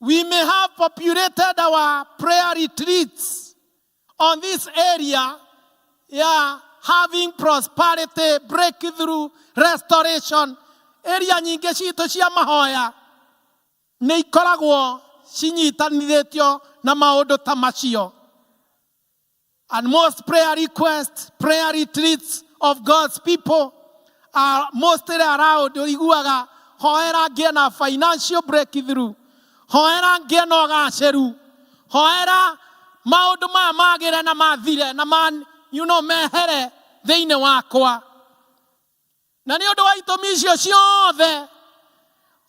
We may have populated our prayer retreats on this area, having prosperity, breakthrough, restoration. Area nyingĩ citũ cia mahoya nĩ ikoragwo cinyitanithĩtio na maũndũ ta macio. And most prayer requests, prayer retreats of God's people are mostly around ũiguaga hoera ngĩe na financial breakthrough, hoera ngĩe na ũgacĩru, hoera maũndũ maya magĩre na mathire na mehere thĩinĩ wakwa. Na nĩ ũndũ wa itũmi icio ciothe,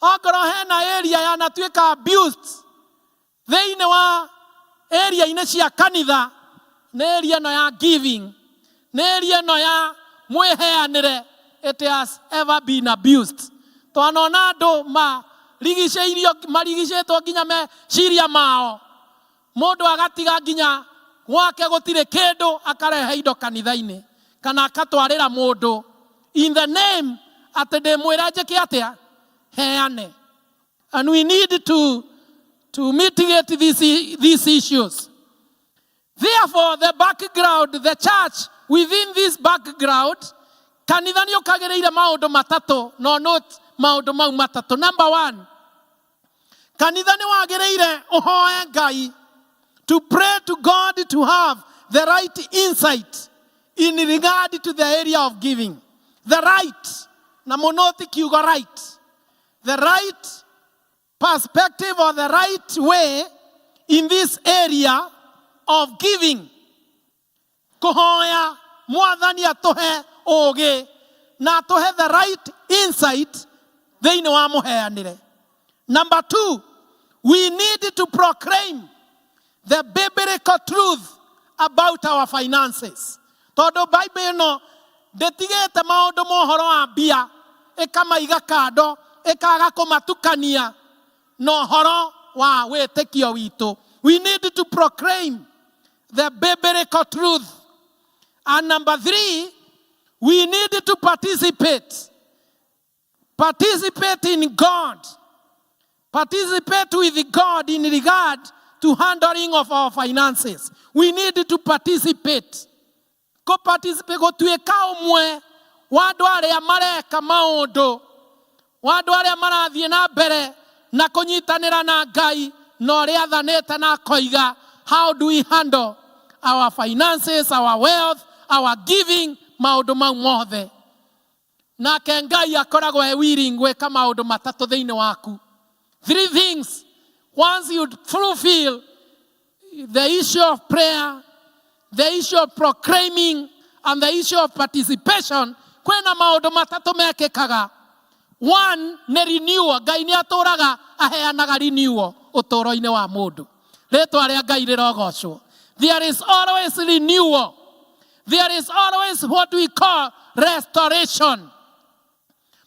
ongorwo hena area yanatuĩka abused thĩinĩ wa area-inĩ cia kanitha, nĩ area ĩno ya giving, nĩ area ĩno ya mwĩheanĩre, it has ever been abused. Twanona andũ marigicĩtwo nginya meciria mao, mũndũ agatiga nginya gwake gũtirĩ kĩndũ akarehe indo kanitha-inĩ, kana akatwarĩra mũndũ in the name atĩ ndĩmwĩra njĩke atĩa heane. And we need to mitigate these issues. Therefore, the background, the church within this background, kanitha nĩ ũkagĩrĩire maũndũ matatũ, no note maũndũ mau matatũ. Number one, kanitha nĩ wagĩrĩire ũhoe Ngai, to pray to God to have the right insight in regard to the area of giving. The right, na monoti kiugo right, the right perspective or the right way in this area of giving. Kuhoya mwathani atuhe ũgĩ na atuhe the right insight thĩinĩ wa mũheanĩre. Number two, we need to proclaim the biblical truth about our finances. Tondũ Bible ĩno ndĩtigĩte maũndũ mohoro wa mbia, ĩkamaiga kando, ĩkaga kũmatukania na ũhoro wa wĩtĩkio witũ. We need to proclaim the biblical truth. And number three, we need to participate. Participate in God. Participate with God in regard to handling of our finances. We need to participate. Participate gũtuĩka ũmwe wa andũ arĩa mareka maũndũ, wa andũ arĩa marathiĩ na mbere na kũnyitanĩra na Ngai na ũrĩa athanĩte na koiga, how do we handle our finances, our wealth, our giving, maũndũ mau mothe. Nake Ngai akoragwo willing gwĩka maũndũ matatũ thĩinĩ waku. Three things. Once you fulfill the issue of prayer, the issue of proclaiming, and the issue of participation, kwena maũndũ matatũ mekĩkaga. One, nĩ renewal. Ngai nĩ atũraga aheanaga renewal ũtũũro-inĩ wa mũndũ. Rĩtwa rĩa Ngai rĩrogocwo. There is always renewal. There is always what we call restoration.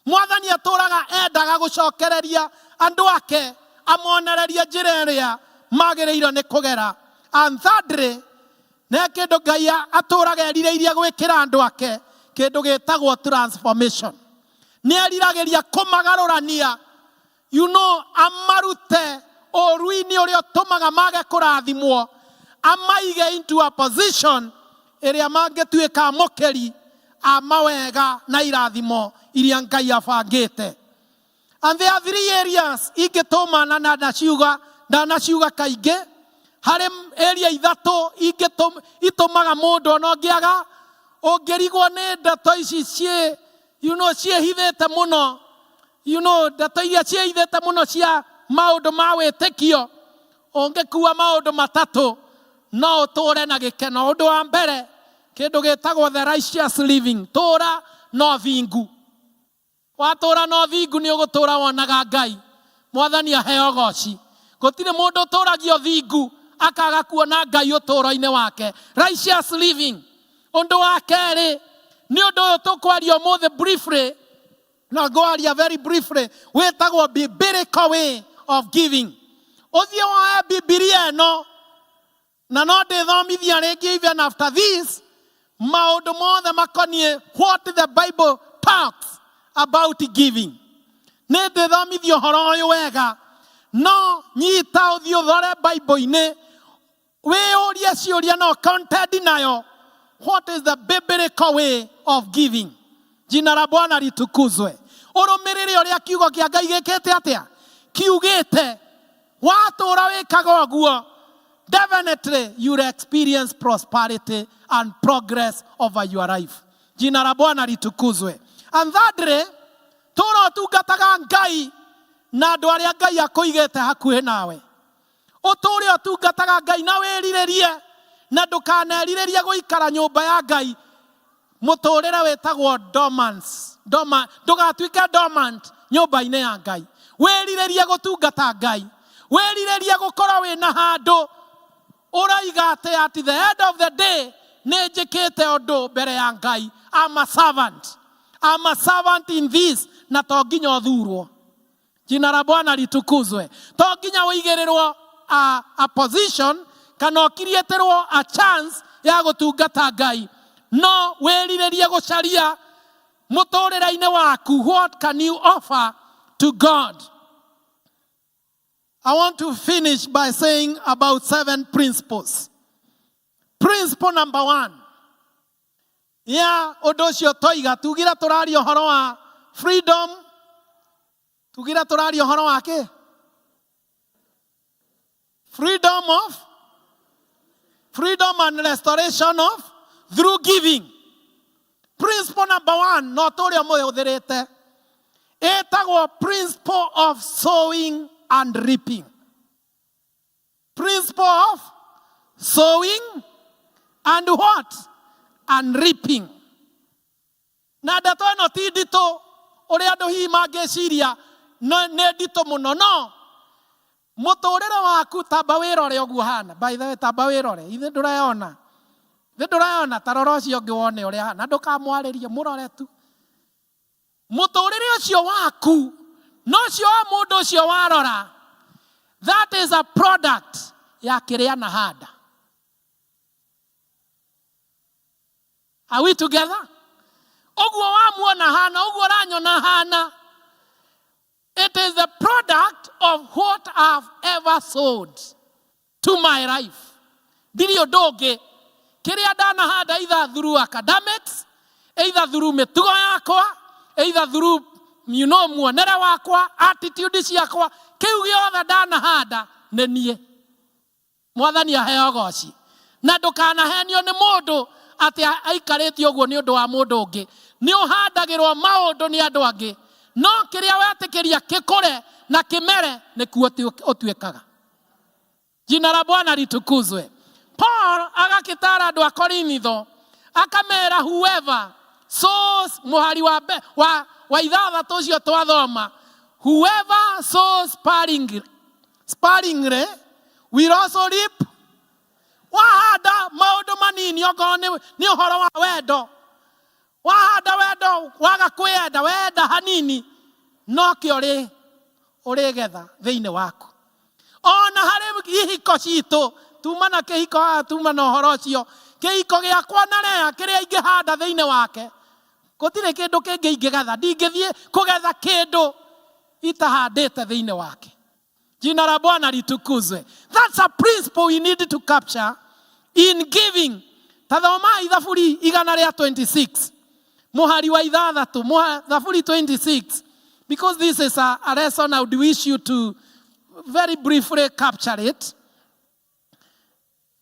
Mwathani atũraga endaga gũcokereria andũ ake, amonereria njĩra ĩrĩa magĩrĩirwo nĩ kũgera. And thirdly, nĩ kĩndũ Ngai atũraga erirĩirie gwĩkĩra andũ ake, kĩndũ gĩtagwo transformation. Nĩ eriragĩria kũmagarũrania, amarute ũũru-inĩ ũrĩa ũtũmaga mage kũrathimwo, amaige into a position ĩrĩa mangĩtuĩka amũkĩri a mawega na irathimo iria Ngai abangĩte. And there are 3 areas ingĩtũma na ndanaciuga kaingĩ. Harĩ area ithatũ itũmaga mũndũ ona ũngĩaga ũngĩrigwo nĩ ndeto ici ciĩhithĩte mũno. Ndeto iria ciĩhithĩte mũno cia maũndũ ma wĩtĩkio. Ũngĩkua maũndũ matatũ no ũtũũre na gĩkeno. Ũndũ wa mbere, kĩndũ gĩtagwo the righteous living. Tũũra no thingu. Watũũra no thingu nĩ ũgũtũũra wonaga Ngai. Mwathani aheo goci. Gũtirĩ mũndũ ũtũũragio thingu akaga kuona Ngai ũtũũro-inĩ wake. Righteous living. Ũndũ wa kerĩ, nĩ ũndũ ũyũ tũkwaria ũmũthĩ briefly, na ngwaria very briefly, wĩtagwo biblical way of giving. Ũthiĩ woe Bibilia ĩno, na no ndĩthomithia rĩngĩ even after this, maũndũ mothe makoniĩ what the Bible talks about giving. Nĩ ndĩthomithia ũhoro ũyũ wega, no nyita ũthiĩ ũthore Bible-inĩ, wĩyũrie ciũria no content nayo. What is the biblical way of giving? Jina la Bwana litukuzwe. Ũrũmĩrĩre ũrĩa kiugo kĩa Ngai gĩkĩte atĩa? Kiugĩte watũũra wĩkaga ũguo, definitely you will experience prosperity and progress over your life. Jina la Bwana litukuzwe. And thirdly, tũũra ũtungataga Ngai na andũ arĩa Ngai akũigĩte hakuhĩ nawe. Ũtũũre ũtungataga Ngai na wĩrirĩrie na ndũkanerirĩrie gũikara nyũmba ya Ngai. Mũtũũrĩre wĩtagwo dormants. Ndũgatuĩke dormant nyũmba-inĩ ya Ngai. Wĩrirĩrie gũtungata Ngai. Wĩrirĩrie gũkorwo wĩna handũ ũraiga atĩ at the end of the day nĩ njĩkĩte ũndũ mbere ya Ngai. I'm a servant. I'm a servant in this, na to nginya ũthurwo. Jina la Bwana litukuzwe. To nginya ũigĩrĩrwo a position kana ũkirĩtĩrwo a chance ya gũtungata Ngai. No wĩrirĩrie gũcaria mũtũũrĩre-inĩ waku. What can you offer to God? I want to finish by saying about 7 principles. Principle number 1. Ũndũ ũcio toiga tugire tũraria ũhoro wa freedom. Tugire tũraria ũhoro wa kĩ? Freedom and restoration of through giving. Principle number 1, no tũrĩa mũhũthĩrĩte. Ĩtagwo principle of sowing and reaping. Principle of sowing and what? And reaping. Na ndeto ĩno ti nditũ ũrĩa andũ hihi mangĩciria nĩ nditũ mũno. No, mũtũũrĩre waku tamba wĩrore ũguo hana. By the way, tamba wĩrore. Ithe ndũrayona. Ithe ndũrayona ta rora ũcio ũngĩ wone ũrĩa hana. Ndũkamwarĩrie, mũrore tu. Mũtũũrĩre ũcio waku no ũcio wa mũndũ ũcio warora. That is a product ya kĩrĩa na handa. Are we together? Ũguo wamuona hana, ũguo ranyona hana. It is the product of what I've ever sowed to my life. Ndiri ũndũ ũngĩ. Kĩrĩa ndanahanda either through academics, either through mĩtugo yakwa, either through muonere wakwa, attitude ciakwa, kĩu gĩothe ndanahanda nĩ niĩ. Mwathani aheo goci. Na ndũkanahenio nĩ mũndũ atĩ aikarĩte ũguo nĩ ũndũ wa mũndũ ũngĩ. Nĩ ũhandagĩrwo maũndũ nĩ andũ angĩ. No kĩrĩa wetĩkĩria kĩkũre na kĩmere nĩkuo ũtuĩkaga. Jina la Bwana litukuzwe. Paul agakĩtara andũ a Korintho akamera whoever sows, mũhari wa ithathatũ ũcio twathoma, whoever sows sparingly will also reap. Wahanda maũndũ manini okorwo nĩ ũhoro wa wendo. Wahanda wendo waga kwenda wenda hanini, no kĩo ũrĩgetha thĩinĩ waku. Ona harĩ ihiko citũ, tuma na kĩhiko tuma na ũhoro ũcio, kĩhiko gĩakwa na Lea kĩrĩa ingĩhanda thĩinĩ wake, gũtirĩ kĩndũ kĩngĩ ingĩgetha. Ndingĩthiĩ kũgetha kĩndũ itahandĩte thĩinĩ wake. Jina la Bwana litukuzwe. That's a principle we need to capture in giving. Tathoma Thaburi 126. Mũhari wa ithathatũ, Thaburi 26. because this is a lesson, I would wish you to very briefly capture it.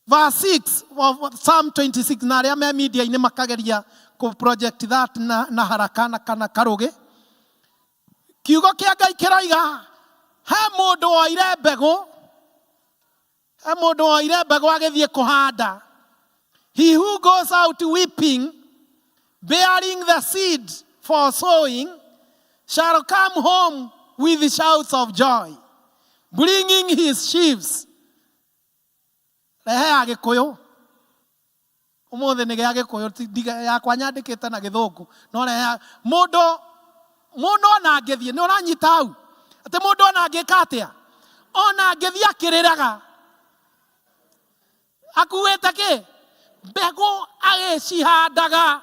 Verse 6 of Psalm 26, na arĩa me media-inĩ makageria ku project that na haraka na kana karuge. Kiugo kĩa Ngai kĩroiga he mũndũ woire mbegũ agĩthiĩ kũhanda. He who goes out weeping, bearing the seed for sowing, shall come home with shouts of joy, bringing his sheaves. Rehe Agĩkũyũ. Ũmũthĩ nĩ gĩa Gĩkũyũ yakwa nyandĩkĩte na Gĩthũngũ. No rehe mũndũ ona angĩthiĩ, nĩ ũranyita hau. Atĩ mũndũ ona angĩka atĩa? Ona angĩthiĩ akĩrĩraga. Akuĩte kĩ? Mbegũ agĩcihandaga.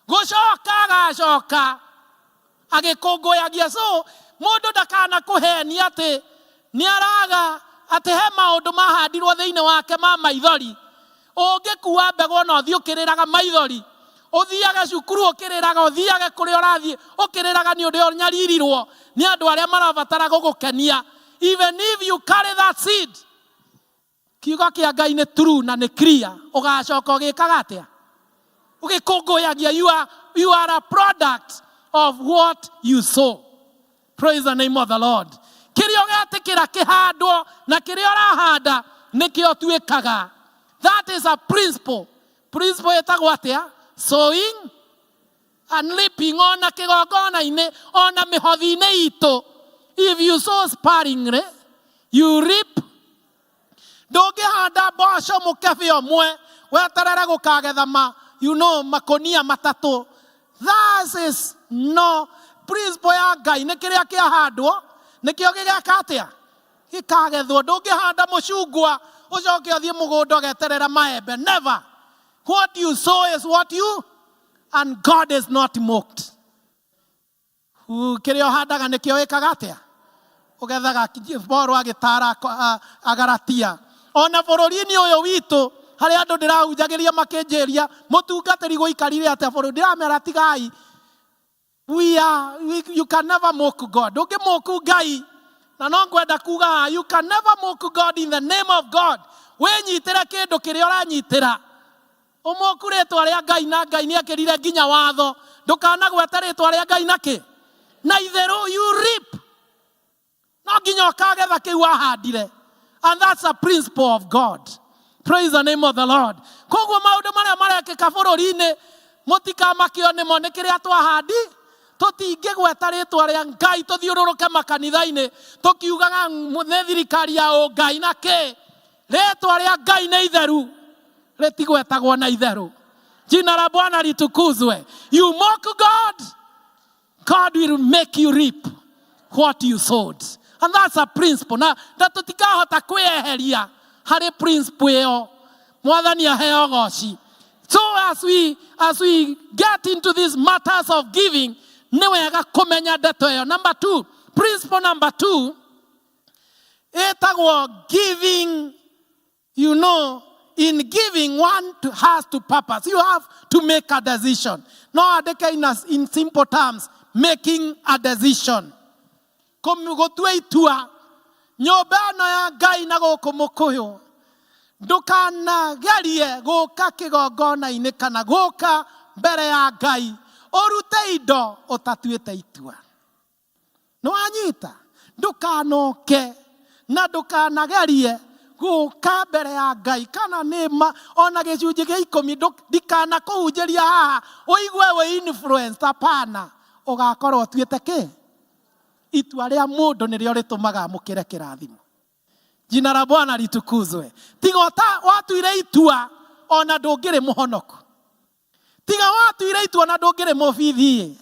Gũcoka agacoka. Agĩkũngũyagia. So mũndũ ndakanakũhenia atĩ nĩ araga atĩ he maũndũ mahandirwo thĩinĩ wake ma maithori. Ũngĩkua mbegũ ona ũthiĩ ũkĩrĩraga maithori. Ũthiaga cukuru ũkĩrĩraga, ũthiaga kũrĩa ũrathiĩ ũkĩrĩraga nĩ ũndũ ũnyaririrwo nĩ andũ arĩa marabatara gũgũkenia. Even if you carry that seed, kiugo kĩa Ngai nĩ true na nĩ clear. Ũgacoka ũgĩkaga atĩa? Ũgĩkũngũyagia. You are a product of what you sow. Praise the name of the Lord. Kĩrĩa ũgetĩkĩra kĩhandwo na kĩrĩa ũrahanda nĩkĩo tuĩkaga. That is a principle. Principle ĩtagwo atĩa? Sowing and reaping. Ona kĩgongona-inĩ, ona mĩhothi-inĩ itũ. If you sow sparingly, you reap. Ndũngĩhanda mboco mũkebe ũmwe weterere gũkagetha makonia matatũ. That is no principle ya Ngai. Nĩ kĩrĩa kĩahandwo nĩkĩo gĩgeka atĩa? Gĩkagethwo. Ndũngĩhanda mũcungwa ũcoke ũthiĩ mũgũnda ũgeterera maembe. Never. What you sow is what you, and God is not mocked. Kĩrĩa ũhandaga nĩkĩo wĩkaga atĩa? Ũgethaga. Paul agĩtara Agalatia. Ona bũrũri-inĩ ũyũ witũ harĩa andũ ndĩrahunjagĩria makĩnjĩria mũtungatĩri gũikarire atĩa bũrũri. Ndĩramera tigai. You can never mock God. Ndũngĩmoku Ngai. Na no ngwenda kuga, you can never mock God in the name of God. Wĩnyitĩre kĩndũ kĩrĩa ũranyitĩra. Ũmoku rĩtwa rĩa Ngai, na Ngai nĩ akĩrire nginya watho. Ndũkanagwete rĩtwa rĩa Ngai nakĩ? Na itherũ you reap. No nginya ũkagetha kĩu wahandire. And that's a principle of God. Praise the name of the Lord. Koguo maũndũ marĩa marekĩka bũrũri-inĩ mũtikamakio nĩmo nĩ kĩrĩa twahandi. Tũtingĩgweta rĩtwa rĩa Ngai tũthiũrũrũke makanitha-inĩ tũkiugaga nĩ thirikari ya ũngai na kĩ. Rĩtwa rĩa Ngai nĩ itheru. Rĩtigwetagwo na itherũ. Jina la Bwana litukuzwe. You mock God, God will make you reap what you sowed. And that's a principle. Na tũtikahota kwĩeheria harĩ principle ĩyo. Mwathani aheo goci. So as we get into these matters of giving, nĩ wega kũmenya ndeto ĩyo. Number 2, principle number 2, ĩtagwo giving. You know, in giving, one has to purpose. You have to make a decision. No, in simple terms, making a decision. Gũtua itua. Nyũmba ĩno ya Ngai na gũkũ mũkũyũ. Ndũkanagerie gũka kĩgongona-inĩ kana gũka mbere ya Ngai ũrute indo ũtatuĩte itua. Nĩwanyita? Ndũkanoke na ndũkanagerie gũka mbere ya Ngai kana nĩma ona gĩcunjĩ gĩa 10 ndikanakũhunjĩria haha ũigue wĩ influence. Hapana. Ũgakorwo ũtuĩte kĩ? Itua rĩa mũndũ nĩrĩo rĩtũmaga mũkĩre kĩrathimo. Jina la Bwana litukuzwe. Tiga watuire itua ona ndũngĩrĩ mũhonoku. Tiga watuire itua na ndũngĩrĩ mũbithi.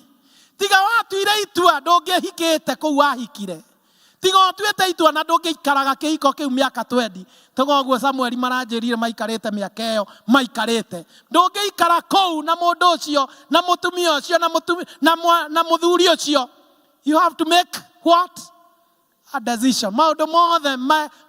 Tiga watuire itua ndũngĩhikĩte kũu wahikire. Tiga watuĩte itua na ndũngĩikaraga kĩhiko kĩu mĩaka 20. Toguo Samueli maranjĩrire maikarĩte mĩaka ĩyo maikarĩte. Ndũngĩikara kũu na mũndũ ũcio na mũtumia ũcio na mũthuri ũcio. You have to make what? A decision. Maũndũ mothe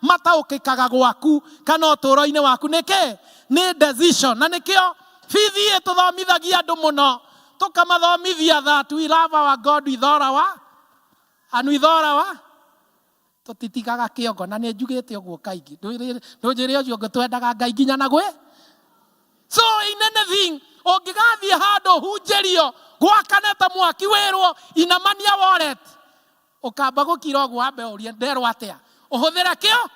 mataũkĩkaga gwaku kana ũtũũro-inĩ waku nĩkĩ? Nĩ decision. Na nĩkĩo bithi tũthomithagia andũ mũno. Tũkamathomithia that we love our God with all our anwithora wa tutitikaga kiongo na nĩ njugĩte ũguo kaingĩ ndũnjĩre ũcio ũngĩ twendaga Ngai nginya na gwĩ. So in anything ũngĩgathiĩ handũ hunjĩrio gwakanĩte mwaki wĩrwo inamania wallet ũkamba gũkira ũguo wambe ũrie nderwo atĩa ũhũthĩre kĩo.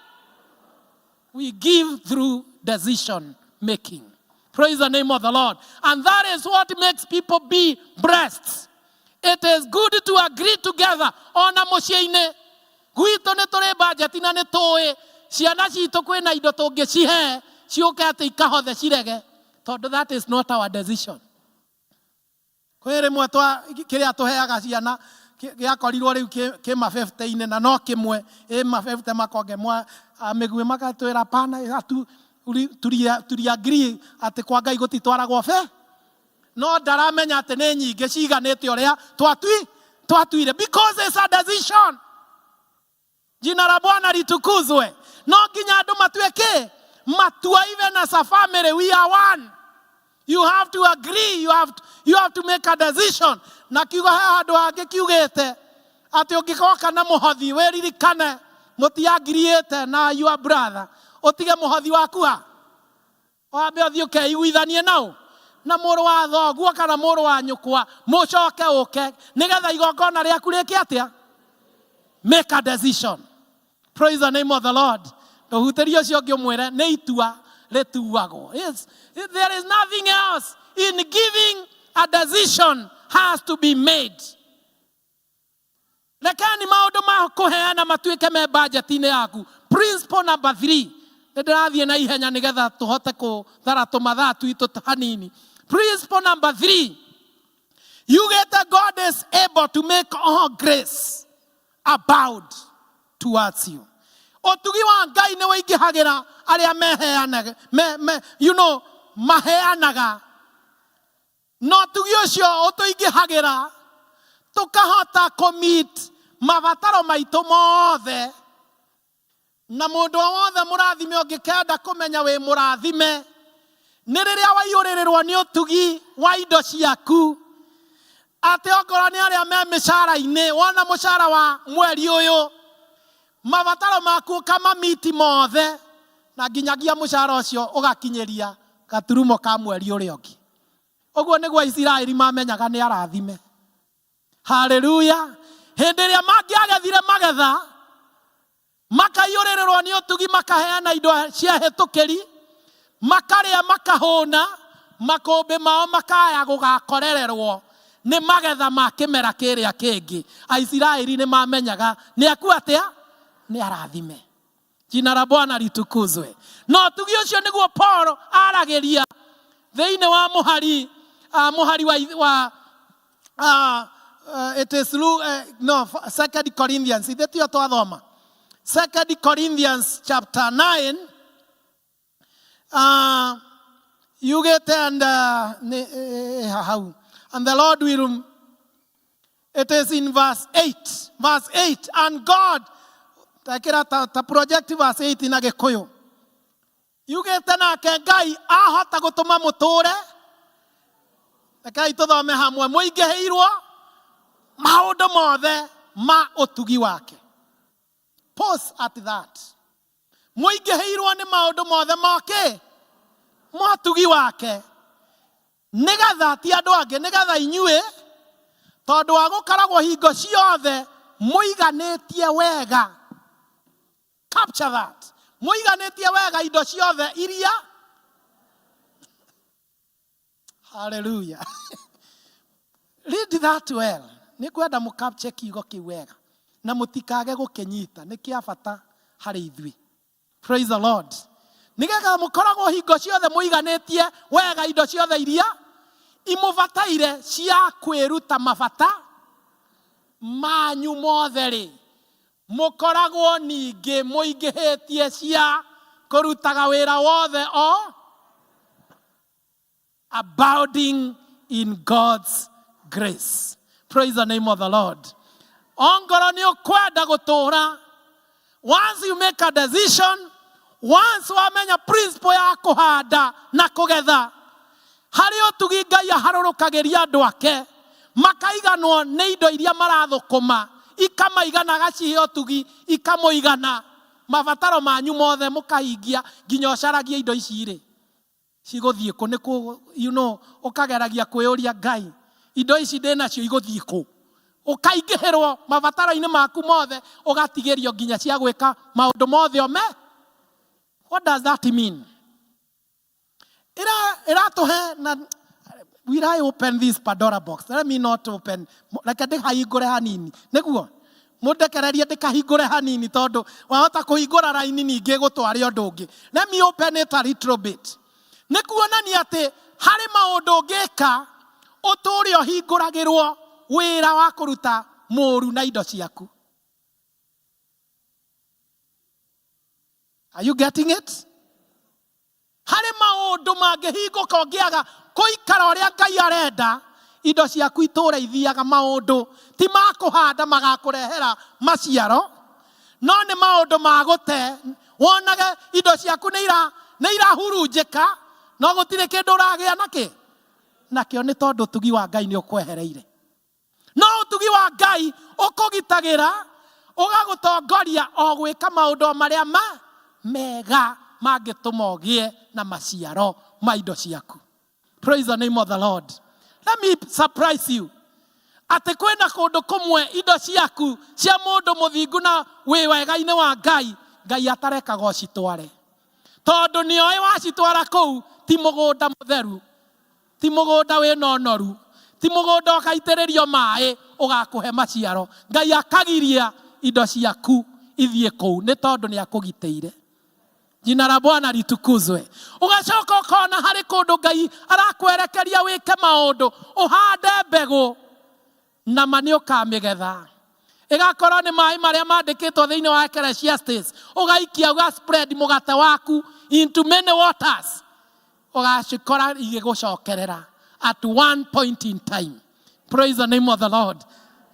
We give through decision making. Praise the name of the Lord. And that is what makes people be blessed. It is good to agree together on a mũciĩ-inĩ gwitũ nĩ tũrĩ budget na nĩ tũĩ ciana citũ kwĩna indo tũngĩcihe ciũke atĩ ikahothe cirege tondũ that is not our decision. Kwĩ rĩmwe kĩrĩa tũheaga ciana gĩakorirwo rĩu kĩma 50 na no kĩmwe ma 50 makonge mwa mĩguĩ magatwĩra pana turi agree atĩ kwa Ngai gũtitwaragwo fe no ndaramenya atĩ nĩ nyingĩ ciganĩte ũrĩa twatuire because it's a decision. Jina la Bwana litukuzwe. No nginya andũ matuĩke matua. Even as a family we are one. You have to agree, you have to make a decision. Na kiugo handũ hangĩ kiugĩte atĩ ũngĩgoka na mũhothi wĩririkane mũtiagiriĩte na your brother ũtige mũhothi waku ha wambe ũthiĩ ũkeiguithanie nao na mũrũ wa thoguo kana mũrũ wa nyũkwa mũcoke ũke nĩgetha igongona rĩaku rĩke atĩa. Make a decision. Praise the name of the Lord. Ndũhutĩrie ũcio ũngĩ ũmwĩre nĩ itua rĩtuagwo. Yes, there is nothing else. In giving, a decision has to be made. Lekani maũndũ ma kũheana matuĩke me budget-inĩ yaku. Principle number 3. Ndĩrathiĩ na ihenya nĩgetha tũhote kũthara tũmathaa twitũ hanini. Principle number 3. You get that God is able to make all grace abound towards you. Otugi wa Ngai nĩ wĩingĩhagĩra arĩa meheanaga maheanaga. No tugi ũcio ũtũingĩhagĩra tukahota commit mabataro maitũ mothe. Na mũndũ wothe mũrathime ũngĩkenda kũmenya wĩ mũrathime nĩ rĩrĩa waiyũrĩrĩrwo nĩ ũtugi wa indo ciaku. Atĩ okorwo nĩ arĩa me mĩcara-inĩ wona mũcara wa mweri ũyũ mabataro maku ũkamamiti mothe na nginyagia mũcara ũcio ũgakinyĩria gaturumo ka mweri ũrĩa ũngĩ. Ũguo nĩguo Isiraeli mamenyaga nĩ arathime. Hallelujah. Hĩndĩ ĩrĩa mangĩagethire magetha makaiyũrĩrĩrwo nĩ ũtugi makaheana indo cia hĩtũkĩri makarĩa makahũna makũmbĩ mao makaya gũgakorererwo nĩ magetha ma kĩmera kĩrĩa kĩngĩ. Aisiraeli nĩ mamenyaga nĩ aku atĩa nĩ arathime. Jina la Bwana litukuzwe. No tugi ũcio nĩguo Paul aragĩria thĩinĩ wa mũhari wa it is no 2 Corinthians ithetio twathoma 2 Corinthians chapter 9 you get and the Lord will, it is in verse 8 and God ta project verse 8 na gĩkũyũ yugĩte nake Ngai ahota gũtũma mũtũre. Rekai tũthome hamwe. Mũingĩhĩirwo maũndũ mothe ma ũtugi wake. Pause at that. Mũingĩhĩirwo nĩ maũndũ mothe make ma ũtugi wake nĩgetha ti andũ angĩ nĩgetha inyuĩ tondũ wa gũkaragwo hingo ciothe mũiganĩtie wega. Capture that. Mũiganĩtie wega indo ciothe iria. Hallelujah. Read that well. Nĩ kwenda mũcapture kiugo kĩu wega na mũtikage gũkĩnyita nĩ kĩa bata harĩ ithuĩ. Praise the Lord. Nĩgetha mũkoragwo hingo ciothe mũiganĩtie wega indo ciothe iria imũbataire cia kwĩruta mabata manyu mothe rĩ mũkoragwo ningĩ mũingĩhĩtie cia kũrutaga wĩra wothe o abounding in God's grace. Praise the name of the Lord. Ongoro nĩ ũkwenda gũtũra. Once you make a decision, once wamenya principle ya kũhanda na kũgetha, harĩ ũtugi Ngai aharũrũkagĩria andũ ake makaiganwo nĩ indo iria marathũkũma ikamaigana gacihe tugi ikamoigana mabataro manyu mothe mukahingia nginya ucaragia indo ici ri ciguthie ku niku ukageragia kwiyuria Ngai indo ici ndinacio iguthie ku ukaingihirwo mabataro-ini maku mothe ugatigirio nginya cia gwika maundu mothe ome. What does that mean? Will I open this Pandora box? Let me not open. Like ndikahingure hanini niguo mundekererie ndikahingure hanini tondu wahota kuhingura raini ningi gutware undu ungi. Let me open it a little bit. Nikuonania ati hari maundu ngika uturi uhinguragirwo wira wa kuruta muru na indo ciaku. Are you getting it? Hari maundu mangihinguka ungiaga kuikara uria Ngai arenda indo ciaku iture ithiaga maundu ti makuhanda magakurehera maciaro no ni maundu magute wonage indo ciaku ni irahurunjika no gutire kindu uragia nakio ni tondu tugi wa Ngai ni ukwehereire. No tugi wa Ngai ukugitagira ugagutongoria o gwika maundu maria mega mangituma ugie na maciaro ma indo ciaku. Praise the name of the Lord. Let me surprise you. Ate kwena kundu kumwe indo ciaku cia mundu muthingu na wi wega-ini wa Ngai atareka go citware tondu ni oi wacitwara kuu ti mugunda mutheru ti mugunda wi nonoru ti mugunda ukaitiririo mai ugakuhe maciaro. Ngai akagiria indo ciaku ithie kuu ni tondu ni akugiteire. Jina la Bwana litukuzwe. Ugacoka ukona hari kundu Ngai arakwerekeria wike maundu uhande mbegu na mani ukamigetha igakorwo ni mai maria mandikitwo thiini wa Ecclesiastes ugaikia uga spread mugate waku into many waters ugacikora igigucokerera at one point in time. Praise the name of the Lord.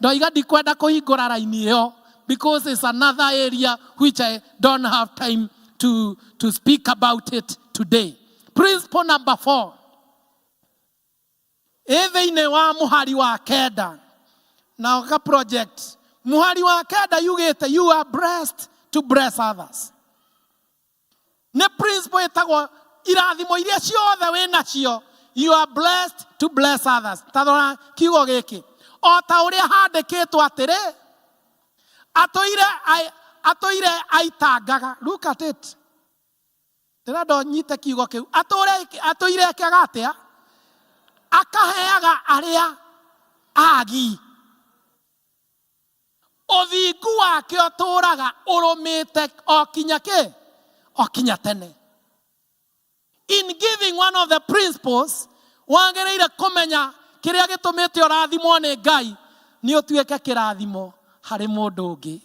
Ndoiga ndikwenda kuhingura raini iyo because it's another area which I don't have time to speak about it today. Principle number 4. Thiini wa muhari wa kenda na ka project muhari wa kenda yugite you are blessed to bless others. Ne principle etagwo irathimo iria ciothe wina cio you are blessed to bless others. Tadora kiugo giki o ta uria handikitwo atiri atoire aitangaga. Look at it. Ndĩrenda nyite kiugo kiu atoire ekaga atia akaheaga aria agi uthingu wake uturaga urumite okinya tene. In giving, one of the principles wagĩrĩire kumenya kiria gitumite ũrathimwo nĩ Ngai ni utuĩke kĩrathimo harĩ mũndũ ũngĩ.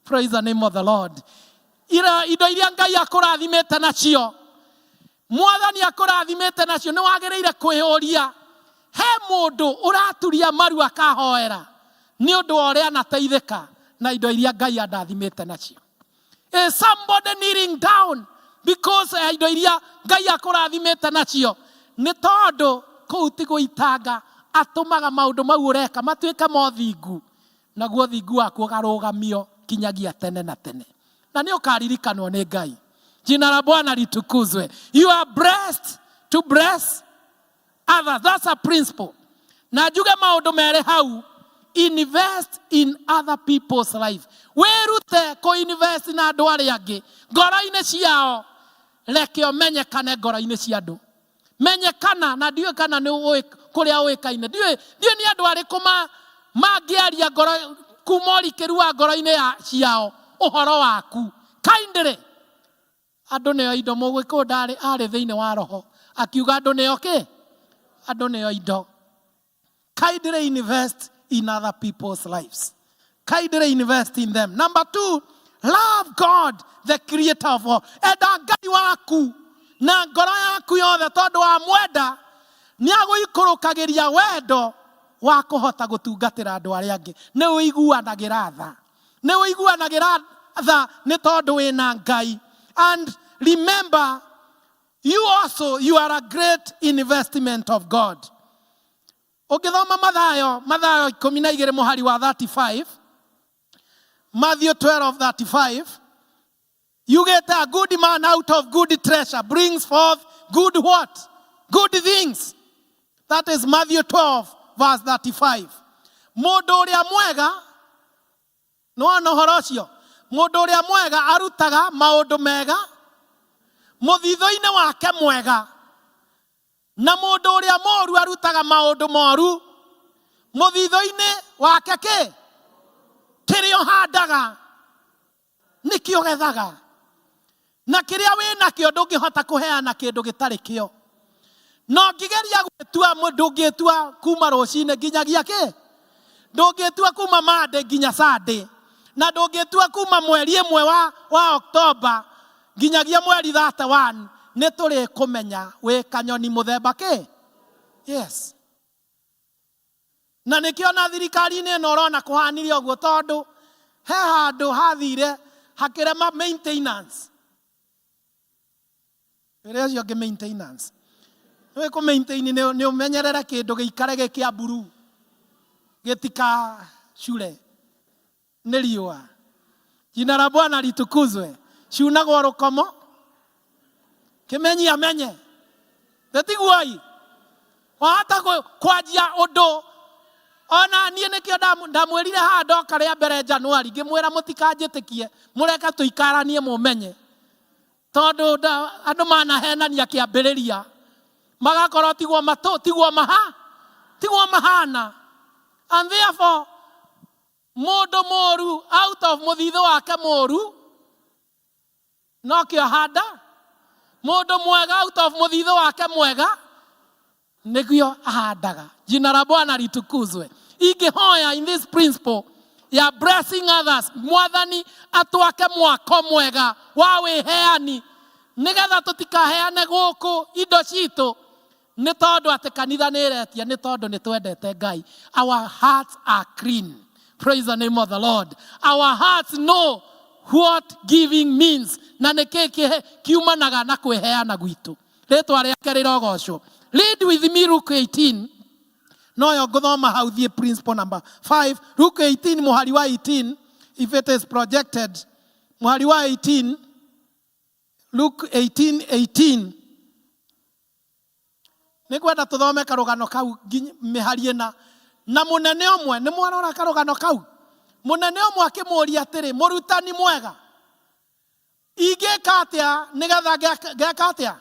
Praise the name of the Lord. Indo iria Ngai akũrathimĩte nacio Mwathani akũrathimĩte nacio nĩ wagĩrĩire kwĩyũria he mũndũ ũraturia maru akahoera nĩ ũndũ wa ũrĩa anateithĩka na indo iria Ngai andathimĩte nacio. Is somebody kneeling down because indo iria Ngai akũrathimĩte nacio nĩ tondũ kũu ti gũitanga atũmaga maũndũ mau ũreka matuĩke mothingu naguo thingu waku ũgarũgamio kinyagia tene na tene na nĩ ũkaririkanwo nĩ Ngai. Jina la Bwana litukuzwe. You are blessed to bless others. That's a principle. Na njuge maũndũ merĩ hau. Invest in other people's life. Wĩrute kũ-invest na andũ arĩa angĩ ngoro-inĩ ciao. Reke ũmenyekane ngoro-inĩ cia andũ. Menyekana na ndiũĩ kana nĩ kũrĩa ũĩkaine. Ndiũĩ nĩ andũ arĩkũ mangĩaria ngoro kuma ũrikĩru wa ngoro-inĩ ciao ũhoro waku. Kindly. Andũ nĩo indo mũgĩkũnda arĩ thĩinĩ wa roho akiuga andũ nĩo kĩ? Andũ nĩo indo. Kindly invest in other people's lives. Kindly invest in them. Number 2, love God, the creator of all. Enda Ngai waku na ngoro yaku yothe tondũ wa mwenda nĩ agũikũrũkagĩria wendo wa kũhota gũtungatĩra andũ arĩa angĩ. Nĩ ũiguanagĩra tha. Nĩ ũiguanagĩra tha nĩ tondũ wĩna Ngai. And remember, you are a great investment of God. Ukithoma Mathayo 12 muhari wa 35 Matthew 12:35. You get a good man out of good treasure, brings forth good what? Good things. That is Matthew 12:35. Mũndũ ũrĩa mwega, no ũhoro ũcio, mũndũ ũrĩa mwega arutaga maũndũ mega mũthithũ-inĩ wake mwega, na mũndũ ũrĩa mũũru arutaga maũndũ moru mũthithũ-inĩ wake kĩ? Kĩrĩa ũhandaga nĩkĩo ũgethaga, na kĩrĩa wĩnakĩo ndũngĩhota kũheana kĩndũ gĩtarĩ kĩo. No ngĩgeria gwĩtua ndũngĩtua kuma rũcinĩ nginyagia kĩ? Ndũngĩtua kuma Monday nginya Sunday, na ndũngĩtua kuma mweri ĩmwe wa October nginyagia mweri 31. Nĩ tũrĩ kũmenya wĩ kanyoni mũthemba kĩ? Yes. Na nĩkĩo na thirikari-inĩ ĩno ũrona kũhanire ũguo, tondũ he handũ hathire hakĩrema maintenance. Wĩra ũcio ũngĩ maintenance. Nĩ kũ-maintain nĩ ũmenyerere kĩndũ gĩikare gĩkĩa mburu gĩtika cure nĩ riũa. Jina la Bwana litukuzwe. Ciunagwo rũkomo kĩmenyi amenye tĩtiguoi wahota kwanjia ũndũ. Ona niĩ nĩkĩo ndamwĩrire haha ndoka rĩa mbere Januari ngĩmwĩra mũtikanjĩtĩkie, mũreke tũikaranie mũmenye, tondũ andũ manahenania kĩambĩrĩria magakorwo tigwo mahana. And therefore mũndũ mũũru out of mũthithũ wake mũũru no kĩo ahanda, mũndũ mwega out of mũthithũ wake mwega nĩguo ahandaga. Jina la Bwana litukuzwe. Ingĩhoya in this principle ya blessing others, Mwathani atwake mwako mwega wa wĩheani, nĩgetha tũtikaheane gũkũ indo citũ nĩ tondũ atĩ kanitha nĩ ĩretia, nĩ tondũ nĩ twendete Ngai. Our hearts are clean. Praise the name of the Lord. Our hearts know what giving means, na nĩkĩ kiumanaga na kwĩheana gwitũ. Rĩtwa rĩake rĩrogocwo. Read with me Luke 18. No yo ngũthoma hau thiĩ principle number 5. Luke 18 mũhari wa 18. If it is projected, mũhari wa 18. Luke 18:18. Nĩkwenda tũthome karũgano kau mĩhari ĩna. Na mũnene ũmwe, nĩ mwarora karũgano kau? Mũnene ũmwe akĩmũũria atĩrĩ, mũrutani mwega, ingĩka atĩa nĩgetha ngeka atĩa?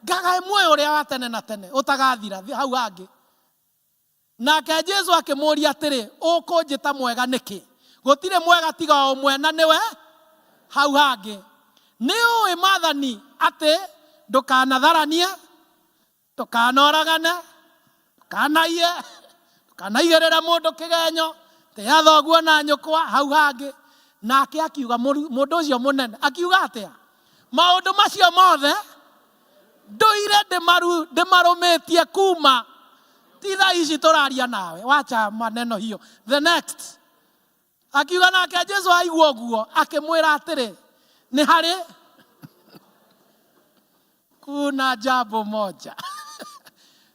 Ngagae muoyo ũrĩa wa tene na tene ũtagathira hau hangĩ. Nake Jesu akĩmũũria atĩrĩ, ũkũnjĩta mwega nĩkĩ? Gũtirĩ mwega tiga o ũmwe, na nĩwe hau hangĩ. Nĩ ũĩ Mwathani atĩ ndũkanatharanie, ndũkanoragane, ndũkanaiye, ndũkanaigĩrĩre mũndũ kĩgenyo, tĩa thoguo na nyũkwa, hau hangĩ. Nake akiuga, mũndũ ũcio mũnene akiuga atĩa? Maũndũ macio mothe ndũire ndĩmarũmĩtie kuma. Titha ici tũraria nawe, wacha maneno hiyo. The next. Akiuga nake Jesu aigua ũguo akĩmwĩra atĩrĩ, nĩ harĩ kuna jambo moja.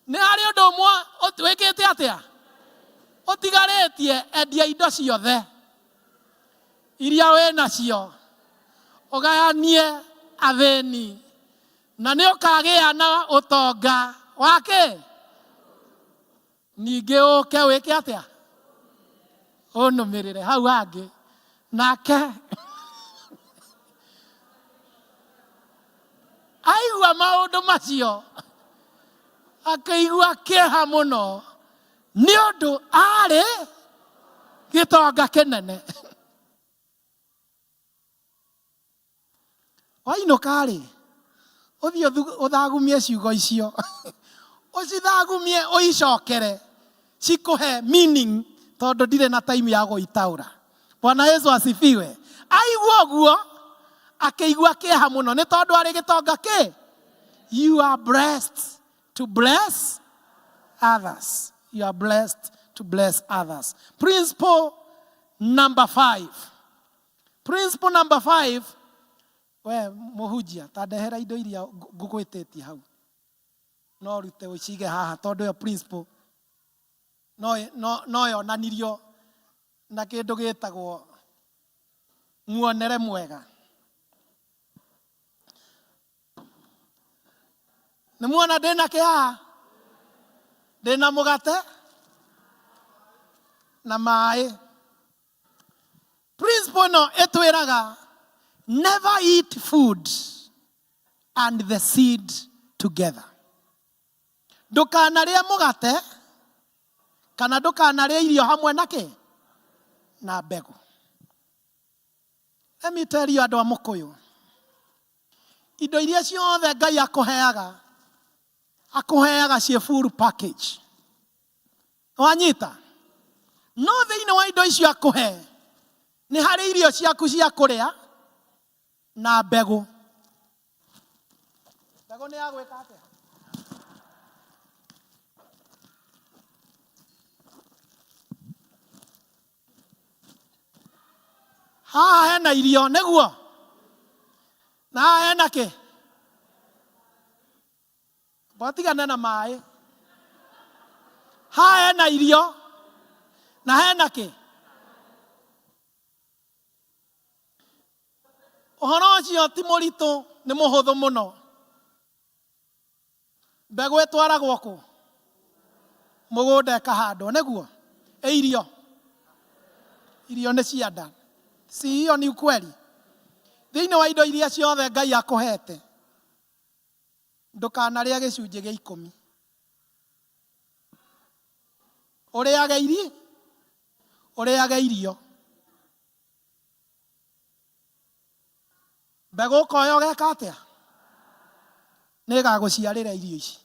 Nĩ harĩ ũndũ ũmwe wĩkĩte atĩa? Ũtigarĩtie endia indo ciothe iria wĩ nacio, ũgayanie athĩni, na nĩ ũkagĩa na ũtonga wake. Ningĩ ũke wĩke atĩa? Ũnũmĩrĩre hau hangĩ. Nake aigua maũndũ macio akĩigua kĩeha mũno, nĩ ũndũ arĩ gĩtonga kĩnene. Wainũka-rĩ, ũthiĩ ũthagumie ciugo icio, ũcithagumie ũicokere, cikũhe meaning, tondũ ndirĩ na time ya gũitaũra. Bwana Yesu asifiwe. Aigua ũguo akĩigua kĩeha mũno, nĩ tondũ arĩ gĩtonga kĩ? You are blessed to bless others. You are blessed to bless others. Principle number 5. Principle number 5. We mũhunjia, ta ndehera indo iria ngũgwĩtĩtie hau. No rute ũcige haha, tondũ yo principle no yonanirio na kĩndũ gĩtagwo muonere mwega. Nĩ muona ndĩna kĩhaha, ndĩna mũgate na maĩ. Principle ĩno ĩtwĩraga never eat food and the seed together. Ndũkanarĩe mũgate kana ndũkanarĩe irio hamwe na mbegũ. Let me tell you, andũ a Mũkũyũ, indo iria ciothe Ngai akũheaga ciĩ full package. Wanyita? No thĩinĩ wa indo icio akũhe nĩ harĩ irio ciaku cia kũrĩa na mbegũ. Mbegũ nĩ ya gwĩka atĩa? Haha hena irio nĩguo, na haha hena kĩ? Batigane na maĩ. Haha hena irio na hena kĩ? Ũhoro ũcio ti mũritũ, nĩ mũhũthũ mũno. Mbegũ ĩtwaragwo kũ? Mũgũnda ĩkahandwo nĩguo. Irio nĩ cianda. Si hiyo ni ukweli? Thĩinĩ wa indo iria ciothe Ngai akũhete, ndũkanarĩa gĩcunjĩ gĩa 10. Ũrĩage irio. Mbegũ ũkoya ũgeka atĩa? Nĩ ĩgagũciarĩra irio ici.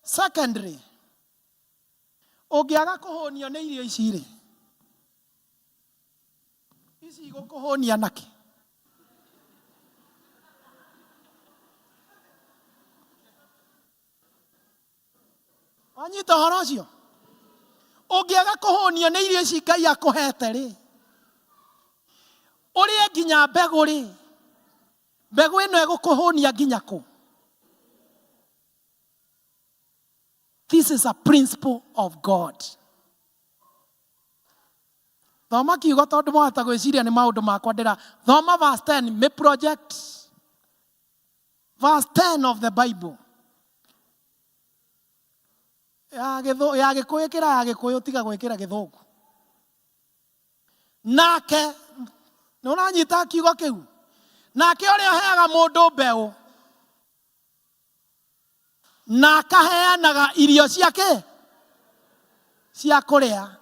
Secondly, ũngĩaga kũhũnio nĩ irio ici rĩ, ici igũkũhũnia nakĩ? Wanyita ũhoro ũcio? Ũngĩaga kũhũnio nĩ irio ici Ngai akũhete rĩ, ũrĩe nginya mbegũ rĩ, mbegũ ĩno ĩgũkũhũnia nginya kũ? This is a principle of God. Thoma kiugo tondũ mwahota gwĩciria nĩ maũndũ makwa ndĩra. Thoma verse 10, me project. Verse 10 of the Bible. Ya Gĩkũyũ ĩkĩra ya Gĩkũyũ, tiga gwĩkĩra Gĩthũngũ. Nake, nĩ ũranyita kiugo kĩu? Nake ũrĩa ũheaga mũndũ mbeũ na akaheanaga irio ciake cia kũrĩa,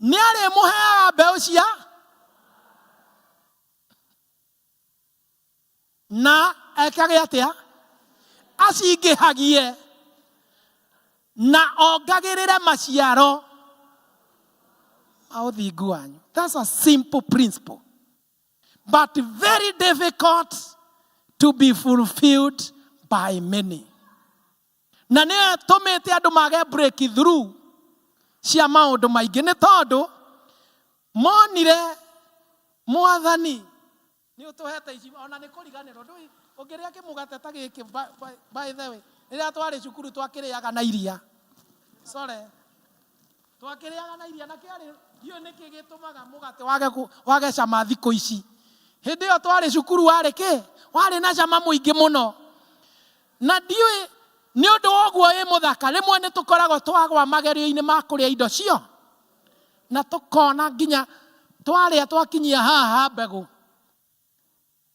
nĩ arĩmũheaga mbeũ cia na ekage atĩa? Acingĩhagie na ongagĩrĩre maciaro ma ũthingu wanyu. That's a simple principle, but very difficult to be fulfilled by many. Na nĩ tũmĩte andũ mage breakthrough cia maũndũ maingĩ, nĩ tondũ monire Mwathani nĩ ũtũhete ici, ona nĩ kũriganĩrwo. Ũngĩrĩa kĩmũgate ta gĩkĩ, by the way, rĩrĩa twarĩ cukuru twakĩrĩaga na iria. Twakĩrĩaga na iria, na kĩarĩ ndiũ nĩkĩ gĩtũmaga mũgate wage cama thikũ ici. Hĩndĩ ĩyo twarĩ cukuru warĩ kĩ? Warĩ na cama mũingĩ mũno. Na ndiũĩ nĩ ũndũ wa ũguo wĩ mũthaka, rĩmwe nĩ tũkoragwo twagwa magerio-inĩ ma kũrĩa indo cio, na tũkona nginya twarĩa twakinyia haha mbegũ.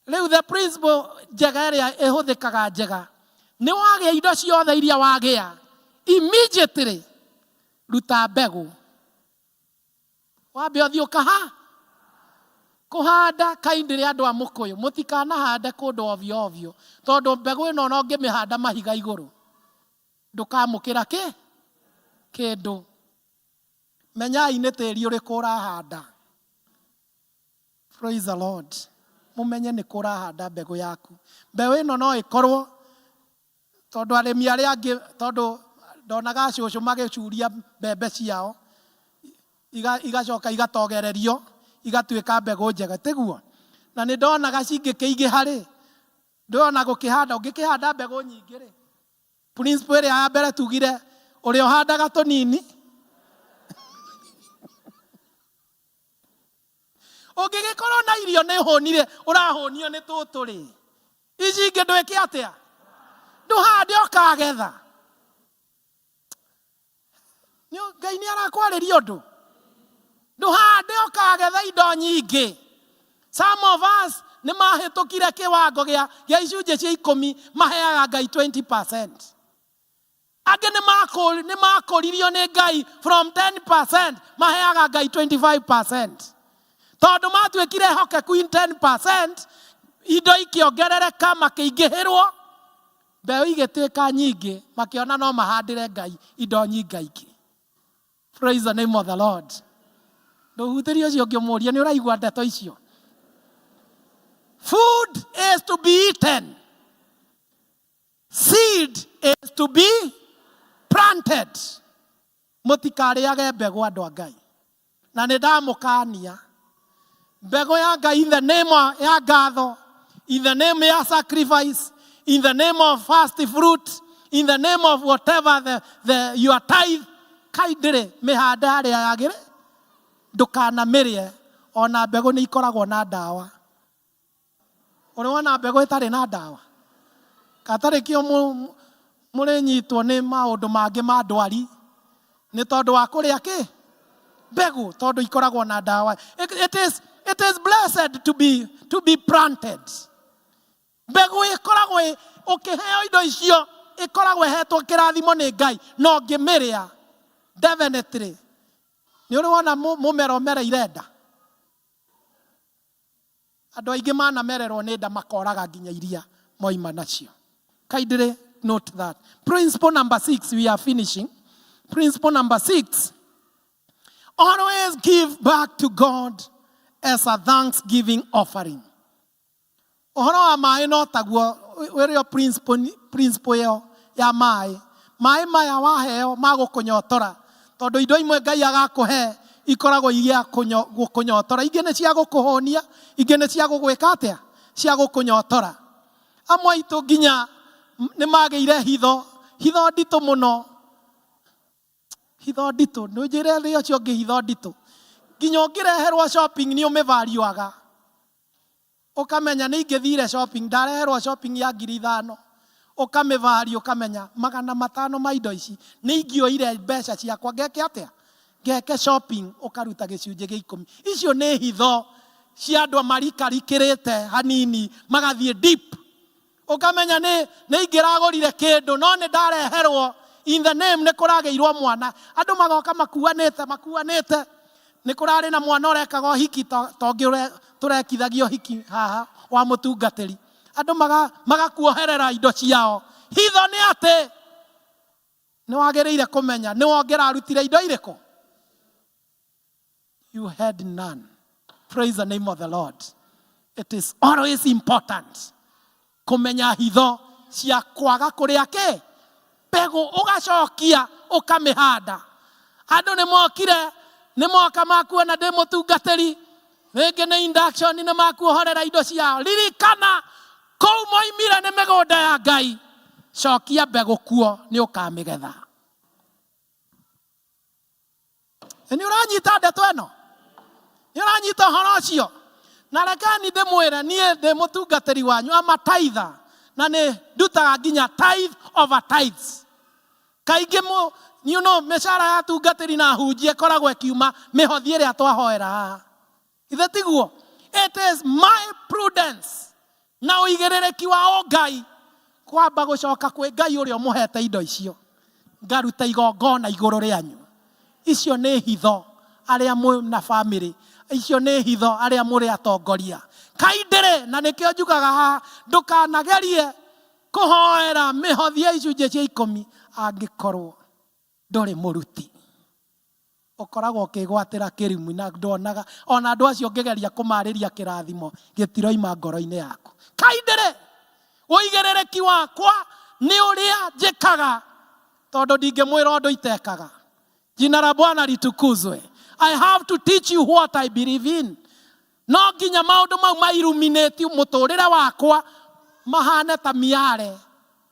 Rĩu the principle njega ĩrĩa ĩhũthĩkaga njega, nĩ wagĩa indo ciothe iria wagĩa, immediately ruta mbegũ. Wambe ũthiĩ kũhanda. Kaingĩ rĩ andũ a Mũkũyũ, mũtikanahande kũndũ ovyo ovyo, tondũ mbegũ ĩno no ngĩmĩhanda mahiga igũrũ, ndũkamũkĩra kĩndũ. Menyai nĩ tĩri ũrĩkũ ũrahanda. Praise the Lord. Mũmenye nĩ kũrahanda mbegũ yaku. Mbegũ ĩno no ĩkorwo, tondũ arĩmi arĩa angĩ, tondũ ndonaga cũcũ magĩcuria mbembe ciao, igacoka igatogererio, igatuĩka mbegũ njega, tiguo. Na nĩ ndonaga cingĩkĩingĩha rĩ, ndona gũkĩhanda, ũngĩkĩhanda mbegũ nyingĩ rĩ, principle ĩrĩa ya mbere tugire, ũrĩa ũhandaga tũnini Ũngĩgĩkorwo na irio nĩ hũnire, ũrahũnio nĩ tũtũrĩ. Ici ingĩ ndwĩke atĩa? Ndũhande ũkagetha. Ngai nĩ arakwarĩria ũndũ. Ndũhande ũkagetha indo nyingĩ. Some of us nĩ mahĩtũkire kĩwango gĩa icunjĩ cia 10 maheaga Ngai 20%. Angĩ nĩ makũririo nĩ Ngai from 10% maheaga Ngai 25%. Tondũ matuĩkire hokeku in 10%, indo ikĩongerereka makĩingĩhĩrwo, mbeũ igĩtuĩka nyingĩ, makĩona no mahandĩre Ngai indo nyingaingĩ. Praise the name of the Lord. Ndũhutĩrie ũcio ũngĩmũria nĩ ũraigua ndeto icio. Food is to be eaten. Seed is to be planted. Mũtikarĩage mbegũ andũ a Ngai. Na nĩ ndamũkania. Mbegũ ya Ngai in the name ya ngatho, in the name ya sacrifice, in the name of fast fruit, in the name of whatever your tithe, kaindĩrĩ mĩhanda harĩa yagĩrĩ, ndũkanamĩrĩe, ona mbegũ nĩ ikoragwo na ndawa. Ũrĩ wona mbegũ ĩtarĩ na ndawa? Katarĩ kĩo mũrĩnyitwo nĩ maũndũ mangĩ ma ndwari, nĩ tondũ wa kũrĩa kĩ? Mbegũ, tondũ ikoragwo na ndawa. It is blessed to be planted. Mbegũ ĩkoragwo ũkĩheo indo icio, ĩkoragwo ĩhetwo kĩrathimo nĩ Ngai, no ngĩmĩrĩa definitely. Nĩ ũrĩ wona mũmera ũmereire nda? Andũ aingĩ manamererwo nĩ nda makoraga nginya iria moima nacio. Kaindĩrĩ note that. Principle number 6, we are finishing. Principle number 6, always give back to God as a thanksgiving offering. Ũhoro wa maĩ no taguo, wĩrĩo principle ĩyo ya maĩ. Maĩ maya waheo magũkũnyotora. Tondũ indo imwe Ngai agakũhe ikoragwo igia gũkũnyotora. Ingĩ nĩ cia gũkũhũnia, ingĩ nĩ cia gũgwĩka atĩa? Cia gũkũnyotora. Amwe aitũ nginya nĩ magĩire hitho nditũ mũno. Hitho nditũ, nĩ njĩre rĩo cio ngĩ hitho nditũ. Nginya ũngĩreherwo shopping nĩ ũmĩvariũaga. Ũkamenya nĩ ingĩthire shopping, ndareherwo shopping ya 5,000. Ũkamĩvaria ũkamenya 500 ma indo ici. Nĩ ingĩoire mbeca ciakwa ngeke atĩa? Ngeke shopping, ũkaruta gĩcunjĩ gĩa 10. Icio nĩ hitho cia andũ marikarikĩrĩte hanini magathiĩ deep. Ũkamenya nĩ ingĩragũrire kĩndũ no nĩ ndareherwo in the name nĩ kũragĩirwo mwana. Andũ magoka makuanĩte. Nĩ kũrarĩ na mwana ũrekaga ũhiki tongĩ tũrekithagio hiki haha wa mũtungatĩri. Andũ magakuoherera indo ciao. Hitho nĩ atĩ nĩ wagĩrĩire kũmenya nĩ wongera arutire indo irĩkũ? You had none. Praise the name of the Lord. It is always important kũmenya hitho cia kwaga kũrĩa kĩ? Mbegũ ũgacokia ũkamĩhanda. Andũ nĩ moka makuona ndĩ mũtungatĩri, rĩngĩ nĩ induction nĩ makuohorera indo ciao. Ririkana kũu moimire nĩ mĩgũnda ya Ngai. Cokia mbegũ kuo nĩ ũkamĩgetha. Nĩ ũranyita ndeto ĩno? Nĩ ũranyita ũhoro ũcio? Na rekani ndĩmwĩre niĩ ndĩ mũtungatĩri wanyu ama tither, na nĩ ndutaga nginya tithe over tithes. Kaingĩ mĩcara ya tungatĩri na hunjia ĩkoragwo ĩkiuma mĩhothi ĩrĩa twahoera haha. Ithe tiguo? It is my prudence na ũigĩrĩrĩki wa Ngai kwamba gũcoka kwĩ Ngai ũrĩa ũmũhete indo icio. Ngaruta igongona igũrũ rĩanyu. Icio nĩ hitho arĩa na family. Icio nĩ hitho arĩa mũrĩ atongoria. Kaindĩrĩ, na nĩkĩo njugaga haha, ndũkanagerie kũhoera mĩhothi ya icunjĩ cia 10 angĩkorwo ndũrĩ mũruti. Ũkoragwo ũkĩgwatĩra kĩrimũ na ndonaga ona andũ acio ũngĩgeria kũmarĩria kĩrathimo gĩtiroima ngoro-inĩ yaku. Kaindĩrĩ, ũigĩrĩrĩki wakwa nĩ ũrĩa njĩkaga tondũ ndingĩmwĩra ũndũ itekaga. Jina la Bwana litukuzwe. I have to teach you what I believe in. No nginya maũndũ mau ma illuminate mũtũrĩre wakwa mahane ta miare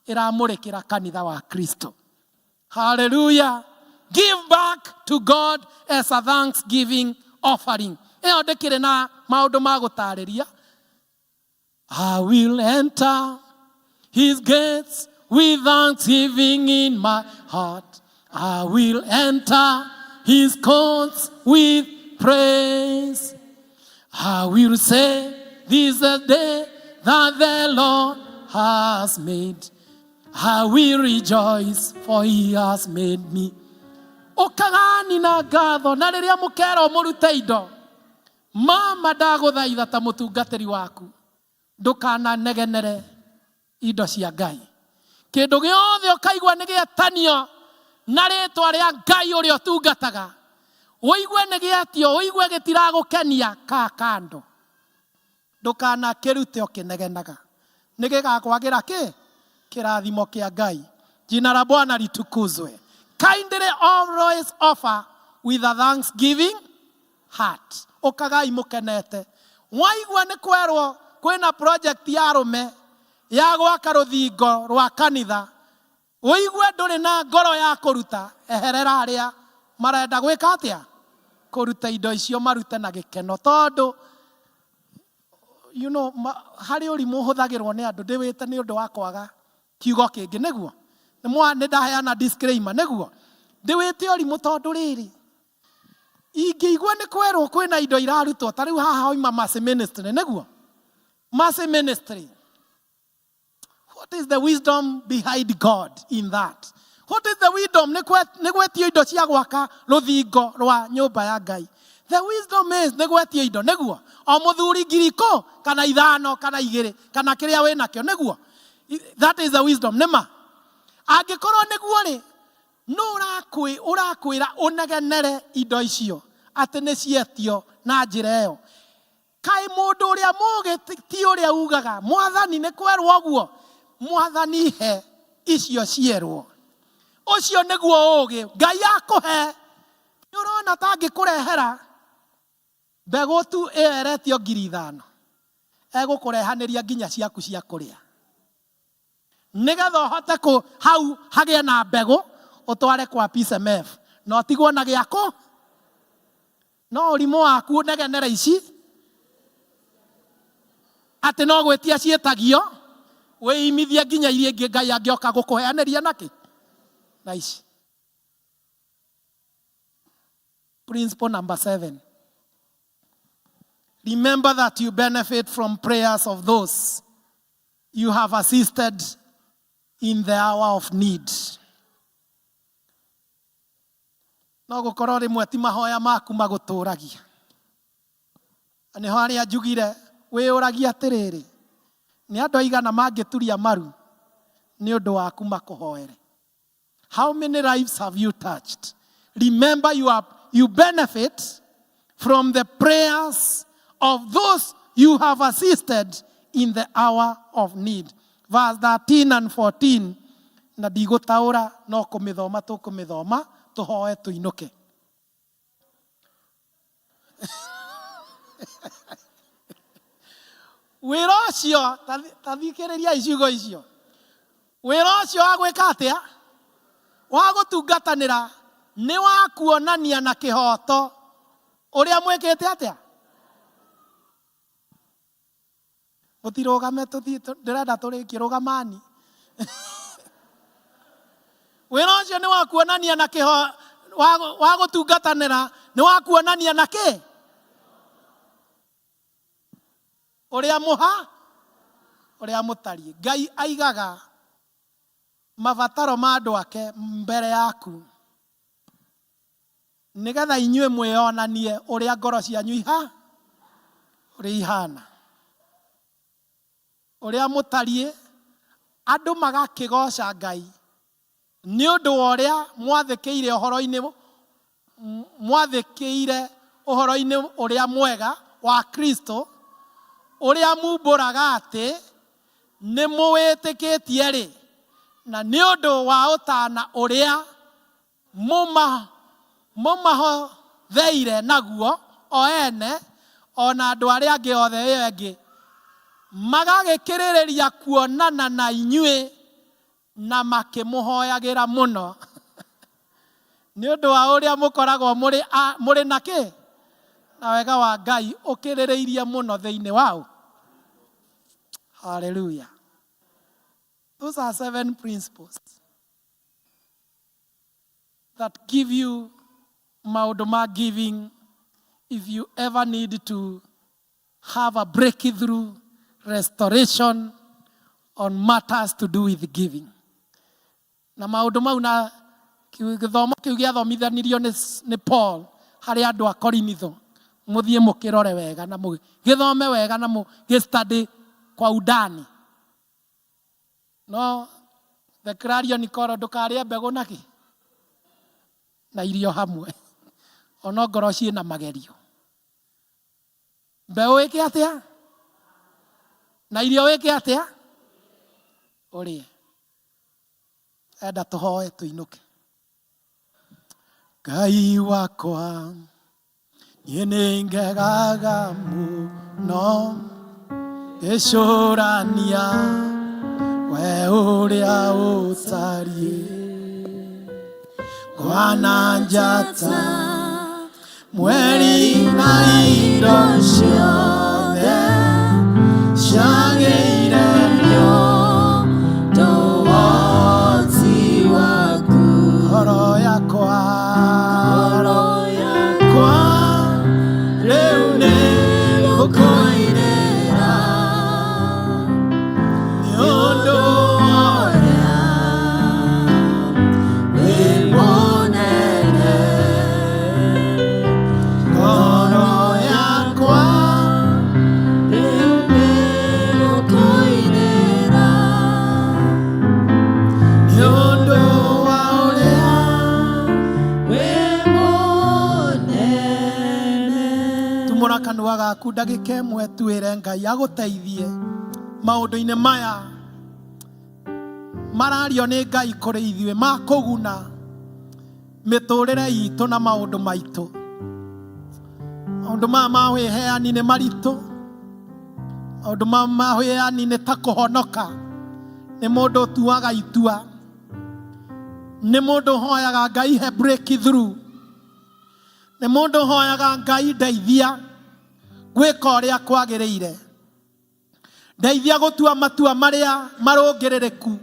ĩramũrĩkĩra kanitha wa Kristo. Hallelujah. Give back to God as a thanksgiving offering. ĩyo ndĩkĩrĩ na maũndũ ma gũtarĩria. I will enter his gates with thanksgiving in my heart. I will enter his courts with praise. I will say, this is the day that the Lord has made. I will rejoice, for he has made me. Ũkagani na ngatho na rĩrĩa mũkero mũrute indo. Mama ndagũthaitha ta mũtungatĩri waku. Ndũkananegenere indo cia Ngai. Kĩndũ gĩothe ũkaigua nĩ gĩetanio na rĩĩtwa rĩa Ngai ũrĩa ũtungataga. Ũigue nĩ gĩatio, ũigue gĩtiragũkenia ka kando. Ndũkanakĩrute ũkĩnegenaga. Nĩ gĩgakwagĩra kĩ? Kĩrathimo kĩa Ngai. Jina la Bwana litukuzwe. Kindly always offer with a thanksgiving heart. Ũkagai mũkenete. Waigua nĩ kwerwo kwĩna project ya arũme ya gwaka rũthingo rwa kanitha. Ũigue ndũrĩ na ngoro ya kũruta, eherera arĩa marenda gwĩka atĩa? Kũruta indo icio marute na gĩkeno. Tondũ harĩ ũrimũ ũhũthagĩrwo nĩ andũ ndĩwĩte nĩ ũndũ wa kwaga kiugo kĩngĩ nĩguo. Nĩ ndaheana disclaimer nĩguo. Ndĩwĩte ũrimũ tondũ rĩrĩ. Ingĩigua nĩ kwerwo kwĩna indo irarutwo. Ta rĩu haha oima Mercy Ministry nĩguo. Mercy Ministry. What is the wisdom behind God in that? What is the wisdom? Nĩ gwetio indo cia gwaka rũthingo rwa nyũmba ya Ngai. The wisdom is nĩ gwetio indo nĩguo. O mũthuri ngiriko kana 5 kana 2 kana kĩrĩa wĩ nakĩo nĩguo. That is the wisdom. Nĩma. Angĩkorwo nĩguo rĩ, no ũrakwĩra ũnegenere indo icio atĩ nĩ cietio na njĩra ĩyo. Kaĩ mũndũ ũrĩa mũũgĩ ti ũrĩa ugaga Mwathani nĩ kwerwo ũguo. Mwathani he icio cierwo. Ũcio nĩguo ũũgĩ. Ngai akũhe. Nĩ ũrona ta angĩkũrehera mbegũ tu ĩyeretio 5,000. Egũkũrehanĩria nginya ciaku cia kũrĩa. Nĩgetha ũhote hau hagĩe na mbegũ ũtware kwa PSMF. Na ũtigwo na gĩako. No ũrimũ waku ũnegenere ici. Atĩ no gwĩtia ciĩtagio. Wĩimithie nginya iria ingĩ Ngai angĩoka gũkũheanĩria nakĩ? Na ici. Principle number 7. Remember that you benefit from prayers of those you have assisted in the hour of need. No gũkorwo rĩmwe ti mahoya maku magũtũragia. Nĩ harĩa njugire wĩyũragia atĩrĩrĩ. Nĩ andũ aigana mangĩturia maru nĩ ũndũ waku makũhoere. How many lives have you touched? Remember you benefit from the prayers of those you have assisted in the hour of need. Verse 13 and 14. Na ndigũtaũra no kũmĩthoma tũkũmĩthoma tũhoe tũinũke. Wĩra ũcio ta thikĩrĩria iciugo icio. Wĩra ũcio wa gwĩka atĩa? Wa gũtungatanĩra nĩ wa kuonania na kĩhoto ũrĩa mwĩkĩte atĩa? Mũtirũgame ndĩrenda tũrĩkie rũgamani. Wĩra ũcio nĩ wa kuonania na kĩhoto wa gũtungatanĩra nĩ wa kuonania na kĩ? Ũrĩa ũrĩa mũtariĩ. Ngai aigaga mabataro ma andũ ake mbere yaku. Nĩgetha inyuĩ mwĩonanie ũrĩa ngoro cianyu ũrĩa ihana. Ũrĩa mũtariĩ andũ magakĩgoca Ngai. Nĩ ũndũ wa ũrĩa mwathĩkĩire ũhoro-inĩ ũrĩa mwega wa Kristo. Ũrĩa mumbũraga atĩ nĩ mũwĩtĩkĩtie rĩ. Na nĩ ũndũ wa ũtana ũrĩa mũmahotheire naguo o ene ona andũ arĩa angĩ othe ĩyo ĩngĩ magagĩkĩrĩrĩria kuonana na inyuĩ na makĩmũhoyagĩra mũno. Nĩ ũndũ wa ũrĩa mũkoragwo mũrĩ na kĩ? na wega wa Ngai ukirireirie muno thiini wao. Hallelujah. Those are 7 principles that give you maundu ma giving if you ever need to have a breakthrough, restoration on matters to do with giving. Na maundu mau na githomo kiu giathomithanirio ni Paul hari andu a Korinitho. Muthie mukirore wega na githome wega na mugistudy kwa undani. No the clarion call ndukarie mbegu naki na irio hamwe ono ngoro ciina magerio. Mbeu ĩke atĩa na irio ĩke atĩa ũrĩe. Enda tũhoe tũinũke. Ngai wakwa niĩ nĩ ngegaga mũno ngĩcũrania we ũrĩa ũtariĩ ngwana njata mweri na indo ciothe ciagĩire ũhoti waku. Ngoro yakwa rĩu nĩ gũkũinĩra nĩ ũndũ ũrĩa wĩ mũnene. Ngoro yakwa rĩu nĩ gũkũinĩra nĩ ũndũ wa ũrĩa wĩ mũnene. Tumũra kanua gaku ndagĩka ĩmwe twĩre Ngai agũteithie maũndũ-inĩ maya marario nĩ Ngai kũrĩ ithuĩ ma kũguna mĩtũrĩre itũ na maũndũ maitũ. Maũndũ maya ma wĩheani nĩ maritũ. Maũndũ maya ma wĩheani nĩ ta kũhonoka. Nĩ mũndũ ũtuaga itua. Nĩ mũndũ ũhoyaga Ngai he breakthrough. Nĩ mũndũ ũhoyaga Ngai ndeithia gwĩka ũrĩa kwagĩrĩire. Ndeithia gũtua matua marĩa marũngĩrĩrĩku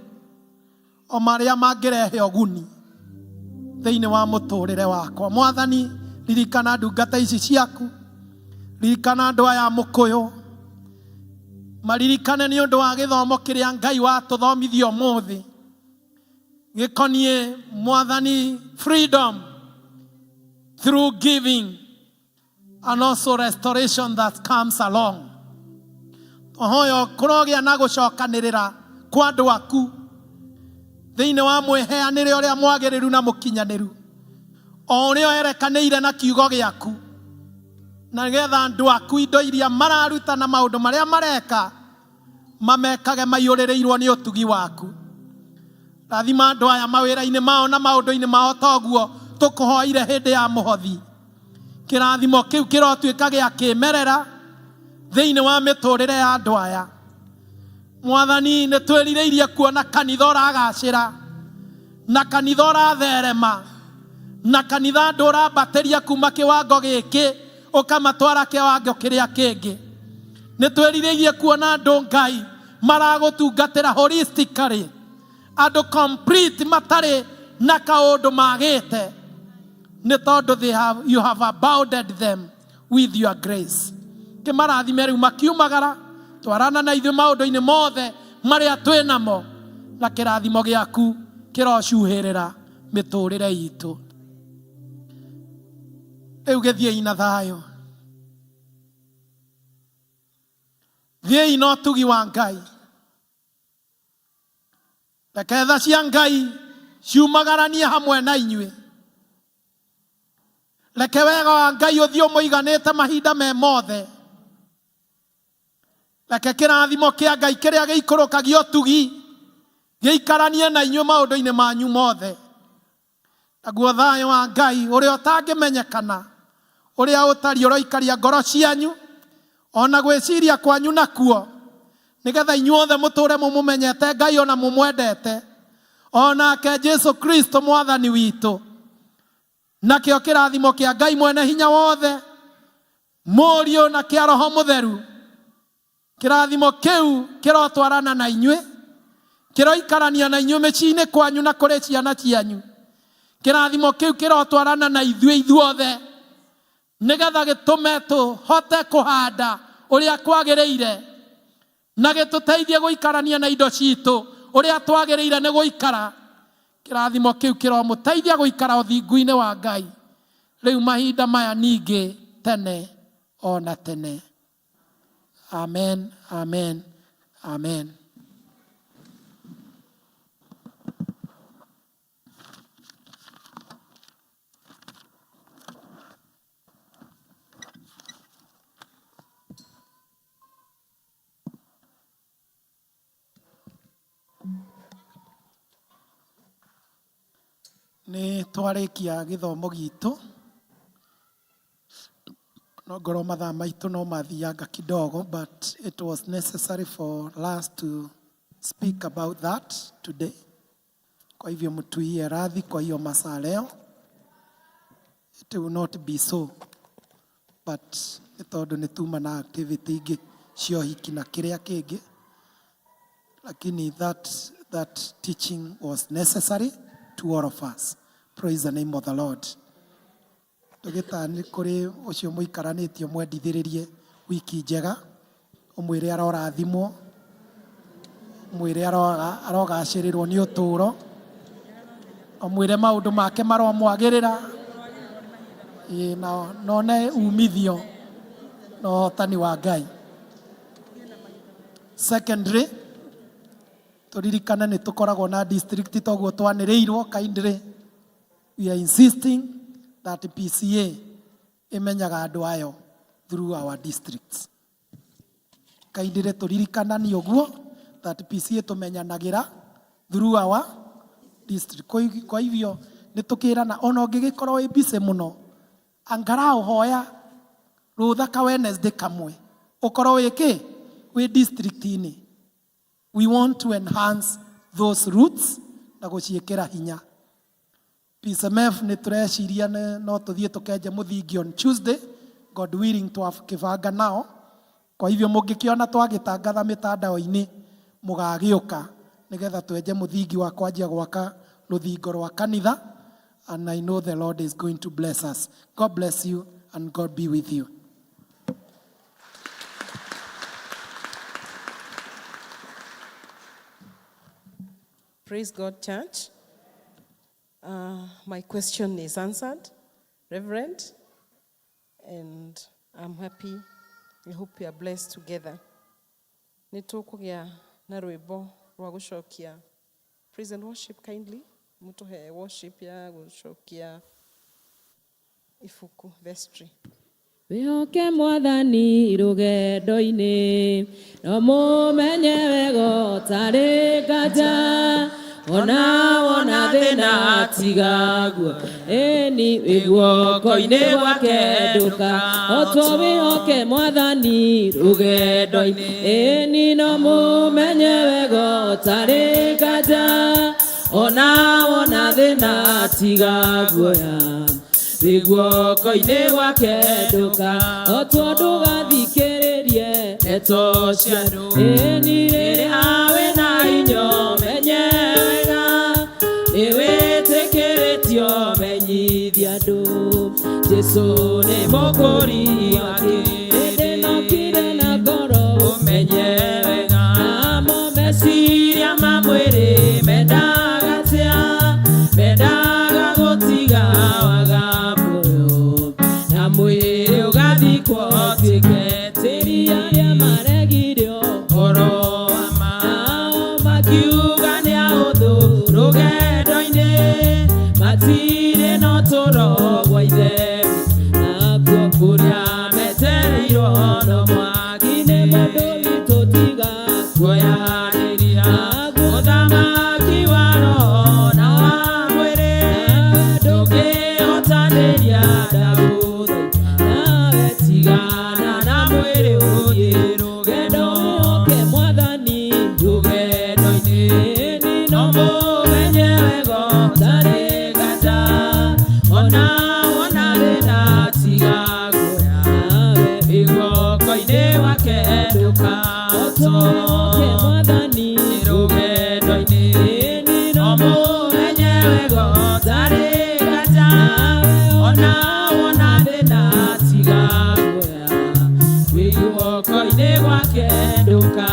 o marĩa mangĩrehe ũguni thĩinĩ wa mũtũrĩre wakwa. Mwathani, ririkana ndungata ici ciaku, ririkana andũ aya mũkũyũ, maririkane nĩ ũndũ wa gĩthomo kĩrĩa Ngai watũthomithia ũmũthĩ gĩkoniĩ Mwathani freedom through giving and also restoration that comes along. Ohoyo kũrogĩa na gũcokanĩrĩra kwa andũ aku thĩinĩ wa mwĩheanĩre ũrĩa mwagĩrĩru na mũkinyanĩru o ũrĩa werekanĩire na kiugo gĩaku, na nĩgetha andũ aku indo iria mararuta na maũndũ marĩa mareka mamekage maiyũrĩrĩirwo nĩ ũtugi waku. Rathima andũ aya mawĩra-inĩ mao na maũndũ-inĩ mao toguo tũkũhoire hĩndĩ ya mũhothi. Kĩrathimo kĩu kĩrotuĩka gĩa kĩmerera thĩinĩ wa mĩtũrĩre ya andũ aya. Mwathani, nĩ twĩrirĩirie kuona kanitha ũragacĩra na kanitha ũratherema na kanitha andũ ũrambatĩria kuma kĩwango gĩkĩ ũkamatwara kĩwango kĩrĩa kĩngĩ. Nĩ twĩrirĩirie kuona andũ Ngai maragũtungatĩra holistically, andũ complete matarĩ na kaũndũ magĩte, nĩ tondũ you have abounded them with your grace. Kĩmarathime rĩu makiumagara twarana na ithuĩ maũndũ-inĩ mothe marĩa twĩ namo, na kĩrathimo gĩaku kĩrocuhĩrĩra mĩtũrĩre itũ. Rĩu gĩthiĩi na thayũ, thiĩi na ũtugi wa Ngai. Reke tha cia Ngai ciumagaranie hamwe na inyuĩ. Reke wega wa Ngai ũthiĩ ũmũiganĩte mahinda me mothe. Reke kĩrathimo kĩa Ngai kĩrĩa gĩikũrũkagia ũtugi gĩikaranie na inyuĩ maũndũ-inĩ manyu mothe. Naguo thayũ wa Ngai ũrĩa ũtangĩmenyekana, ũrĩa ũtariĩ ũroikaria ngoro cianyu ona gwĩciria kwanyu nakuo, nĩgetha inyuothe mũtũre mũmũmenyete Ngai ona mũmwendete, onake Jesu Kristo Mwathani witũ. Nakĩo kĩrathimo kĩa Ngai mwene hinya wothe Mũriũ na kĩa Roho Mũtheru. Kĩrathimo kĩu kĩrotwarana na inyuĩ, kĩroikarania na inyuĩ mĩciĩ-inĩ kwanyu na kũrĩ ciana cianyu. Kĩrathimo kĩu kĩrotwarana na ithuothe, nĩgetha gĩtũme tũhote kũhanda ũrĩa kwagĩrĩire na gĩtũteithie gũikarania na indo citũ ũrĩa twagĩrĩire nĩ gũikara. Kĩrathimo kĩu kĩromũteithia gũikara ũthingu-inĩ wa Ngai rĩu mahinda maya ningĩ tene ona tene. Amen, amen, amen. Nĩ twarĩkia gĩthomo gitũ, no ngorwo mathaa maitũ no mathianga kidogo, but it was necessary for us to speak about that today. Kwa hivyo mtuie radhi kwa hiyo masaa leo. It will not be so, but nĩ tondũ nĩ tuma na activity ingĩ cio hiki na kĩrĩa kĩngĩ, lakini that teaching was necessary to all of us. Praise the name of the Lord. Tũgĩtanya kũrĩ ũcio mũikaranĩtio mwendithĩrĩrie wiki njega, ũmwĩre arorathimwo, ũmwĩre arogacĩrĩrwo nĩ ũtũũro, ũmwĩre maũndũ make maromwagĩrĩra, na none umithio na ũhotani wa Ngai. Secondly, tũririkane nĩ tũkoragwo na district toguo twanĩrĩirwo kindly. We are insisting that PCA imenyaga andũ ayo through our districts. Kaindire turirikana ni ũguo that PCA tumenyanagĩra through our district. Kwa hivyo nĩ tukĩrana ona ũngĩgĩkorwo wĩ busy mũno, angalau hoya rũtha ka Wednesday kamwe ũkorwo wĩ wĩ district-inĩ. We want to enhance those roots na gũciĩkĩra hinya. PSMF nĩ tũreciria no tũthiĩ tũkenje mũthingi on Tuesday, God willing twakĩbanga nao. Kwa hivyo mũngĩkĩona twagĩtangatha mĩtandao-inĩ mũgagĩũka nĩgetha twenje mũthingi wa kwanjia gwaka rũthingo rwa kanitha, and I know the Lord is going to bless us. God bless you and God be with you. Praise God, church. My question is answered, Reverend, and I'm happy. I hope we are blessed together. Nitũkũgĩa na rwĩmbo rwa gũcokia. Praise and worship kindly. Mũtũhe worship ya gũcokia ibuku vestry. Wĩhoke Mwathani rũgendo-inĩ, no mũmenye wega ũtarĩ nganja. Wona thĩna tiga guo, ĩni wĩ guoko-inĩ gwake ndũka. O wĩhoke Mwathani rũgendo-inĩ, ĩni no mũmenye wega ũtarĩ nganja. Wona thĩna tiga guoya, wĩ guoko-inĩ gwake ndũka. O ndũgathikĩrĩrie ndeto cia andũ, ĩni rĩrĩa wĩna hinya menye wega, nĩwĩtĩkĩrĩtio menyithia andũ. Jesũ nĩ mũkũri wa kĩrĩndĩ, nokire na ngoro ũmenye wega. Namo meciria ma mwĩrĩ mendaga gũtiga wagamu ũyũ, na mwĩrĩ ũgathikwo ũtuĩke tĩri arĩa maregirio ũhoro wa ma. Nao makiuga nĩ ahũthũ rũgendo-inĩ, matirĩ na ũtũũro gwa ithe, nakuo kũrĩa metereirwo no mwaki-inĩ mũndũ witũ tiga kuoyanĩria. Mũthamaki wa roho na wa mwĩrĩ, ndũngĩhotanĩria ndagũthaitha, nawe tigana na mwĩrĩ ũthiĩ rũgendo. Wĩhoke Mwathani rũgendo-inĩ, no mũmenye wega ũtarĩ nganja. Wona thĩna tiga guoya, nawe tũke mwathani rũgendo-inĩ no mũmenye wega tarĩ gata ona wona thĩna tiga guoya wĩ guoko-inĩ gwake ndũka